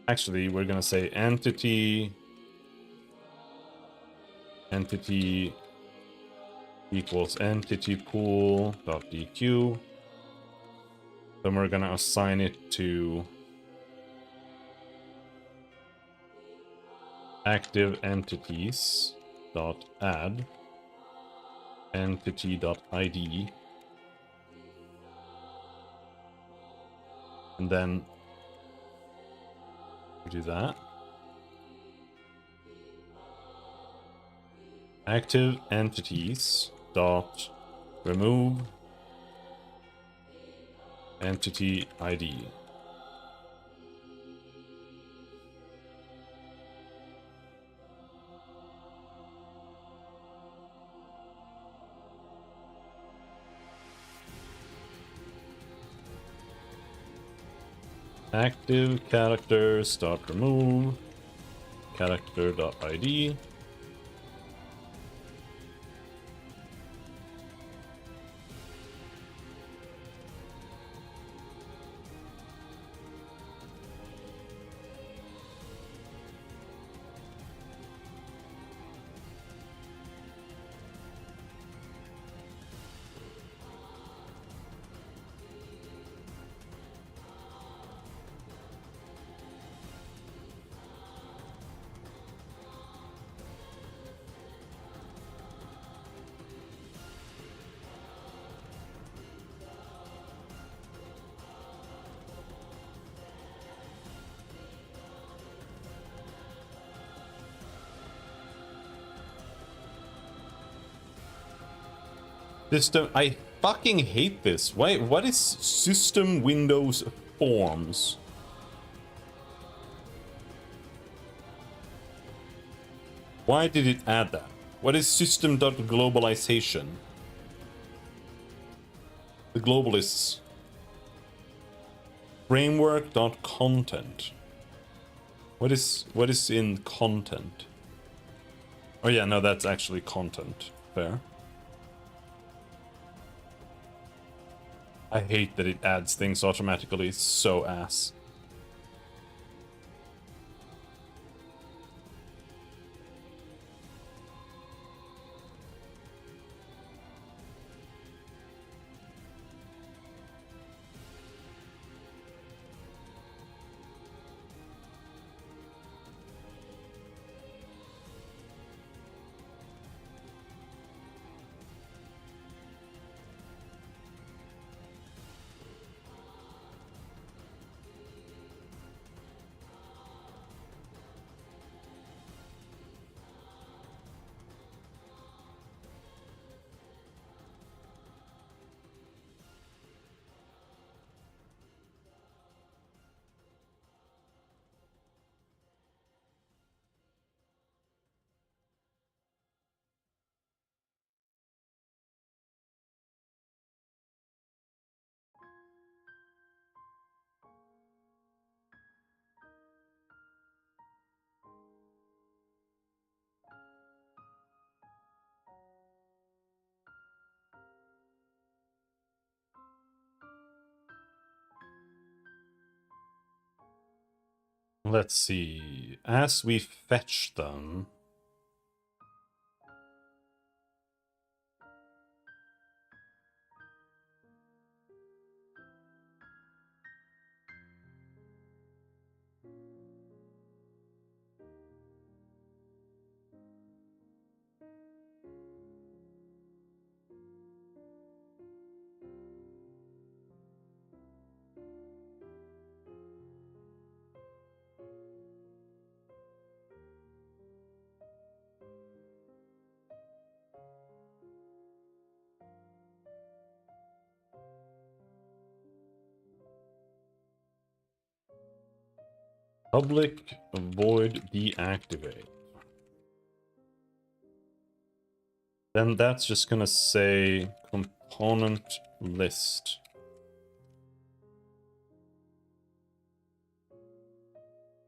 actually, we're gonna say entity equals entity pool dot dq. Then we're gonna assign it to active entities dot add entity dot id, and then do that. Active entities dot remove entity ID. Active characters dot remove character dot ID. System, I fucking hate this. Why? What is system Windows forms? Why did it add that? What is system.globalization? The globalists. Framework.content. What is in content? Oh yeah, no, that's actually content. Fair. I hate that it adds things automatically. It's so ass. Let's see. As we fetch them, public void deactivate. Then that's just gonna say component list.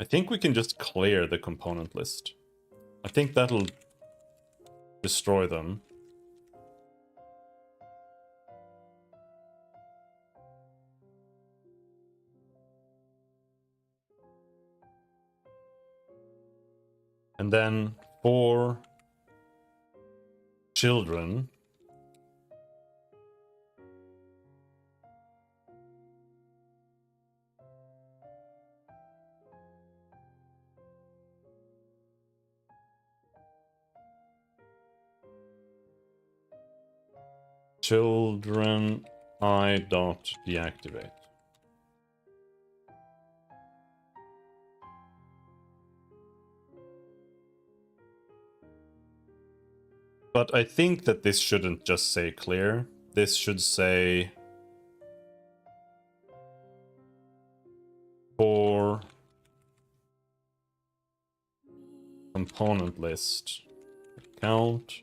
I think we can just clear the component list. I think that'll destroy them. And then for children, I dot deactivate. But I think that this shouldn't just say clear. This should say for component list account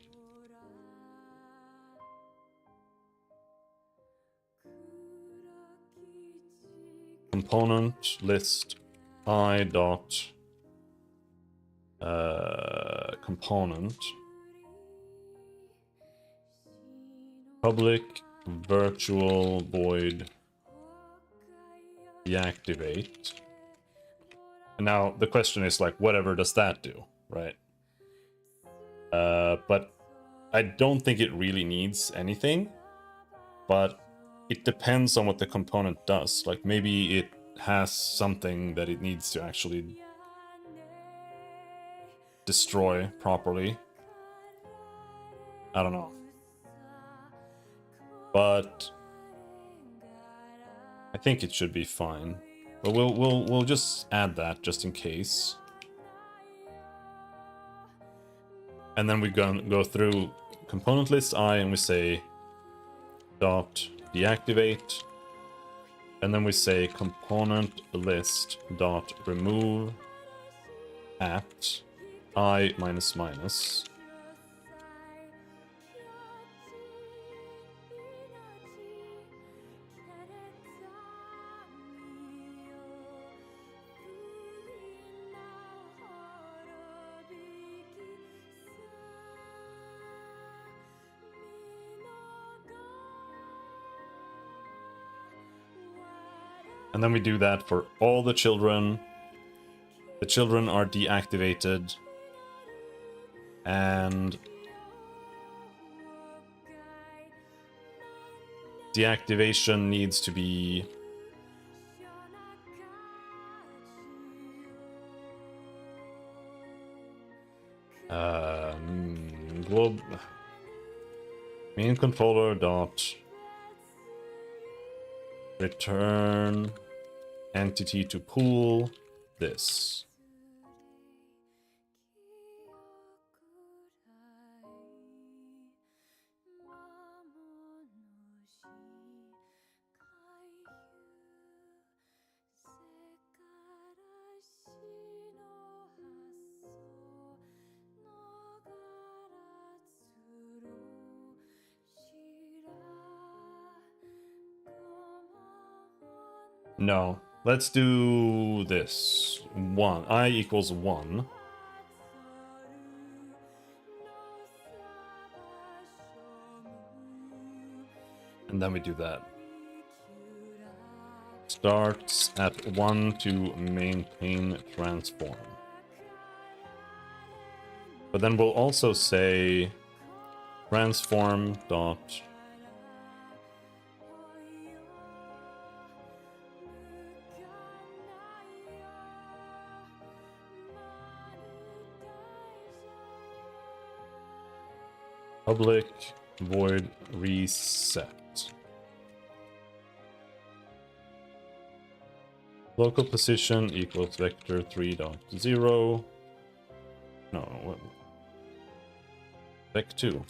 component list I dot component public virtual void deactivate. And now the question is like, whatever does that do, right? But I don't think it really needs anything, but it depends on what the component does. Like maybe it has something that it needs to actually destroy properly. I don't know. But I think it should be fine. But we'll just add that just in case. And then we go through component list I and we say dot deactivate. And then we say component list dot remove at I minus minus. And then we do that for all the children. The children are deactivated. And deactivation needs to be main controller dot return entity to pool this. No, let's do this. 1. I equals 1. And then we do that. Starts at 1 to maintain transform. But then we'll also say transform dot public void reset. Local position equals vector 3.0. No, what? Vec2.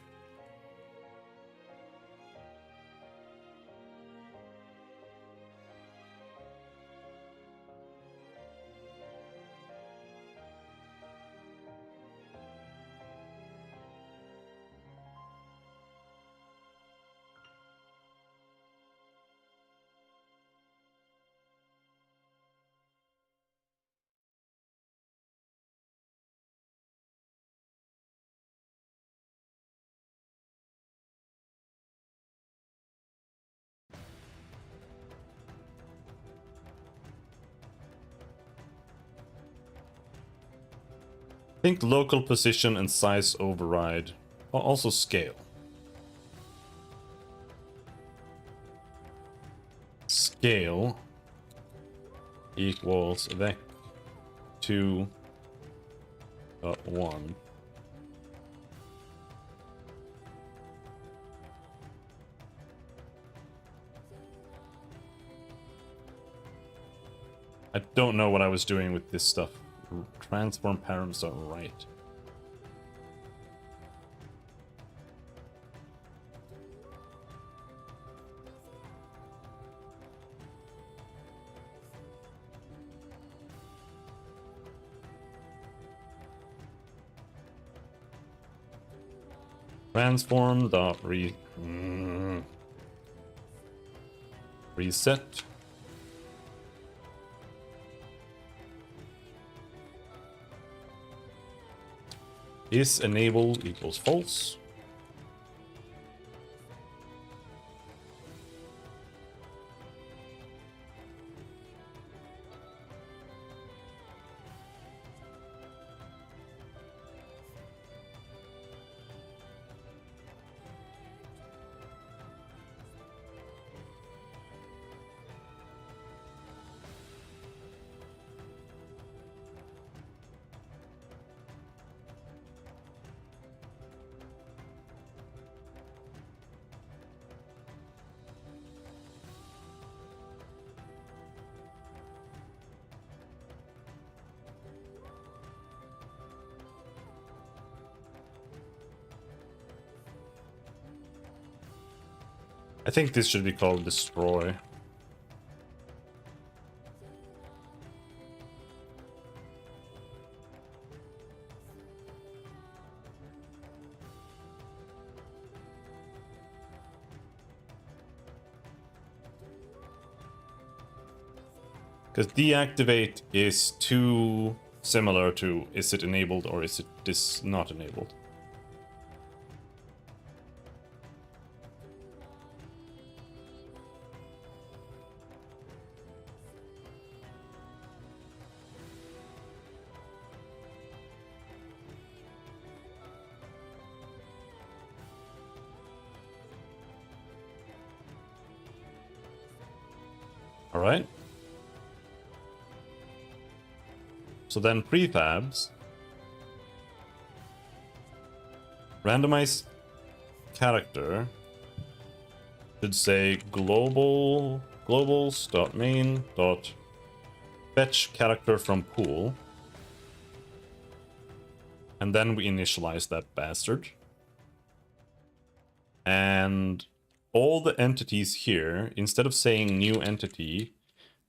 think local position and size override. Also scale. Scale equals vec 2.1. I don't know what I was doing with this stuff. Transform params are right. Transform dot reset. Is enabled equals false. I think this should be called destroy. Because deactivate is too similar to is it enabled or is it not enabled. All right. So then prefabs. Randomize character should say globals.main.fetch character from pool. And then we initialize that bastard. And all the entities here, instead of saying new entity,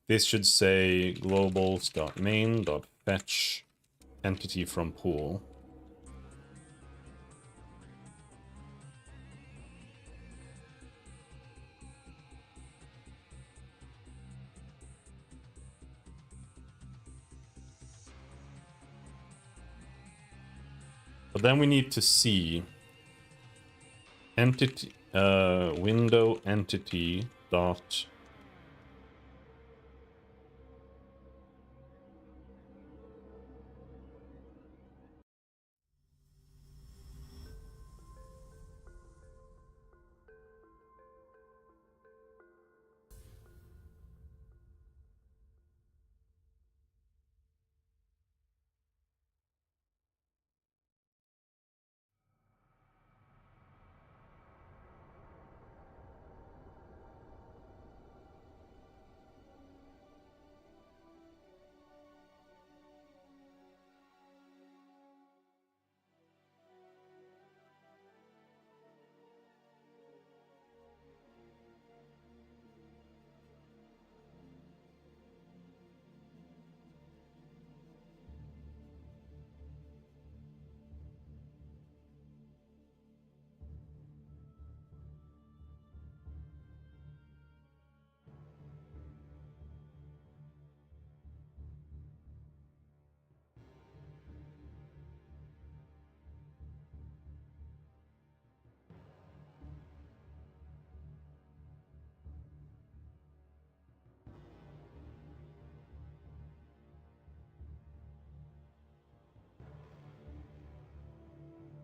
this should say globals.main.fetch entity from pool. But then we need to see entity window entity dot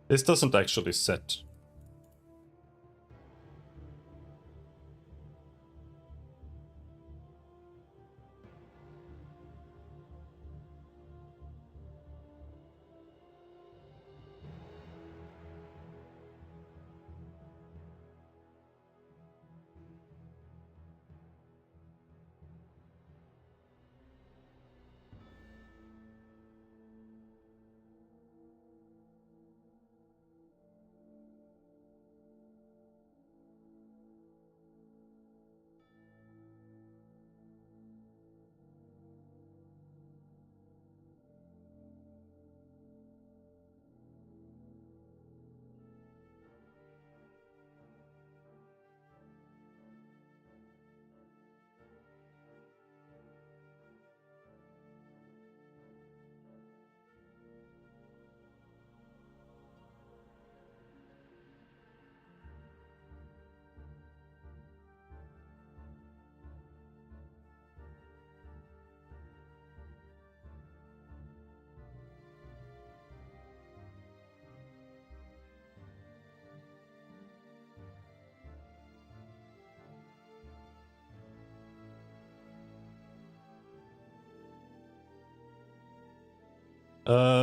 This doesn't actually set.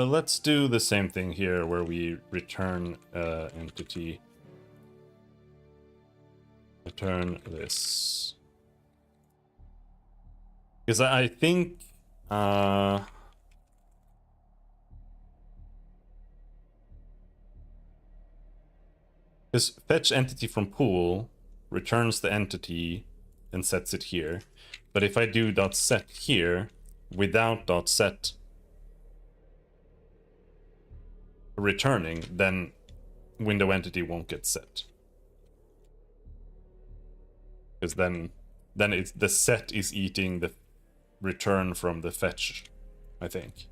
Let's do the same thing here where we return entity. Return this. Because I think this fetch entity from pool returns the entity and sets it here. But if I do dot set here without dot set returning, then window entity won't get set. Because then it's the set is eating the return from the fetch, I think.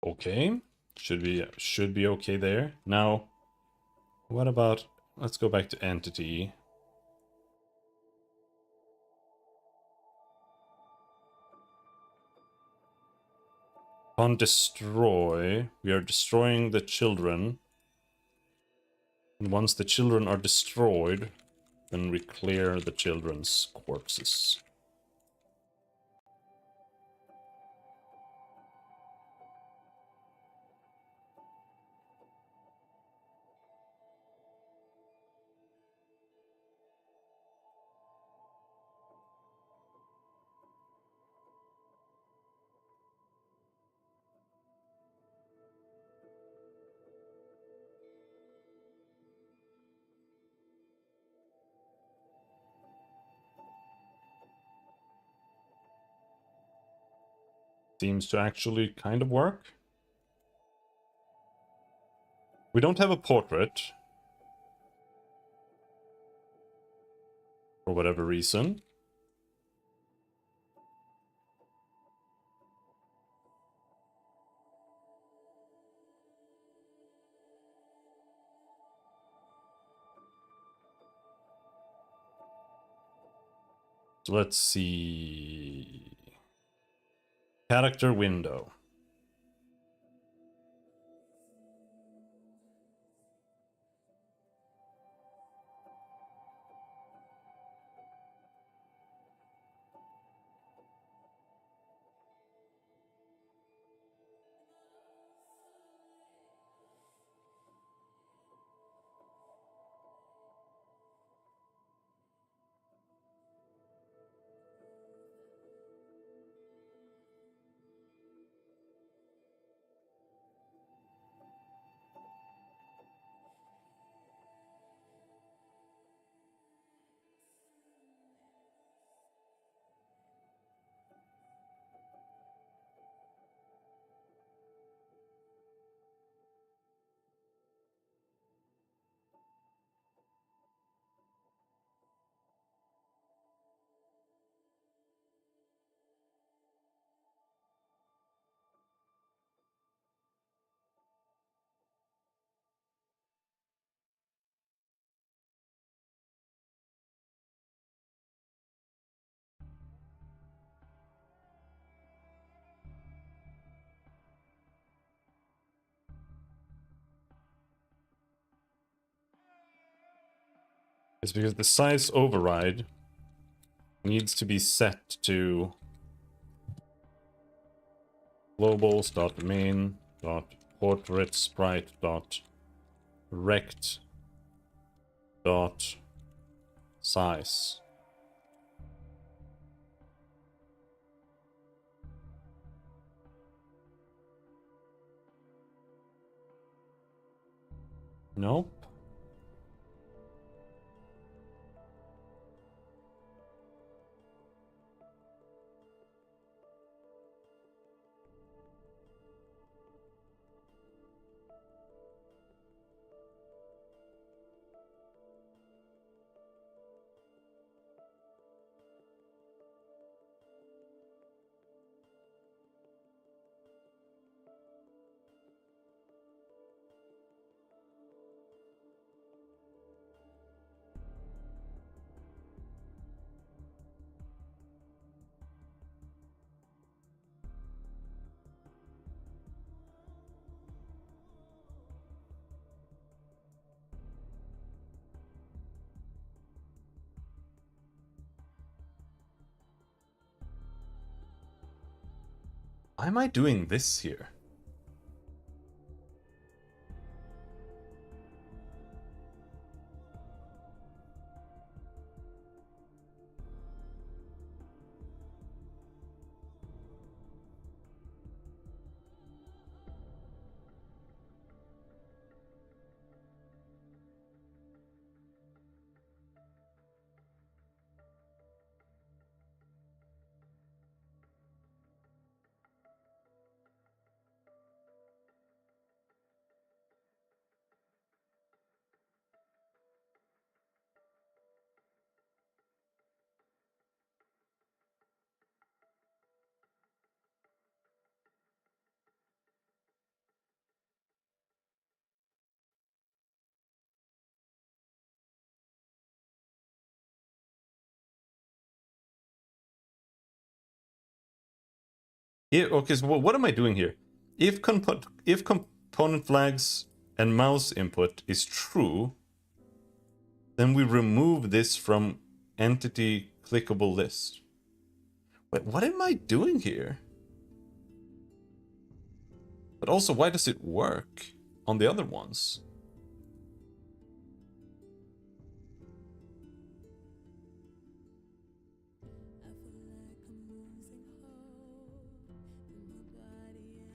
Okay, should be okay there. Now, what about, let's go back to entity. On destroy, we are destroying the children. And once the children are destroyed, then we clear the children's corpses. Seems to actually kind of work. We don't have a portrait. For whatever reason. So let's see. Character window. It's because the size override needs to be set to globals.main.portrait sprite.rect.size. Nope. Why am I doing this here? Okay, so what am I doing here? If component flags and mouse input is true, then we remove this from entity clickable list. Wait, what am I doing here? But also, why does it work on the other ones?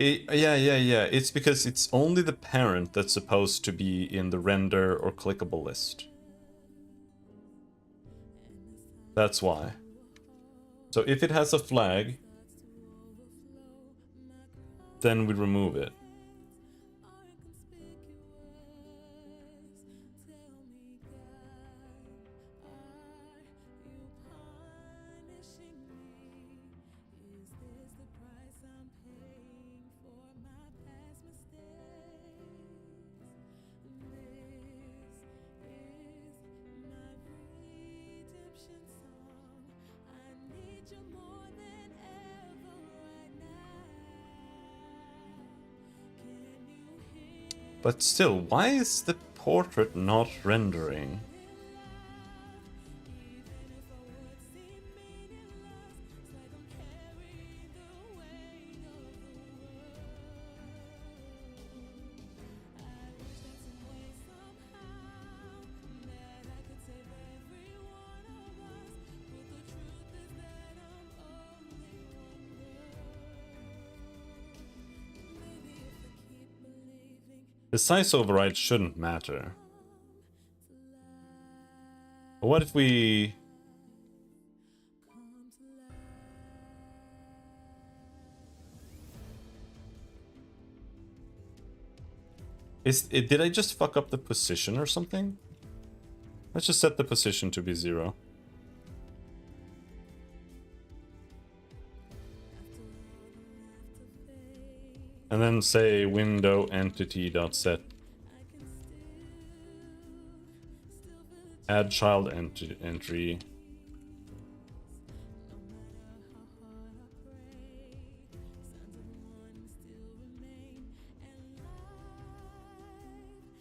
Yeah. It's because it's only the parent that's supposed to be in the render or clickable list. That's why. So if it has a flag, then we remove it. But still, why is the portrait not rendering? The size override shouldn't matter. But what if we... Did I just fuck up the position or something? Let's just set the position to be 0. And then say window entity.set. Add child entry.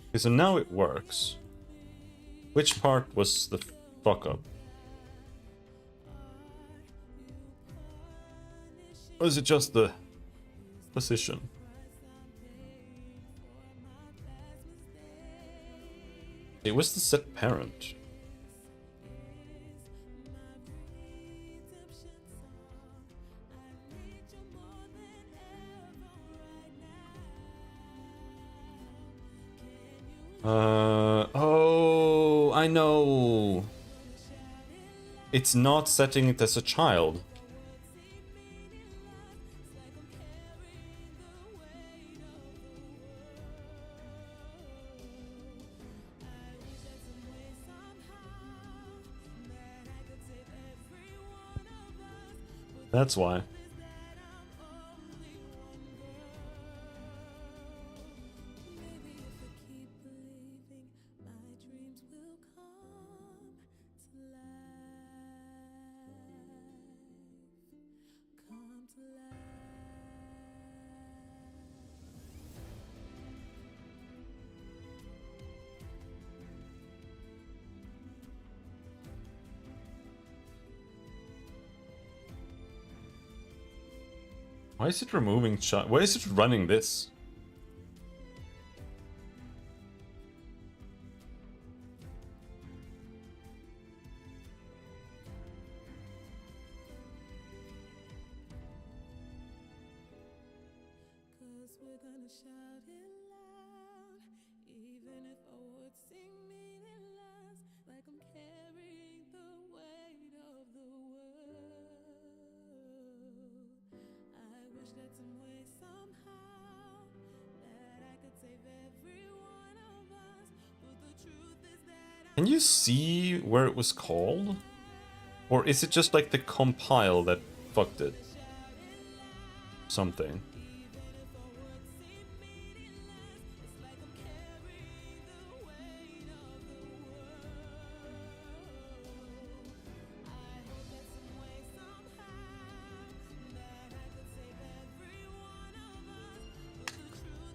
Okay, so now it works. Which part was the fuck up? Or is it just the position? It was the set parent. Oh, I know. It's not setting it as a child. That's why. Why is it removing child? Why is it running this? Can you see where it was called? Or is it just like the compile that fucked it? Something.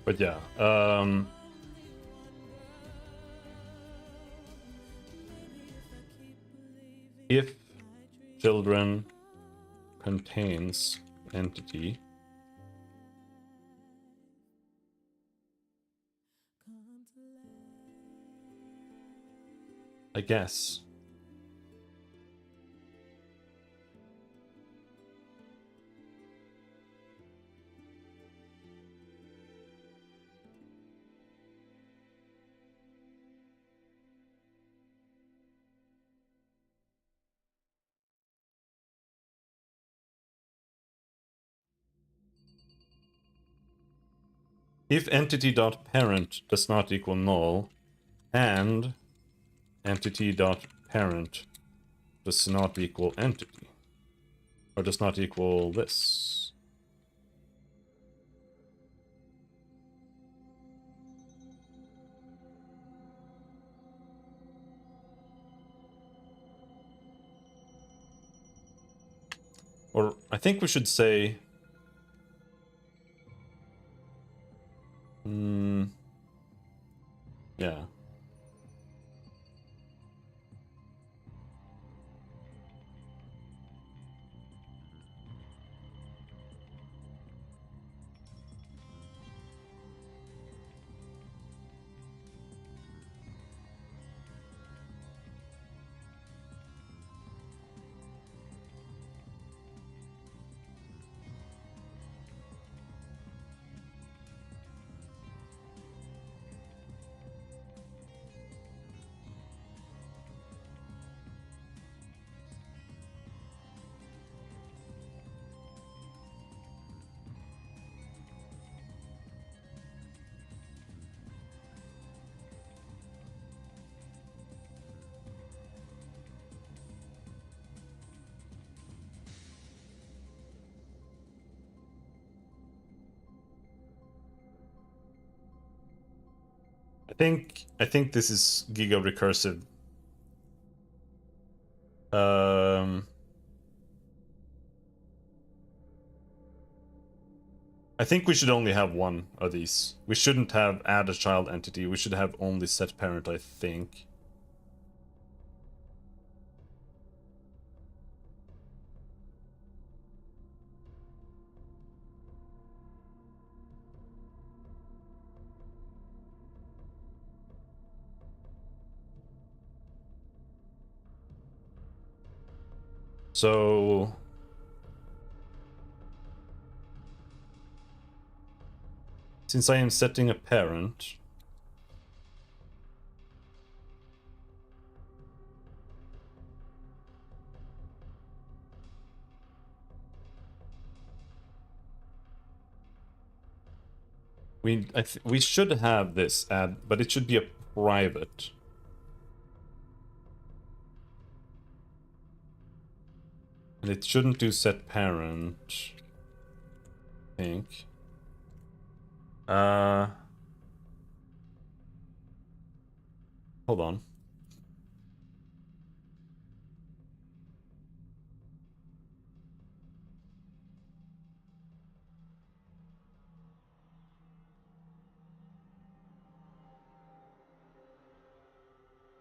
But yeah, if children contains entity, I guess. If entity.parent does not equal null, and entity.parent does not equal entity, or does not equal this. Or I think we should say... yeah. I think this is giga recursive. I think we should only have one of these. We shouldn't have add a child entity. We should have only set parent, I think. So since I am setting a parent, we should have this add, but it should be a private. And it shouldn't do set parent, I think. Hold on.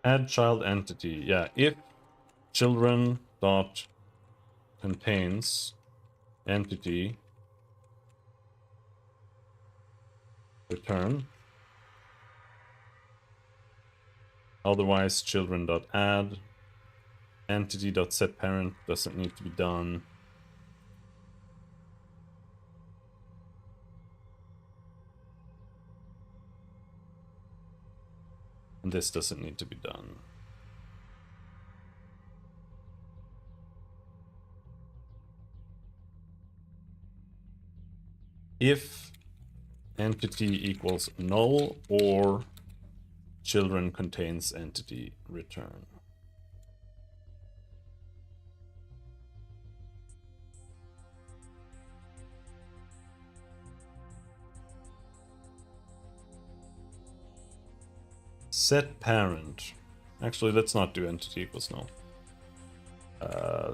Add child entity. Yeah, if children dot contains entity return. Otherwise, children dot add entity dot set parent doesn't need to be done. And this doesn't need to be done. If entity equals null or children contains entity return. Set parent. Actually, let's not do entity equals null.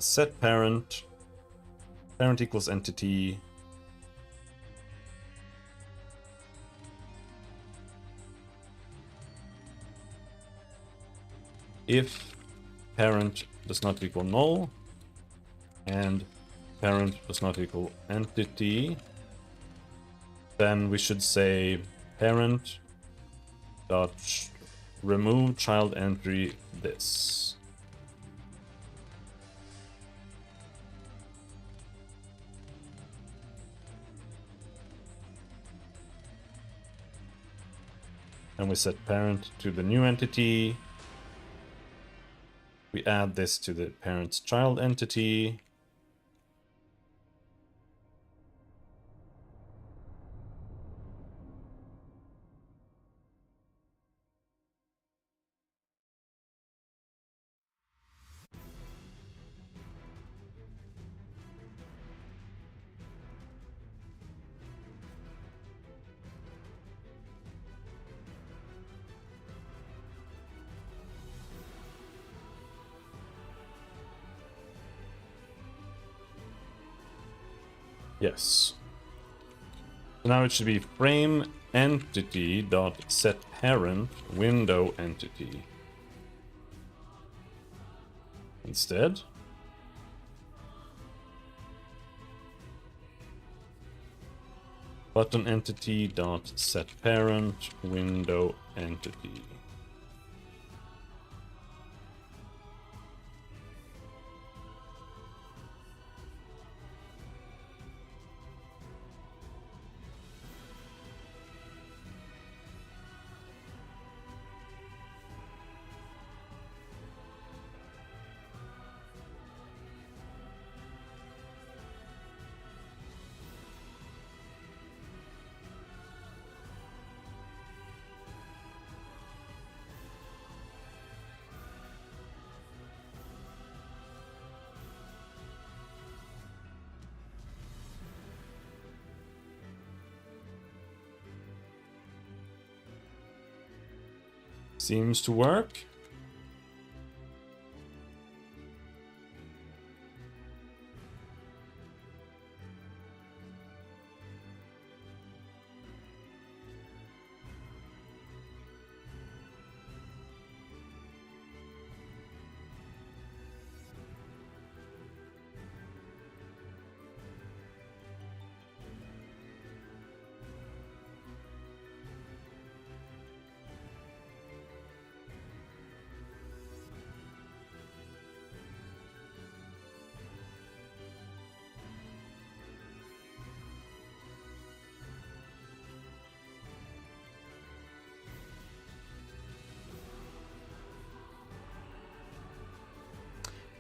Set parent. Parent equals entity. If parent does not equal null and parent does not equal entity, then we should say parent dot remove child entry this. And we set parent to the new entity. We add this to the parent's child entity. Yes. So now it should be frame entity dot set parent window entity. Instead. Button entity dot set parent window entity. Seems to work.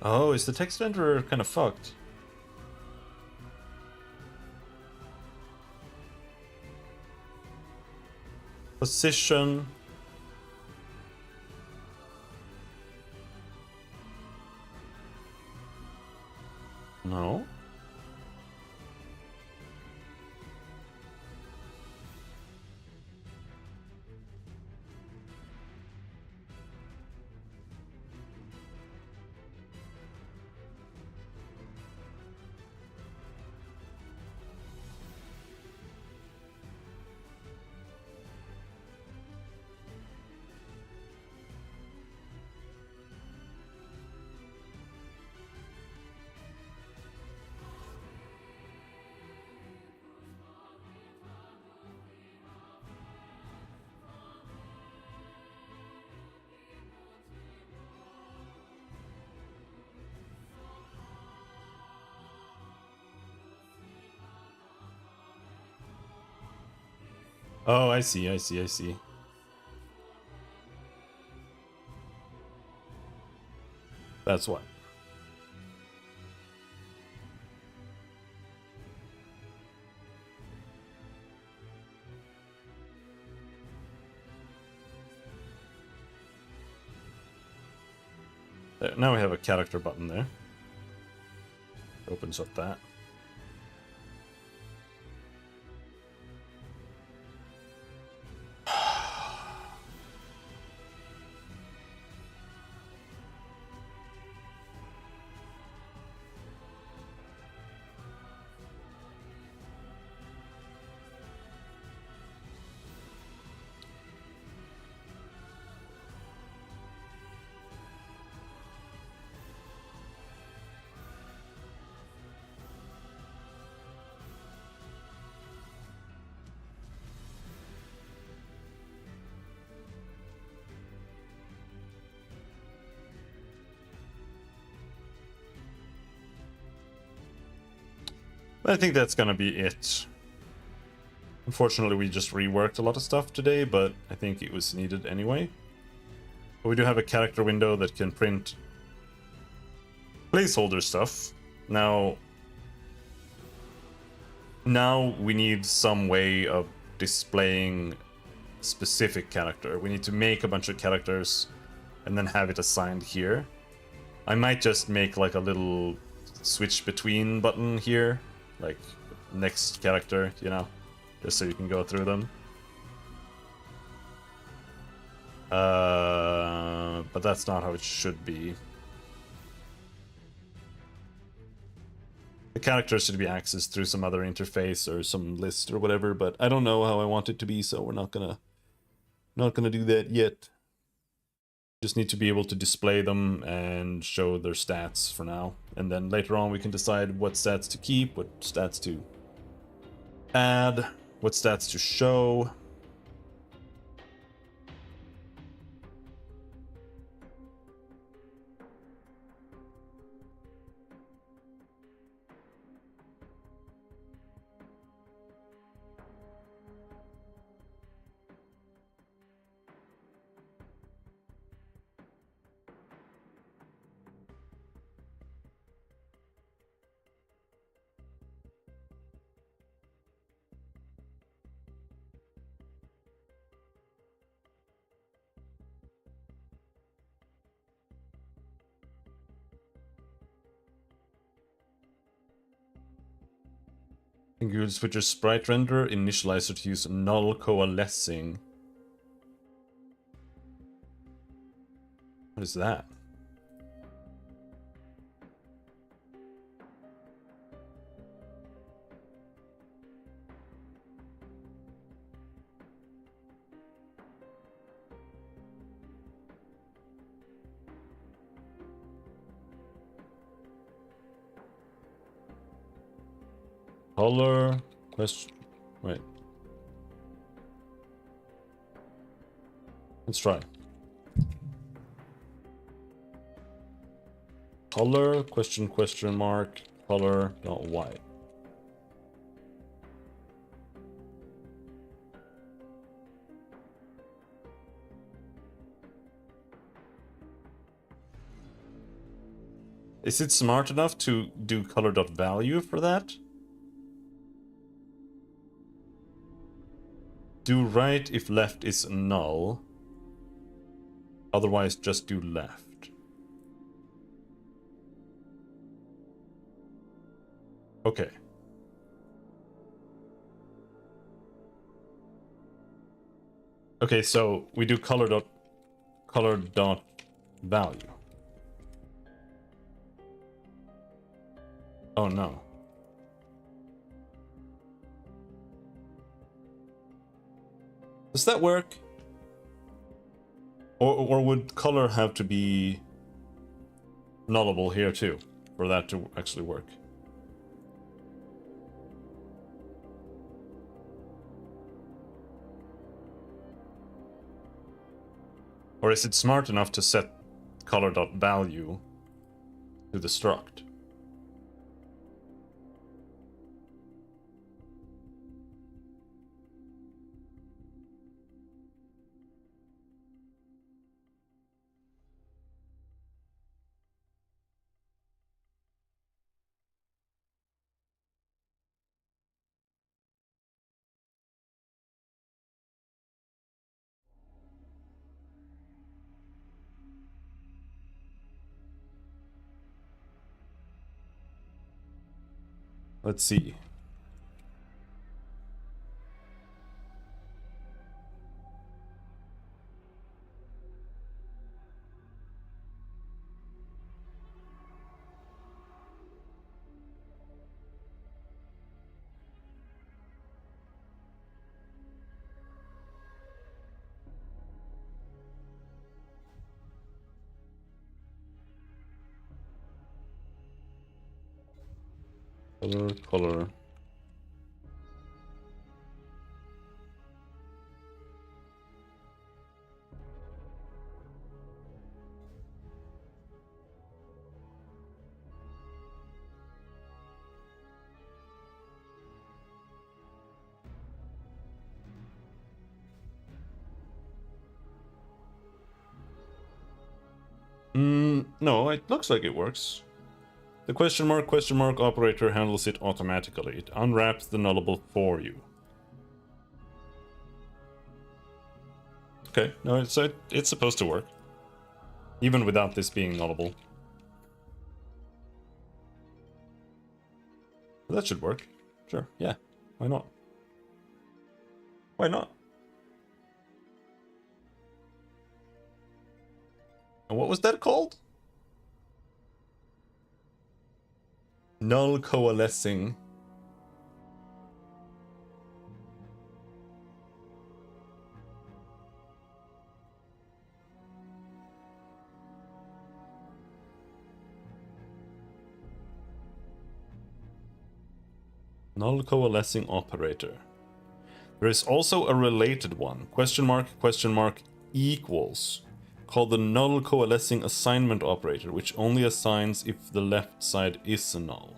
Oh, is the text renderer kind of fucked? Position. No. Oh, I see, I see, I see. That's what. There, now we have a character button there. Opens up that. I think that's gonna be it. Unfortunately, we just reworked a lot of stuff today, but I think it was needed anyway. But we do have a character window that can print placeholder stuff. Now we need some way of displaying specific character. We need to make a bunch of characters and then have it assigned here. I might just make like a little switch between button here, like next character, you know, just so you can go through them. But that's not how it should be. The characters should be accessed through some other interface or some list or whatever, but I don't know how I want it to be, so we're not gonna do that yet. Just need to be able to display them and show their stats for now, and then later on we can decide what stats to keep, what stats to add, what stats to show. Google switcher sprite render initializer to use null coalescing. What is that? Color question. Wait. Let's try. Color question mark color not white. Is it smart enough to do color.value for that? Do right if left is null. Otherwise, just do left. Okay. Okay, so we do color.value. Oh no. Does that work? Or would color have to be nullable here too for that to actually work? Or is it smart enough to set color.value to the struct? Let's see. Color. No, it looks like it works. The question mark operator handles it automatically. It unwraps the nullable for you. Okay, no, it's supposed to work. Even without this being nullable. That should work. Sure, yeah. Why not? Why not? And what was that called? Null coalescing. Null coalescing operator. There is also a related one, question mark, equals, called the null coalescing assignment operator, which only assigns if the left side is a null.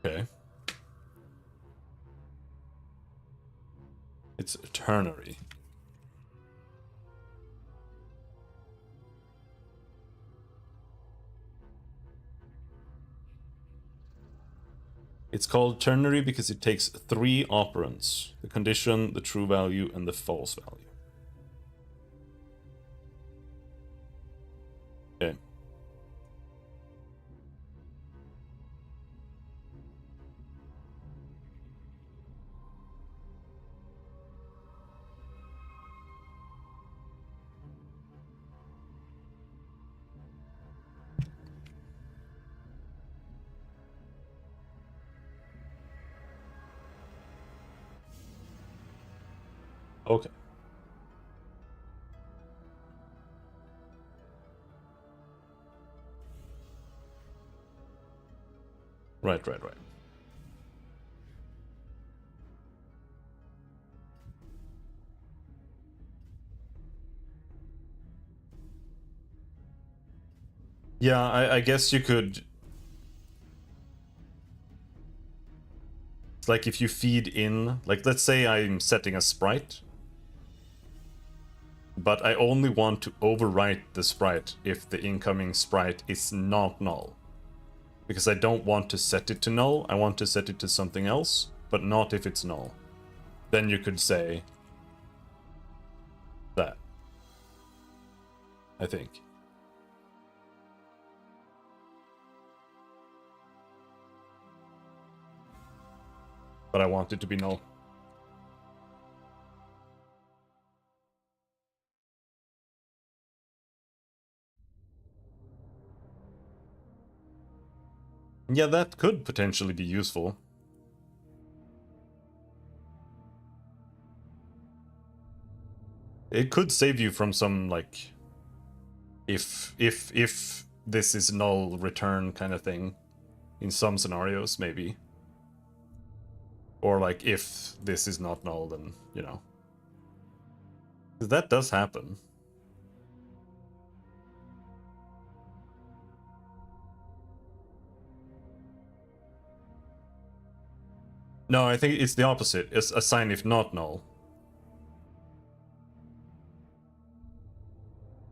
Okay. It's ternary. It's called ternary because it takes 3 operands: the condition, the true value, and the false value. Okay. Okay. Right. Yeah, I guess you could... It's like if you feed in... Like, let's say I'm setting a sprite, but I only want to overwrite the sprite if the incoming sprite is not null. Because I don't want to set it to null, I want to set it to something else, but not if it's null. Then you could say that, I think. But I want it to be null. Yeah, that could potentially be useful. It could save you from some, like, if this is null, return kind of thing in some scenarios, maybe. Or like, if this is not null, then, you know. Because that does happen. No, I think it's the opposite. It's assign if not null.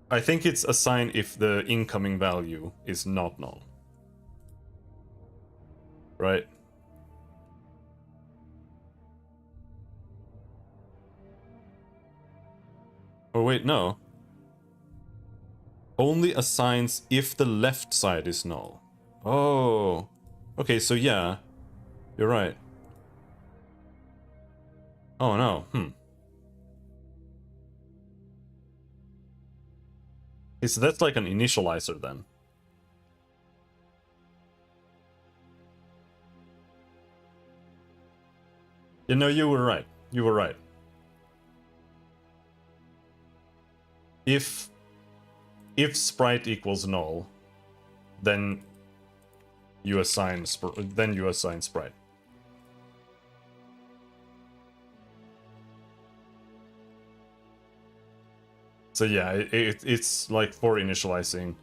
I think it's assign if the incoming value is not null. Right? Oh wait, no. Only assigns if the left side is null. Oh. Okay, so yeah. You're right. Oh no, So that's like an initializer then. You know, you were right. You were right. If sprite equals null, then you assign sprite. So yeah, it's like for initializing.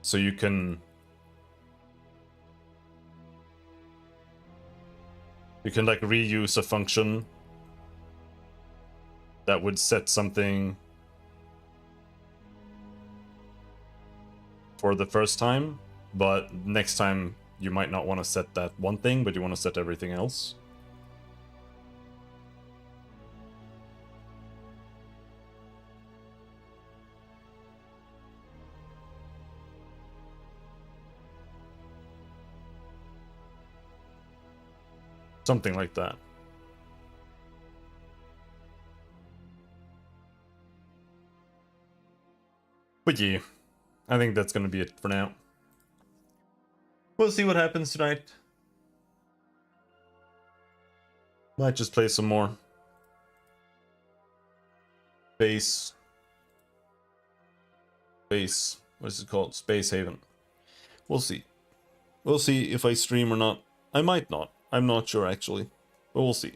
So you can like reuse a function that would set something for the first time, but next time you might not want to set that one thing, but you want to set everything else. Something like that. But yeah, I think that's gonna be it for now. We'll see what happens tonight. Might just play some more base. What's it called? Space Haven. We'll see. We'll see if I stream or not. I might not. I'm not sure actually. But we'll see.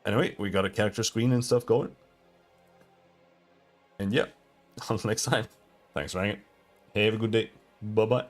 Anyway, we got a character screen and stuff going. And yeah, until next time. Thanks for hanging. Hey, have a good day. Bye-bye.